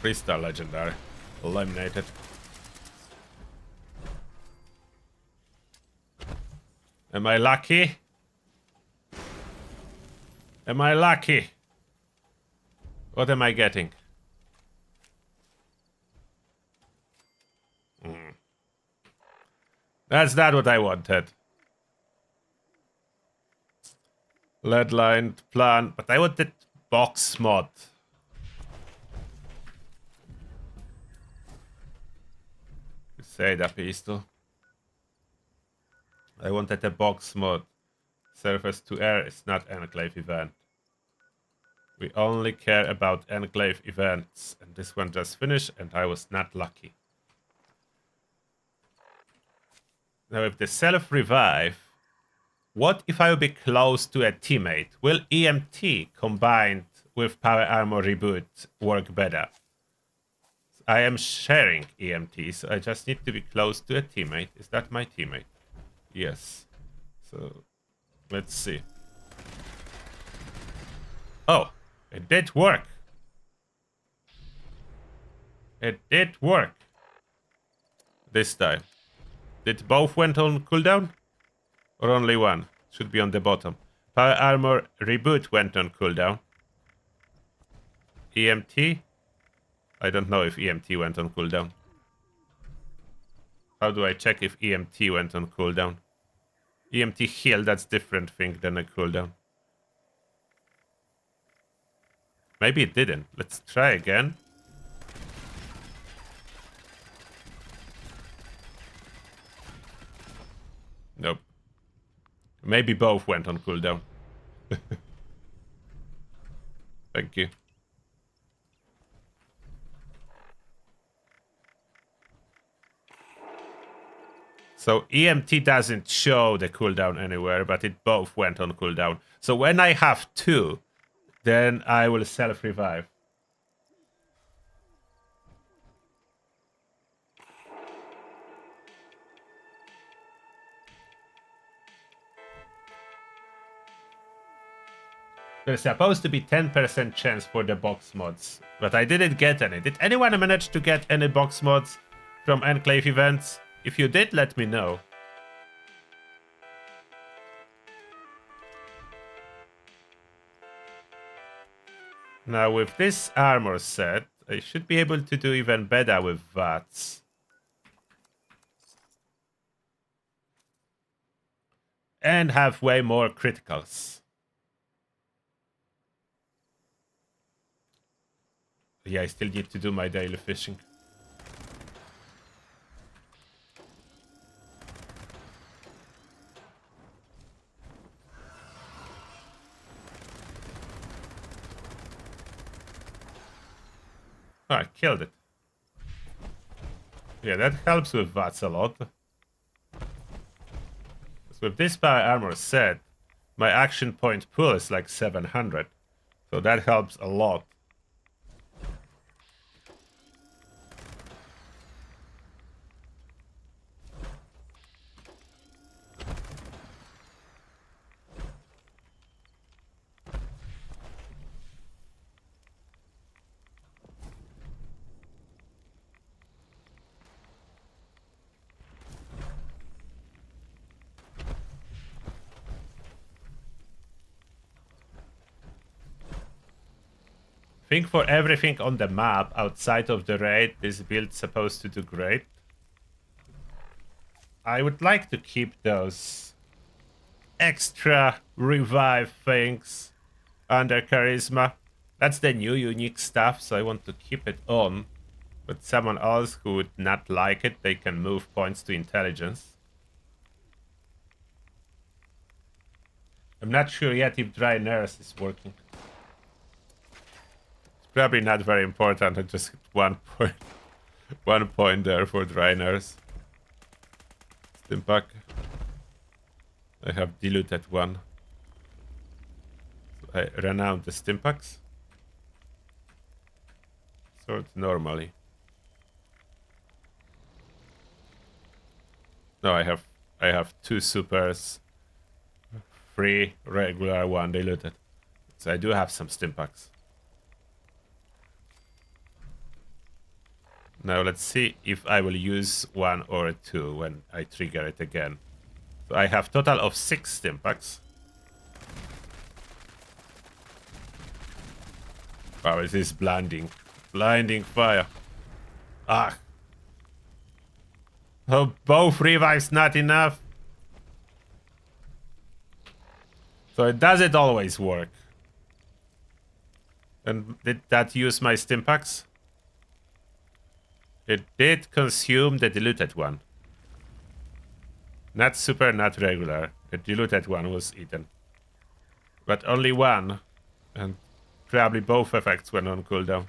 3-star legendary. Eliminated. Am I lucky? Am I lucky? What am I getting? That's not what I wanted. Lead lined plan, but I wanted box mod. Crusader pistol. I wanted a box mod. Surface to air is not enclave event. We only care about enclave events, and this one just finished, and I was not lucky. Now, if the self-revive, what if I will be close to a teammate? Will EMT combined with power armor reboot work better? I am sharing EMT, so I just need to be close to a teammate. Is that my teammate? Yes. So, let's see. Oh, it did work. It did work. This time. Did both went on cooldown? Or only one? Should be on the bottom. Power armor reboot went on cooldown. EMT? I don't know if EMT went on cooldown. How do I check if EMT went on cooldown? EMT heal, that's different thing than a cooldown. Maybe it didn't. Let's try again. Nope. Maybe both went on cooldown. Thank you. So EMT doesn't show the cooldown anywhere, but it both went on cooldown. So when I have two, then I will self-revive. There's supposed to be 10% chance for the box mods, but I didn't get any. Did anyone manage to get any box mods from Enclave events? If you did, let me know. Now with this armor set, I should be able to do even better with VATS. And have way more criticals. Yeah, I still need to do my daily fishing. Oh, I killed it. Yeah, that helps with VATS a lot. With this power armor set, my action point pull is like 700. So that helps a lot. I think for everything on the map outside of the raid, this build's supposed to do great. I would like to keep those extra revive things under charisma. That's the new unique stuff, so I want to keep it on. But someone else who would not like it, they can move points to intelligence. I'm not sure yet if dry nurse is working. Probably not very important. I just hit 1 point. 1 point there for dry nurse. Stimpack. I have diluted one. So I ran out the stimpacks. Sort normally. No, I have 2 supers, 3 regular, 1 diluted. So I do have some stim packs. Now let's see if I will use 1 or 2 when I trigger it again. So I have total of 6 stim packs. Wow, it is blinding. Blinding fire. Ah. Oh, both revives not enough. So does it always work? And did that use my stim packs? It did consume the diluted one. Not super, not regular. The diluted one was eaten. But only one. And probably both effects went on cooldown.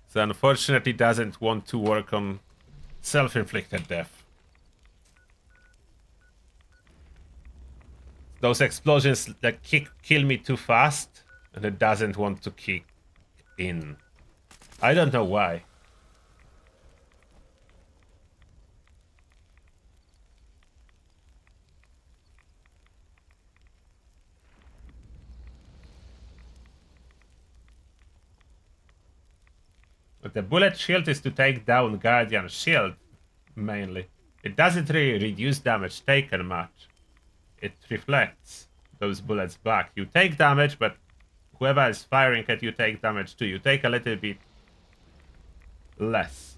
So unfortunately doesn't want to work on self-inflicted death. Those explosions that kill me too fast, and it doesn't want to kick in. I don't know why. But the bullet shield is to take down Guardian shield, mainly. It doesn't really reduce damage taken much. It reflects those bullets back. You take damage, but whoever is firing at you take damage too. You take a little bit less.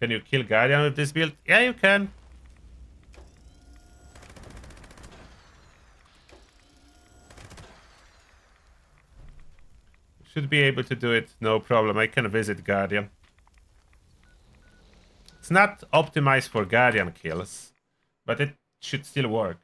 Can you kill Guardian with this build? Yeah, you can. Should be able to do it, no problem. I can visit Guardian. It's not optimized for Guardian kills, but it should still work.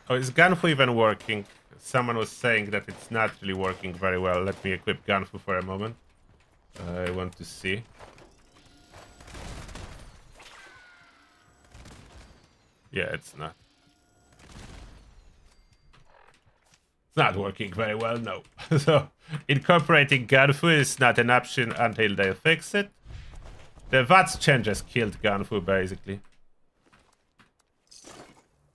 Oh, is Ganfu even working? Someone was saying that it's not really working very well. Let me equip Ganfu for a moment. I want to see. Yeah, it's not. It's not working very well, no. So, incorporating Ganfu is not an option until they fix it. The VATS changes killed Ganfu, basically.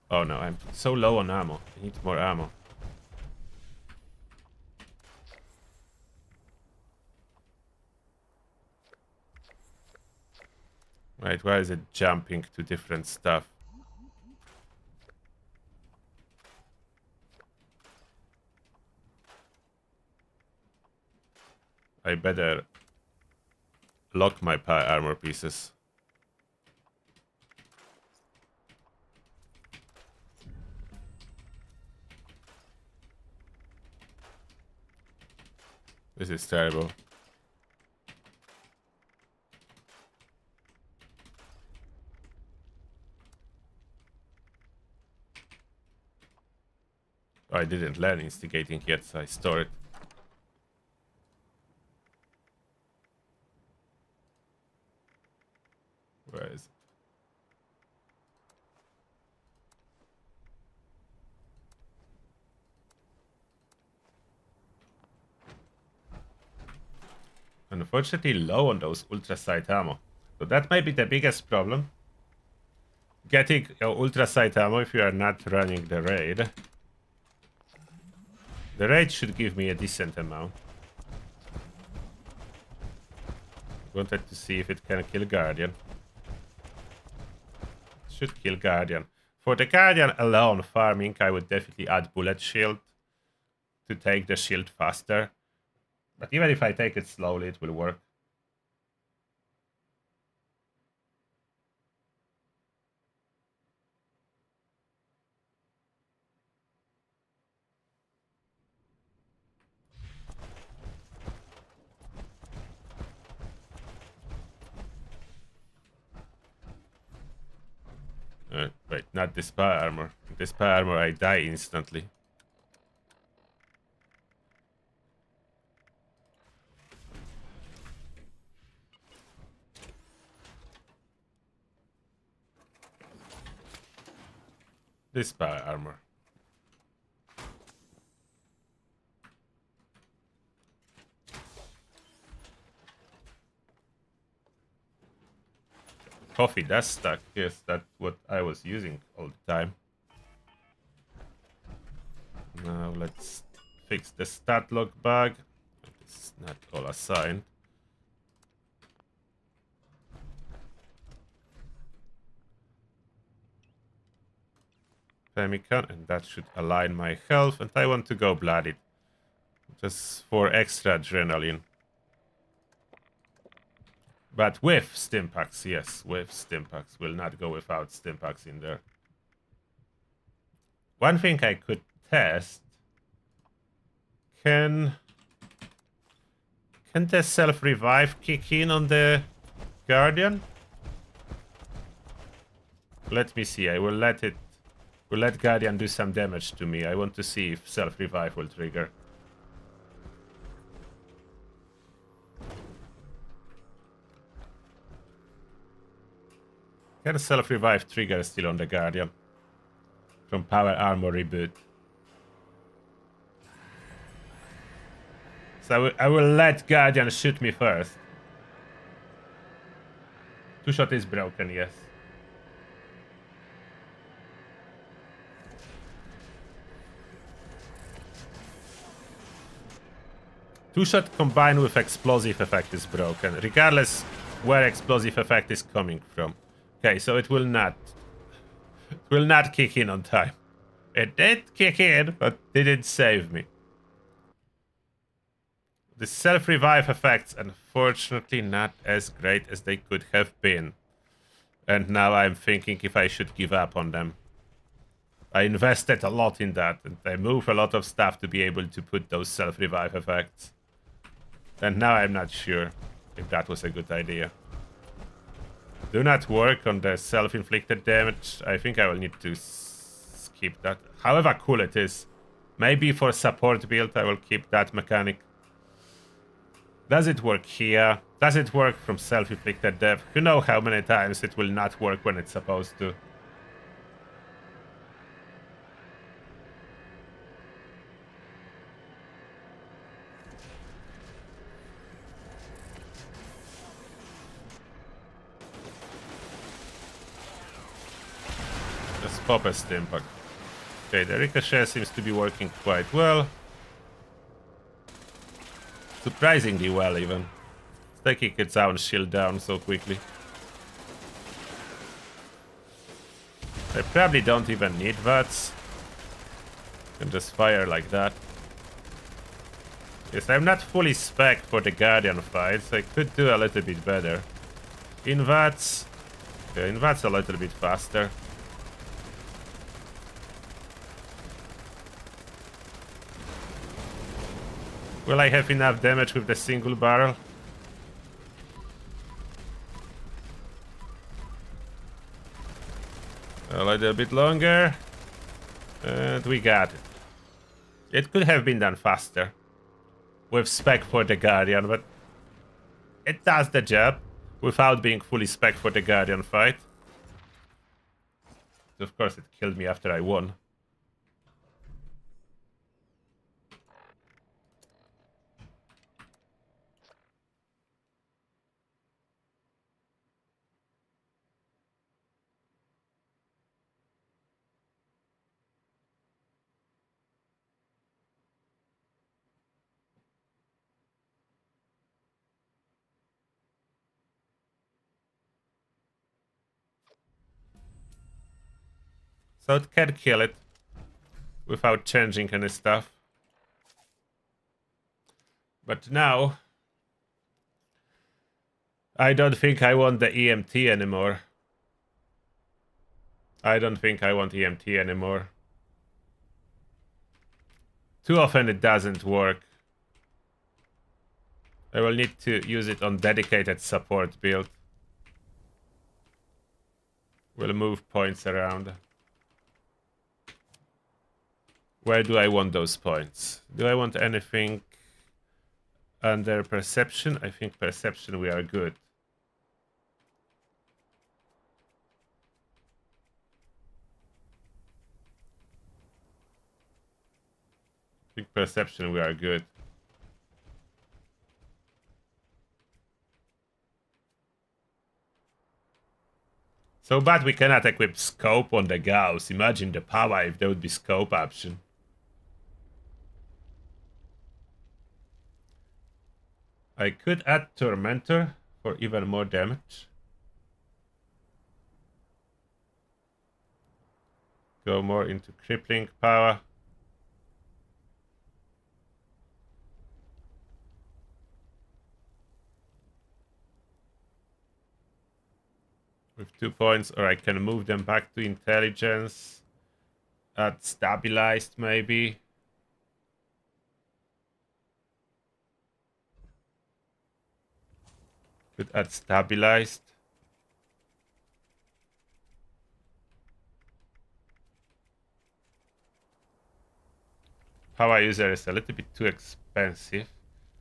Oh no, I'm so low on ammo. I need more ammo. Right, why is it jumping to different stuff? I better lock my armor pieces. This is terrible. Oh, I didn't learn instigating yet, so I store it. Where is it? Unfortunately low on those ultra sight ammo. So that might be the biggest problem. Getting ultra sight ammo if you are not running the raid. The raid should give me a decent amount. Wanted to see if it can kill Guardian. It should kill Guardian. For the Guardian alone farming, I would definitely add bullet shield to take the shield faster. But even if I take it slowly, it will work. Wait, not this power armor. This power armor, I die instantly. This power armor. Coffee, that's stuck. Yes, that's what I was using all the time. Now let's fix the stat log bug. It's not all assigned. Pemmican, and that should align my health. And I want to go blooded, just for extra adrenaline. But with stimpaks, yes, with stimpaks. Will not go without stimpaks in there. One thing I could test. Can the self-revive kick in on the Guardian? Let me see. I will let it. Will let Guardian do some damage to me. I want to see if self-revive will trigger. Can self-revive trigger still on the Guardian? From Power Armor Reboot. So I will let Guardian shoot me first. Two-shot is broken, yes. Two-shot combined with explosive effect is broken, regardless where explosive effect is coming from. Okay, so it will not kick in on time. It did kick in, but didn't save me. The self-revive effects, unfortunately, not as great as they could have been. And now I'm thinking if I should give up on them. I invested a lot in that, and I moved a lot of stuff to be able to put those self-revive effects. And now I'm not sure if that was a good idea. Do not work on the self-inflicted damage. I think I will need to skip that. However cool it is. Maybe for support build I will keep that mechanic. Does it work here? Does it work from self-inflicted death? You know how many times it will not work when it's supposed to. Let's pop a stimpak. Okay, the ricochet seems to be working quite well. Surprisingly well, even. It's taking its own shield down so quickly. I probably don't even need VATS. Can just fire like that. Yes, I'm not fully spec'd for the Guardian fights. I could do a little bit better. In VATS. Okay, in VATS a little bit faster. Will I have enough damage with the single barrel? A little bit longer. And we got it. It could have been done faster. With spec for the Guardian, but it does the job without being fully spec for the Guardian fight. Of course, it killed me after I won. So it can kill it without changing any stuff. But now, I don't think I want the EMT anymore. I don't think I want EMT anymore. Too often it doesn't work. I will need to use it on dedicated support build. We'll move points around. Where do I want those points? Do I want anything under perception? I think perception we are good. I think perception we are good. So bad we cannot equip scope on the Gauss. Imagine the power if there would be scope option. I could add Tormentor for even more damage. Go more into crippling power. With 2 points, or I can move them back to intelligence. Add stabilized maybe. Could add stabilized. Power user is a little bit too expensive.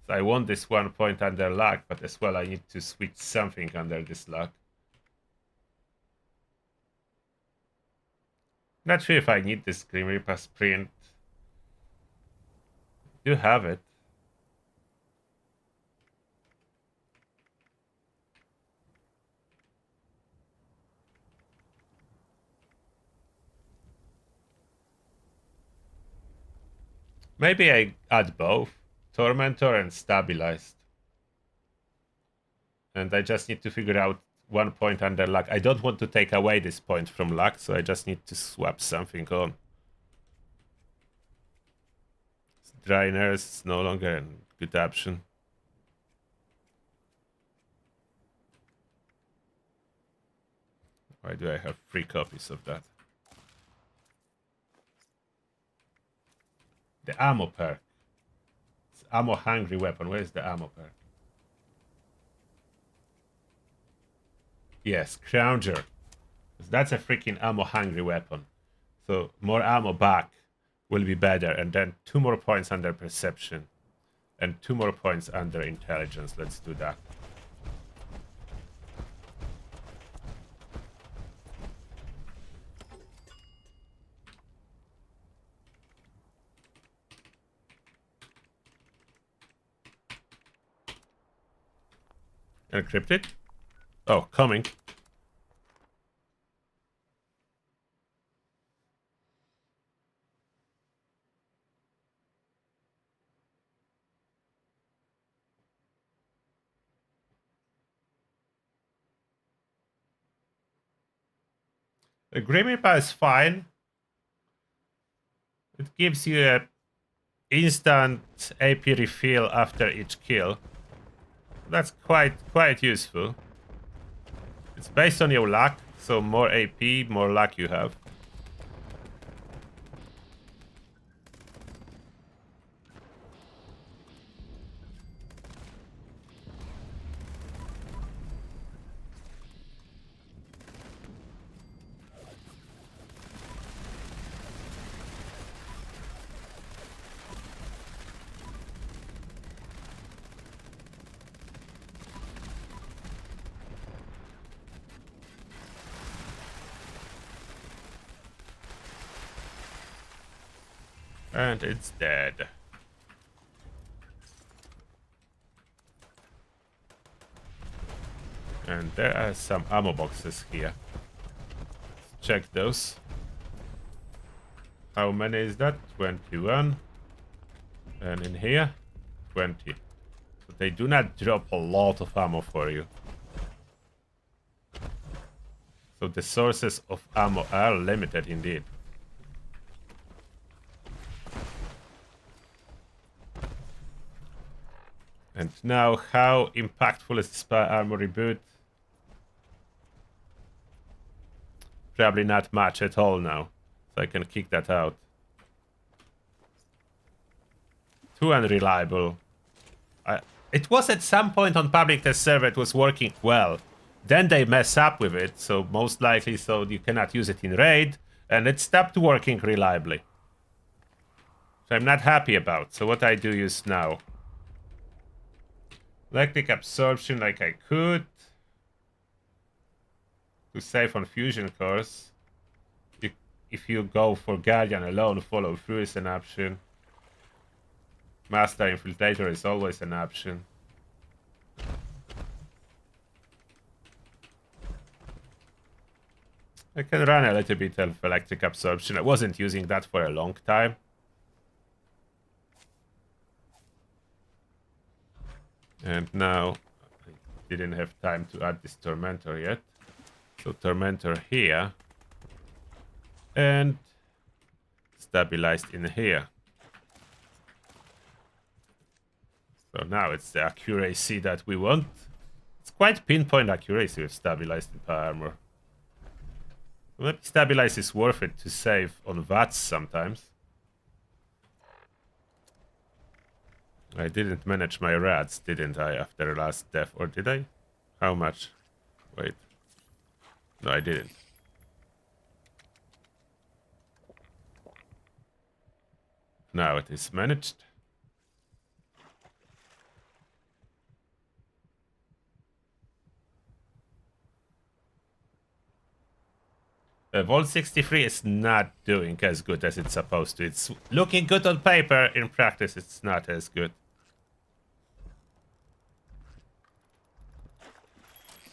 So I want this 1 point under luck, but as well I need to switch something under this luck. Not sure if I need this Grim Reaper sprint. Do have it. Maybe I add both. Tormentor and Stabilized. And I just need to figure out 1 point under luck. I don't want to take away this point from luck, so I just need to swap something on. Dry Nurse is no longer a good option. Why do I have 3 copies of that? The ammo perk. It's ammo hungry weapon. Where is the ammo perk? Yes, Crownger. That's a freaking ammo hungry weapon. So more ammo back will be better. And then 2 more points under perception. And 2 more points under intelligence. Let's do that. Encrypted? Oh, coming. The Grim Reaper is fine. It gives you a instant AP refill after each kill. That's quite useful. It's based on your luck, so more AP, more luck you have. And it's dead. And there are some ammo boxes here. Check those. How many is that? 21. And in here, 20. But they do not drop a lot of ammo for you. So the sources of ammo are limited indeed. And now, how impactful is the Spy Armor reboot? Probably not much at all now. So I can kick that out. Too unreliable. It was at some point on public test server it was working well. Then they mess up with it, so most likely so you cannot use it in raid, and it stopped working reliably. So I'm not happy about. So what I do is now. Electric absorption like I could. To save on fusion cores. If you go for Guardian alone, follow through is an option. Master Infiltrator is always an option. I can run a little bit of electric absorption. I wasn't using that for a long time. And now I didn't have time to add this Tormentor yet. So Tormentor here. And stabilized in here. So now it's the accuracy that we want. It's quite pinpoint accuracy with stabilized in power armor. Maybe stabilize is worth it to save on VATs sometimes. I didn't manage my rats, didn't I, after last death? Or did I? How much? Wait. No, I didn't. Now it is managed. Volt 63 is not doing as good as it's supposed to. It's looking good on paper. In practice, it's not as good.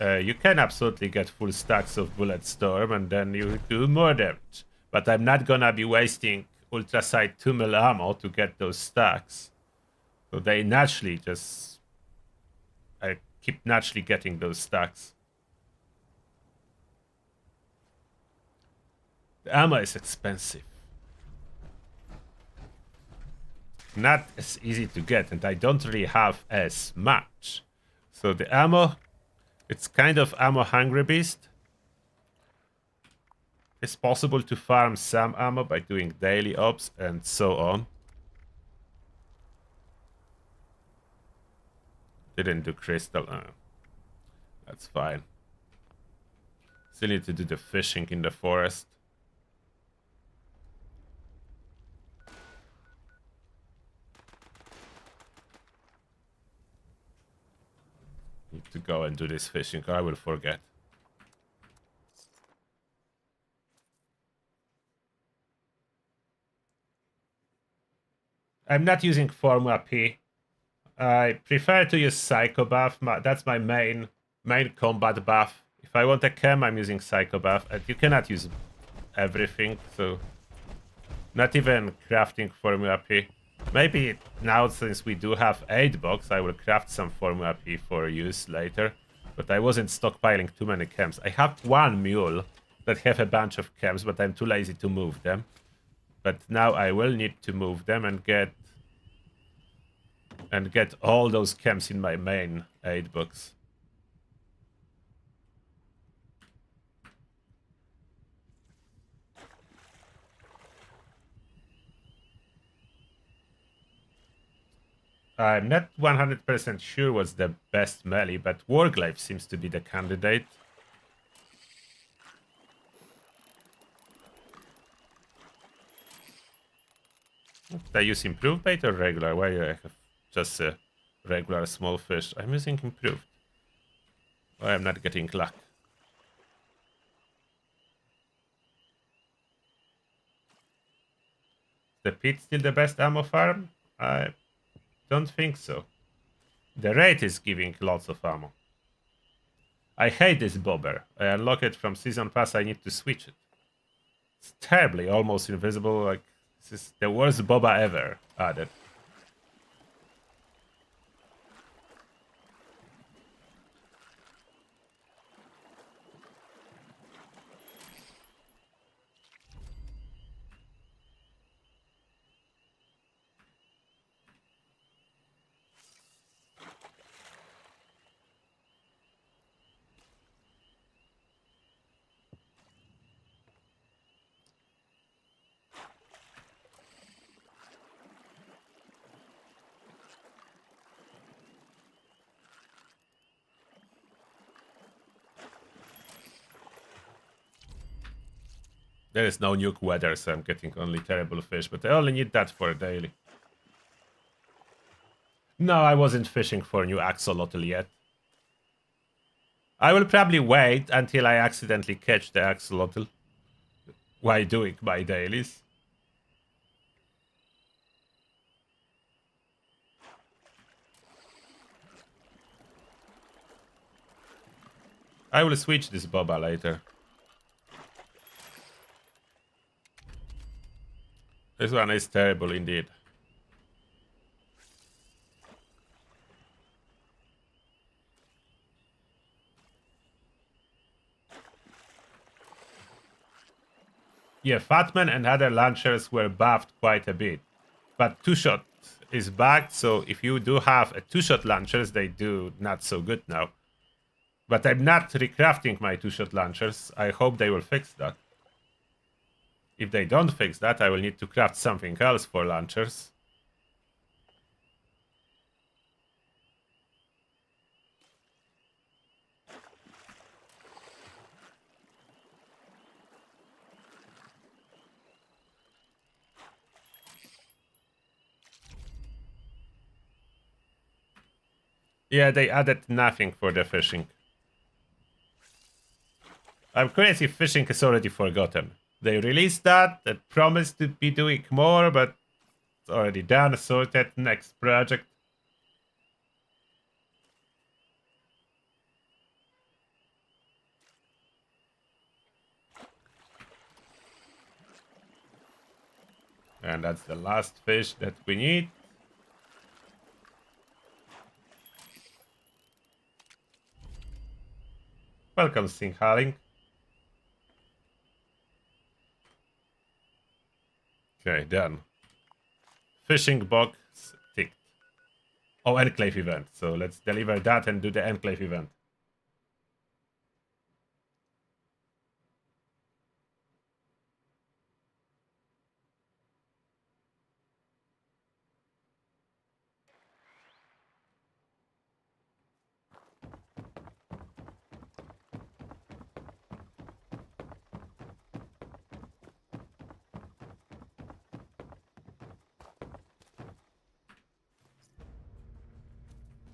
You can absolutely get full stacks of Bullet Storm and then you do more damage. But I'm not gonna be wasting Ultra Sight 2 mil ammo to get those stacks. So they naturally just... I keep naturally getting those stacks. The ammo is expensive. Not as easy to get, and I don't really have as much. So the ammo, it's kind of ammo hungry beast. It's possible to farm some ammo by doing daily ops and so on. Didn't do crystal. That's fine. Still need to do the fishing in the forest. Need to go and do this fishing, or I will forget. I'm not using Formula P. I prefer to use Psycho Buff. That's my main combat buff. If I want a chem, I'm using Psycho Buff. And you cannot use everything, so... Not even crafting Formula P. Maybe now, since we do have 8 box, I will craft some Formula P for use later. But I wasn't stockpiling too many chems. I have one mule that have a bunch of chems, but I'm too lazy to move them. But now I will need to move them and get all those chems in my main 8 box. I'm not 100% sure what's the best melee, but Warglaive seems to be the candidate. Did I use improved bait or regular? Why do I have just a regular small fish? I'm using improved. Why I'm not getting luck? The pit still the best ammo farm? I don't think so. The raid is giving lots of ammo. I hate this bobber. I unlock it from season pass. I need to switch it. It's terribly almost invisible. Like, this is the worst boba ever added. There is no nuke weather, so I'm getting only terrible fish, but I only need that for a daily. No, I wasn't fishing for a new axolotl yet. I will probably wait until I accidentally catch the axolotl while doing my dailies. I will switch this boba later. This one is terrible indeed. Yeah, Fatman and other launchers were buffed quite a bit. But two-shot is backed, so if you do have a two-shot launchers, they do not so good now. But I'm not recrafting my two-shot launchers. I hope they will fix that. If they don't fix that, I will need to craft something else for launchers. Yeah, they added nothing for the fishing. I'm curious if fishing is already forgotten. They released that, that promised to be doing more, but it's already done, sorted, next project. And that's the last fish that we need. Welcome, Singhaling. Okay, done. Fishing box ticked. Oh, enclave event. So let's deliver that and do the enclave event.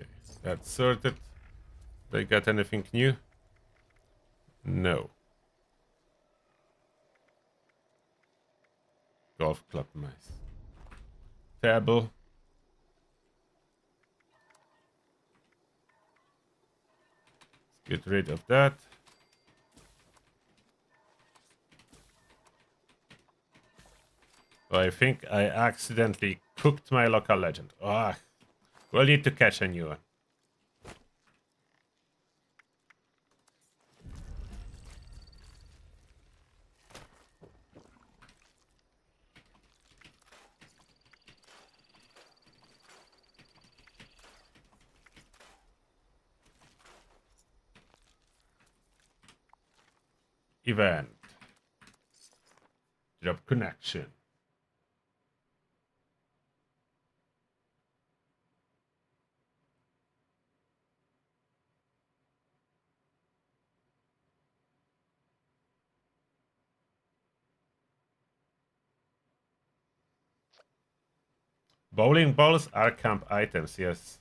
Okay, that's sorted. They got anything new? No. Golf club, nice. Table. Let's get rid of that. I think I accidentally cooked my local legend. Ah, we'll need to catch a new one. Event. Drop connection. Bowling balls are camp items, yes.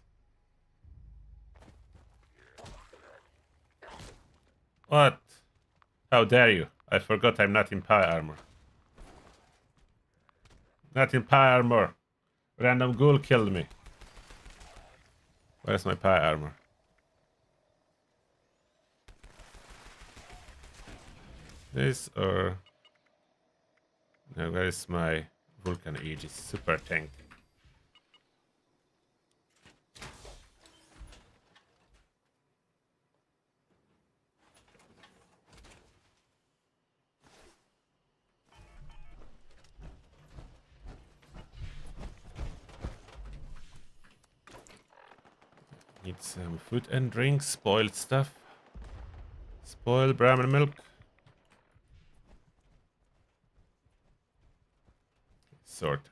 What? How dare you? I forgot I'm not in power armor. Not in power armor. Random ghoul killed me. Where's my power armor? This or... No, where is my Vulcan Aegis super tank? Need some food and drink, spoiled stuff. Spoiled Brahmin milk. Sorted.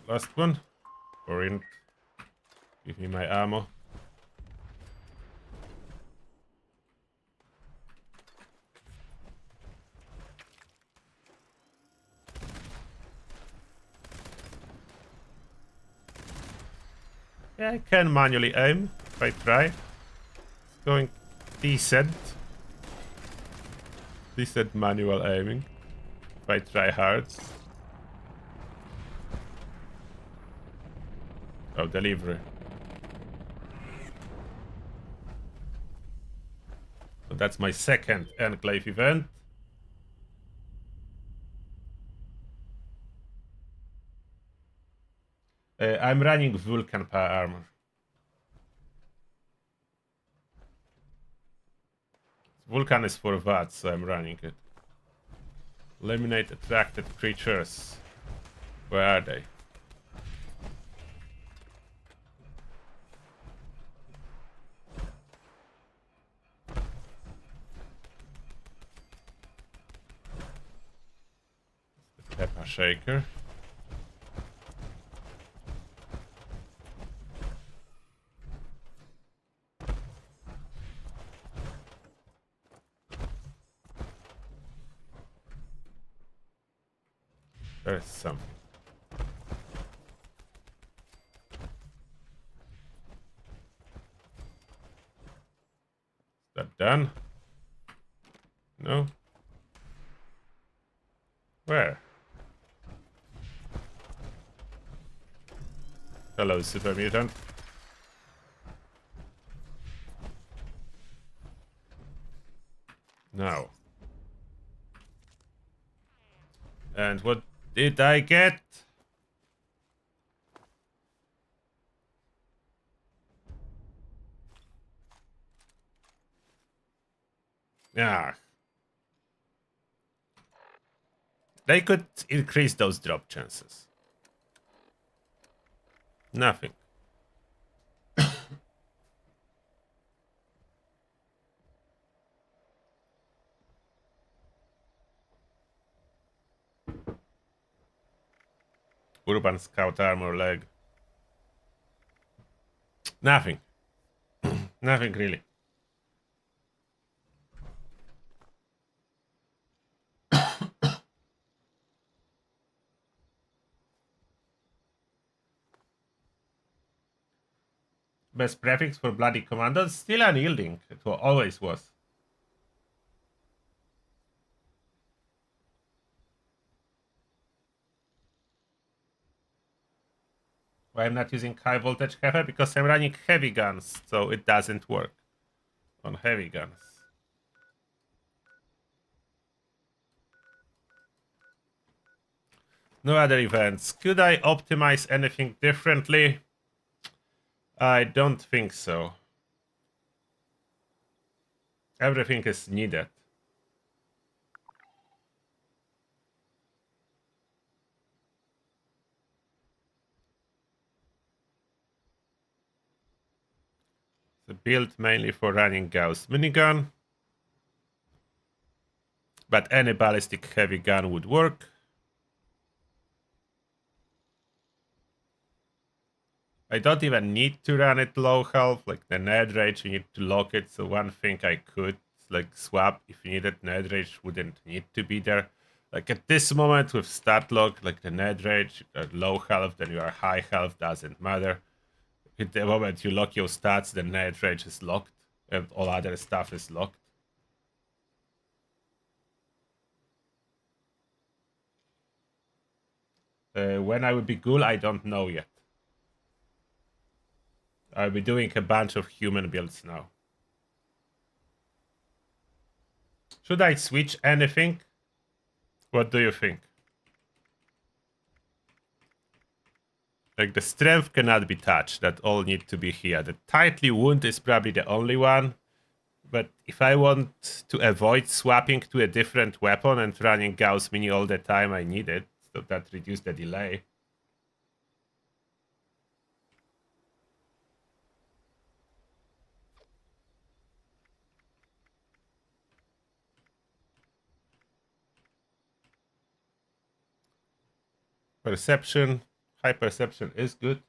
Last one. Orient. Give me my ammo. Yeah, I can manually aim if I try. It's going decent. Decent manual aiming. If I try hard. Oh, delivery. So that's my second Enclave event. I'm running Vulcan power armor. Vulcan is for VAT, so I'm running it. Eliminate attracted creatures. Where are they? The Pepper Shaker. There's some. Is that done? No? Where? Hello, Super Mutant. No. And what did I get? Yeah. They could increase those drop chances. Nothing. Urban Scout armor leg. Nothing. Nothing really. Best prefix for Bloody Commandos? Still unyielding. It always was. Why I'm not using high voltage heavy? Because I'm running heavy guns, so it doesn't work on heavy guns. No other events. Could I optimize anything differently? I don't think so. Everything is needed. The build mainly for running Gauss minigun. But any ballistic heavy gun would work. I don't even need to run it low health, like the Nerd Rage, you need to lock it. So one thing I could like swap if you needed Nerd Rage wouldn't need to be there. Like at this moment with stat lock, like the Nerd Rage, low health, then you are high health, doesn't matter. At the moment you lock your stats, the Nerd Rage is locked, and all other stuff is locked. When I will be ghoul, I don't know yet. I'll be doing a bunch of human builds now. Should I switch anything? What do you think? Like the strength cannot be touched. That all need to be here. The tightly wound is probably the only one. But if I want to avoid swapping to a different weapon and running Gauss Mini all the time, I need it. So that reduces the delay. Perception. High perception is good.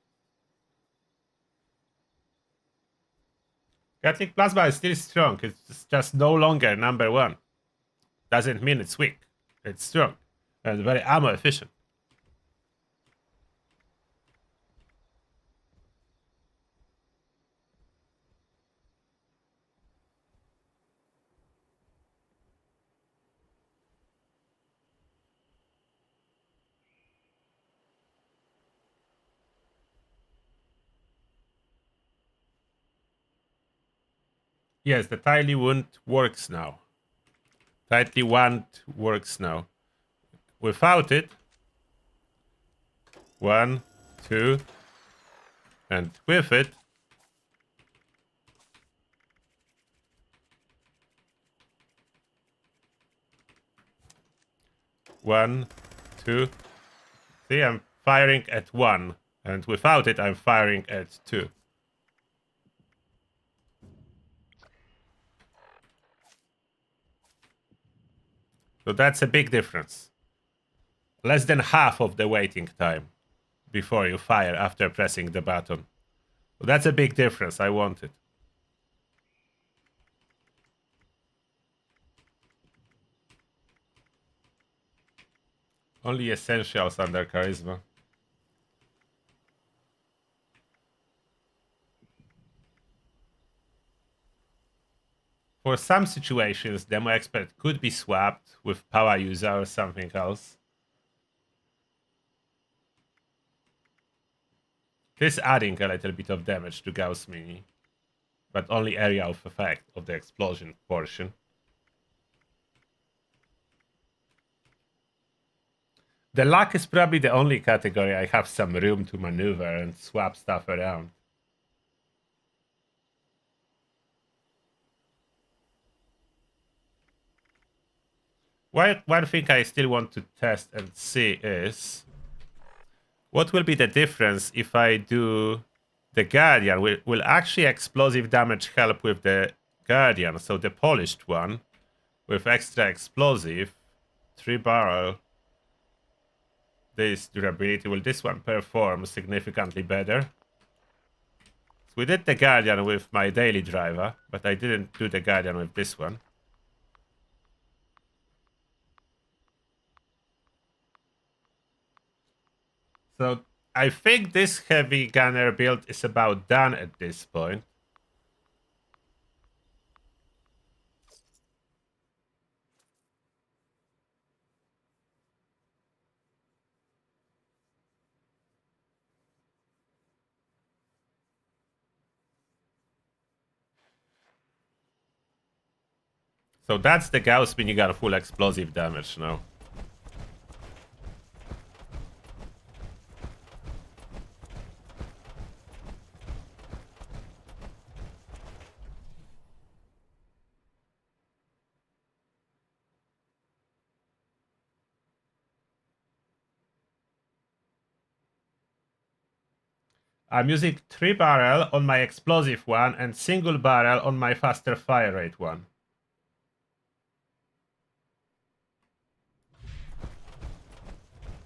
Gatling Plasma is still strong. It's just no longer number one. Doesn't mean it's weak. It's strong and very ammo efficient. Yes, the Tightly Wound works now. Tightly Wound works now. Without it, 1, 2, and with it, 1, 2. See, I'm firing at 1, and without it, I'm firing at 2. So that's a big difference. Less than half of the waiting time before you fire after pressing the button. So that's a big difference. I want it. Only essentials under charisma. For some situations, Demo Expert could be swapped with Power User or something else. It is adding a little bit of damage to Gauss Mini, but only area of effect of the explosion portion. The luck is probably the only category I have some room to maneuver and swap stuff around. One thing I still want to test and see is what will be the difference if I do the Guardian. Will actually explosive damage help with the Guardian, so the polished one with extra explosive, 3 barrel. This durability, will this one perform significantly better? So we did the Guardian with my daily driver, but I didn't do the Guardian with this one. So I think this heavy gunner build is about done at this point. So that's the Gauss minigun full explosive damage now. I'm using 3 barrel on my explosive one and single barrel on my faster fire rate one.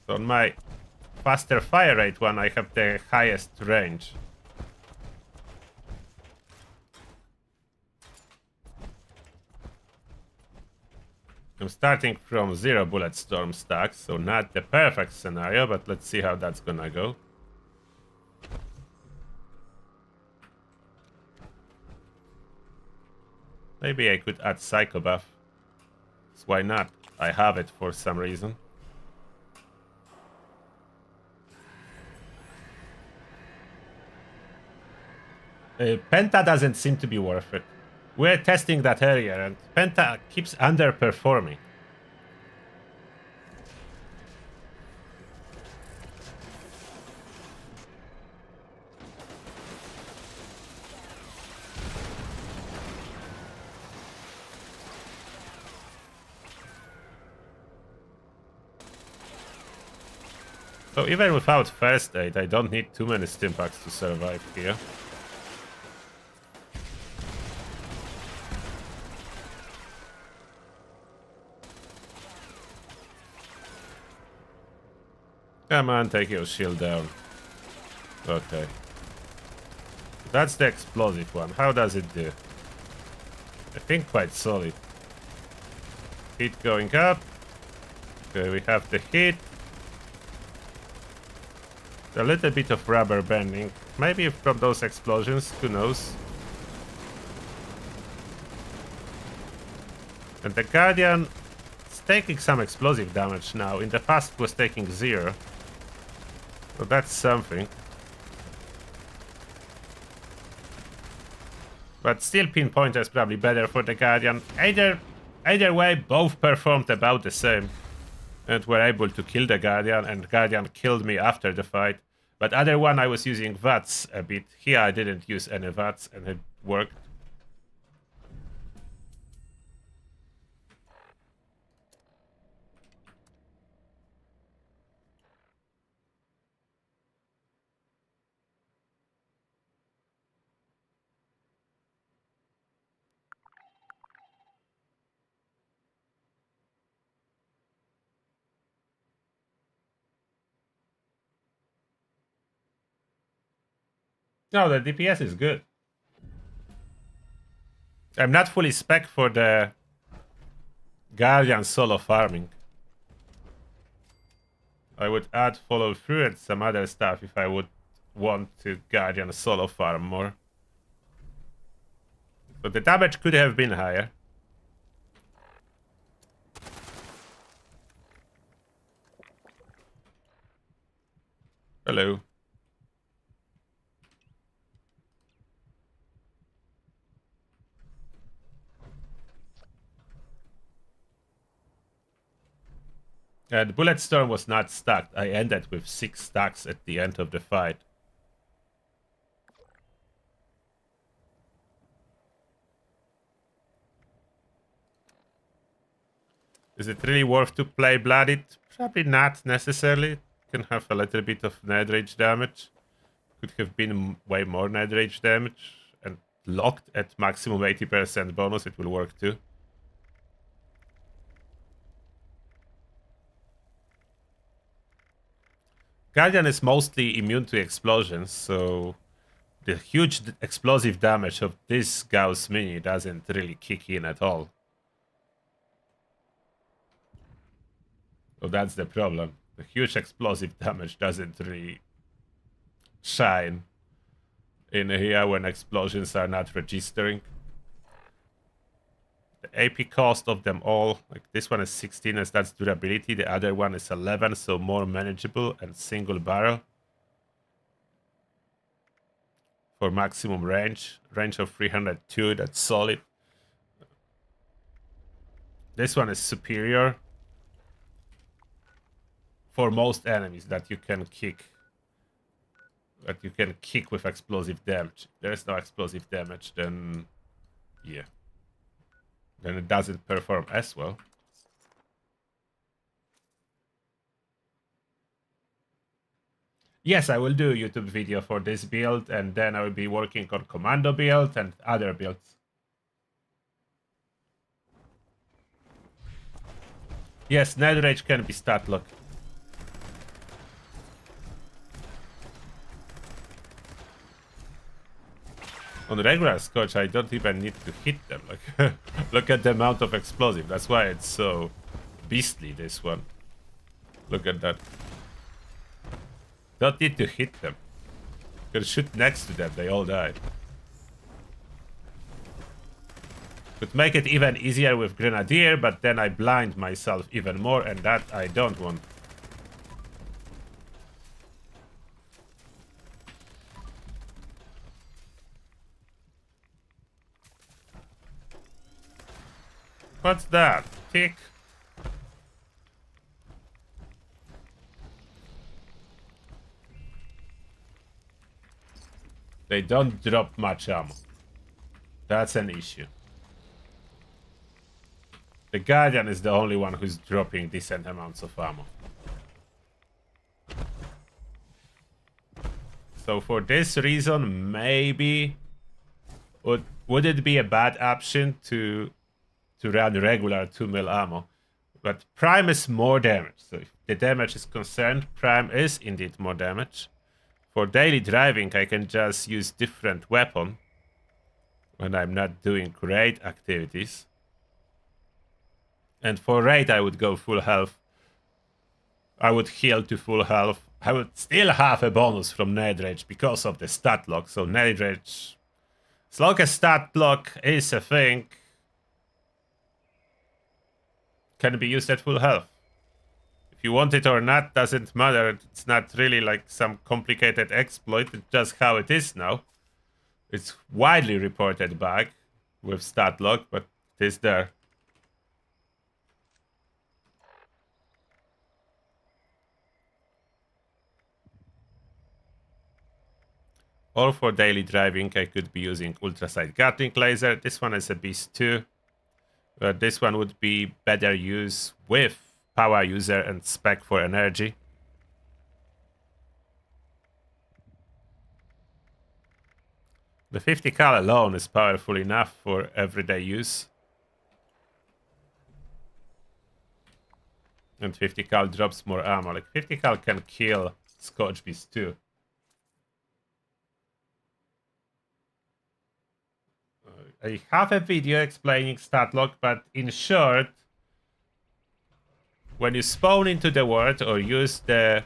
So on my faster fire rate one, I have the highest range. I'm starting from 0 bullet storm stacks, so not the perfect scenario, but let's see how that's gonna go. Maybe I could add Psycho Buff. So why not? I have it for some reason. Penta doesn't seem to be worth it. We're testing that earlier, and Penta keeps underperforming. So even without first aid, I don't need too many stimpaks to survive here. Come on, take your shield down. Okay. That's the explosive one. How does it do? I think quite solid. Heat going up. Okay, we have the heat. A little bit of rubber banding. Maybe from those explosions, who knows? And the Guardian is taking some explosive damage now. In the past it was taking 0. So that's something. But still pinpointer is probably better for the Guardian. Either way, both performed about the same. And were able to kill the Guardian, and Guardian killed me after the fight. But other one I was using VATS a bit. Here I didn't use any VATS and it worked. No, the DPS is good. I'm not fully spec for the Guardian solo farming. I would add follow through and some other stuff if I would want to Guardian solo farm more. But the damage could have been higher. Hello. And Bullet Storm was not stacked. I ended with 6 stacks at the end of the fight. Is it really worth to play Blooded? Probably not necessarily. Can have a little bit of Ned Rage damage. Could have been way more Ned Rage damage. And locked at maximum 80% bonus, it will work too. Guardian is mostly immune to explosions, so the huge explosive damage of this Gauss Mini doesn't really kick in at all. So that's the problem. The huge explosive damage doesn't really shine in here when explosions are not registering. The AP cost of them all, like this one is 16 as that's durability, the other one is 11, so more manageable, and single barrel. For maximum range of 302, that's solid. This one is superior for most enemies that you can kick. That you can kick with explosive damage. If there is no explosive damage, then yeah. Then it doesn't perform as well. Yes, I will do a YouTube video for this build, and then I will be working on commando build and other builds. Yes, Ned Rage can be stat lock. On regular Scotch, I don't even need to hit them. Like, look at the amount of explosive. That's why it's so beastly, this one. Look at that. Don't need to hit them. You can shoot next to them, they all die. Could make it even easier with Grenadier, but then I blind myself even more, and that I don't want. What's that? Tick. They don't drop much ammo. That's an issue. The Guardian is the only one who's dropping decent amounts of ammo. So for this reason, maybe would it be a bad option to run regular 2mm ammo? But Prime is more damage. So if the damage is concerned, Prime is indeed more damage. For daily driving, I can just use different weapon when I'm not doing raid activities. And for raid, I would go full health. I would heal to full health. I would still have a bonus from Nade Rage because of the stat lock. So Nade Rage, as long as stat lock is a thing, can be used at full health. If you want it or not, doesn't matter. It's not really like some complicated exploit. It's just how it is now. It's widely reported bug with stat lock, but it is there. Or for daily driving, I could be using ultrasight Gatling laser. This one is a beast too. But this one would be better used with power user and spec for energy. The 50 cal alone is powerful enough for everyday use. And 50 cal drops more ammo. Like 50 cal can kill Scotch Beast too. I have a video explaining stat lock, but in short, when you spawn into the world or use the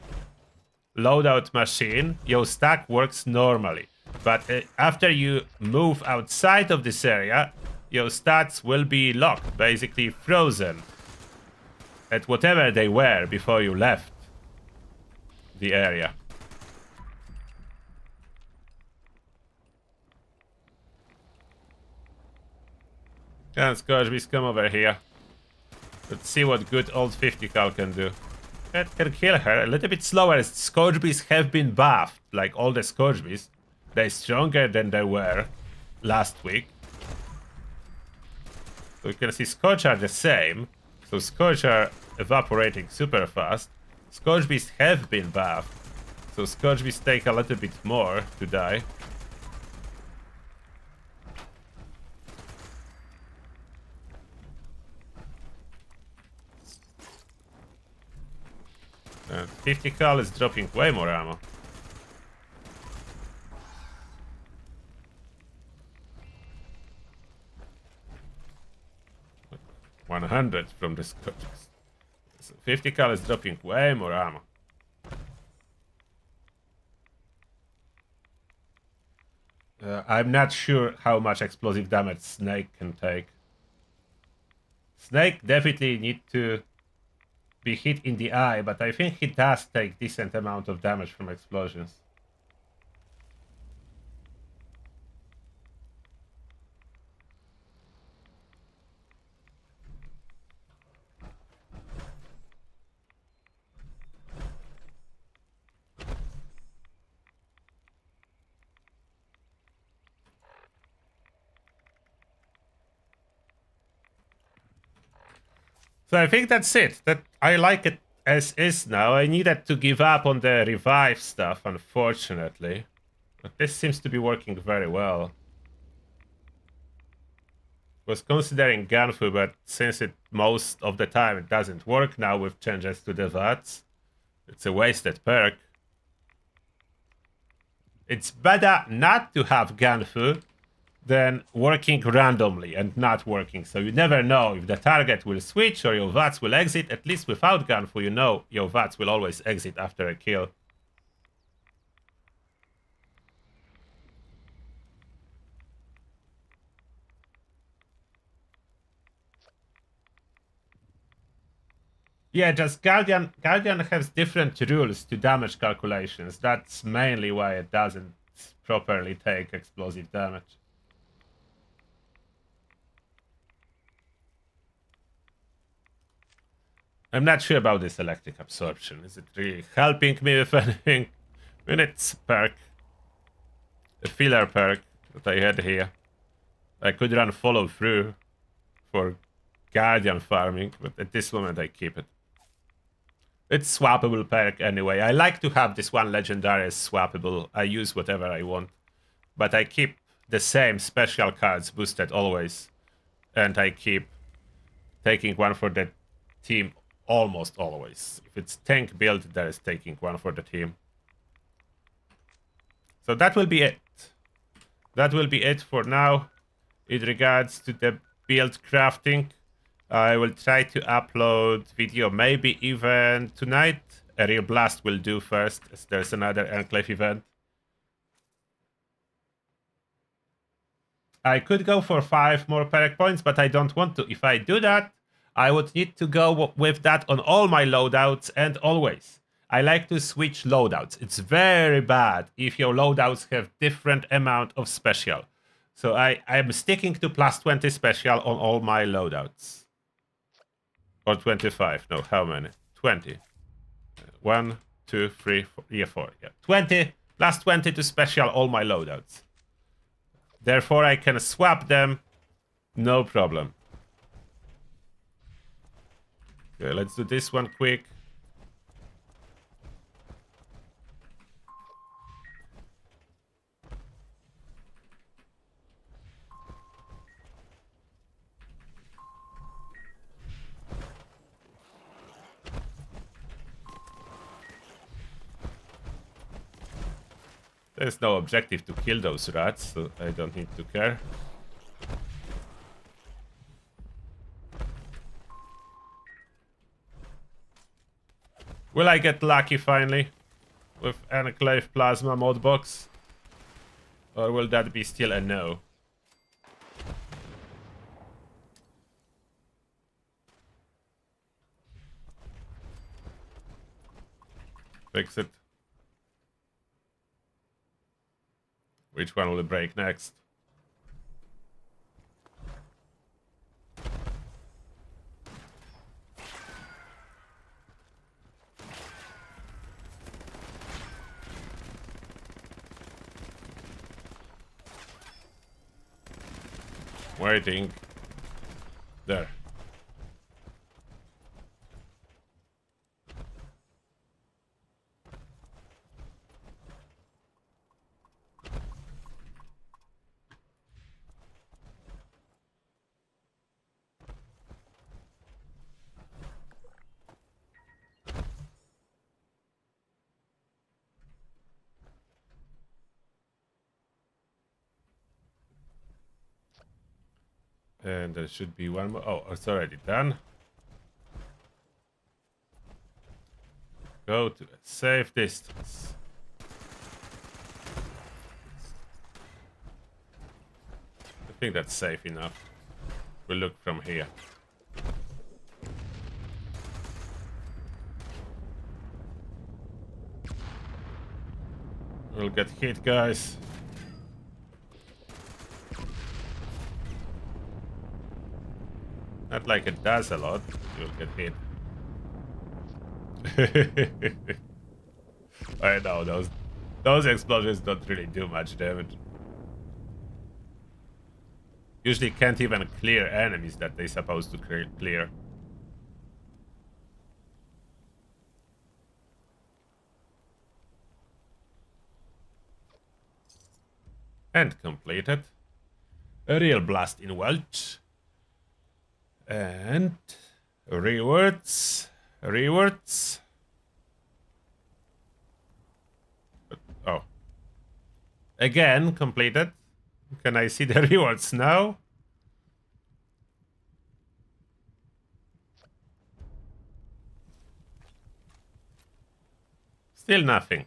loadout machine, your stack works normally. But after you move outside of this area, your stats will be locked, basically frozen at whatever they were before you left the area. Can Scotch Beast come over here? Let's see what good old 50 cal can do. That can kill her a little bit slower as Scotch Beasts have been buffed, like all the Scotch Beasts. They're stronger than they were last week. So you can see Scotch are the same. So Scotch are evaporating super fast. Scotch Beasts have been buffed. So Scotch Beasts take a little bit more to die. 50 cal is dropping way more ammo. $100 from the Scotches. So 50 cal is dropping way more ammo. I'm not sure how much explosive damage Snake can take. Snake definitely need to be hit in the eye, but I think he does take decent amount of damage from explosions. So I think that's it. That I like it as is now. I needed to give up on the revive stuff, unfortunately. But this seems to be working very well. Was considering Ganfu, but since it most of the time it doesn't work now with changes to the VATs, it's a wasted perk. It's better not to have Ganfu than working randomly and not working. So you never know if the target will switch or your VATs will exit. At least without Ganfu, you know your VATs will always exit after a kill. Yeah, just Guardian has different rules to damage calculations. That's mainly why it doesn't properly take explosive damage. I'm not sure about this electric absorption. Is it really helping me with anything? I mean, it's perk. A filler perk that I had here. I could run follow through for Guardian farming, but at this moment I keep it. It's swappable perk anyway. I like to have this one legendary as swappable. I use whatever I want. But I keep the same special cards boosted always. And I keep taking one for the team almost always. If it's tank build, there is taking one for the team. So that will be it. That will be it for now. In regards to the build crafting, I will try to upload video maybe even tonight. A real blast will do first, as there's another Enclave event. I could go for 5 more Perk points, but I don't want to. If I do that, I would need to go with that on all my loadouts and always. I like to switch loadouts. It's very bad if your loadouts have different amount of special. So I'm sticking to plus 20 special on all my loadouts. Or 25. No, how many? 20. 1, 2, 3, 4. Yeah, 4. Yeah. 20 plus 20 to special all my loadouts. Therefore, I can swap them. No problem. Okay, let's do this one quick. There's no objective to kill those rats, so I don't need to care. Will I get lucky finally with Enclave Plasma mod box? Or will that be still a no? Fix it. Which one will break next? Waiting. There. And there should be one more. Oh, it's already done. Go to a safe distance. I think that's safe enough. We'll look from here. We'll get hit, guys. Not like it does a lot. You'll get hit. I know those explosions don't really do much damage. Usually can't even clear enemies that they're supposed to clear. And completed. A real blast in Welch. And rewards. Rewards. Oh. Again, completed. Can I see the rewards now? Still nothing.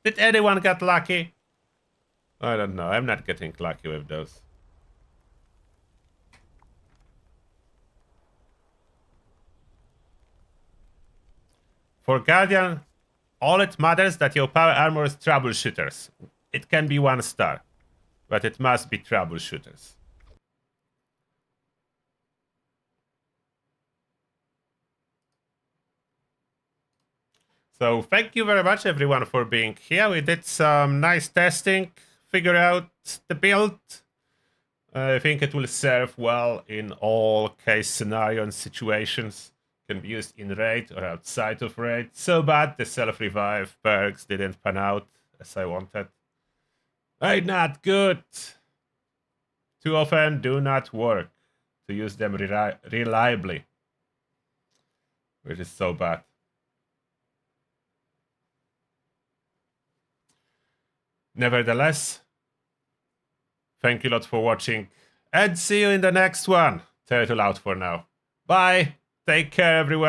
Did anyone get lucky? I don't know. I'm not getting lucky with those. For Guardian, all it matters that your power armor is troubleshooters. It can be 1 star, but it must be troubleshooters. So thank you very much everyone for being here. We did some nice testing, figure out the build. I think it will serve well in all case scenario and situations. Can be used in raid or outside of raid. So bad the self-revive perks didn't pan out as I wanted. Ain't not good. Too often do not work to use them reliably. which is so bad. Nevertheless, thank you a lot for watching, and see you in the next one. Turtle out for now. Bye. Take care, everyone.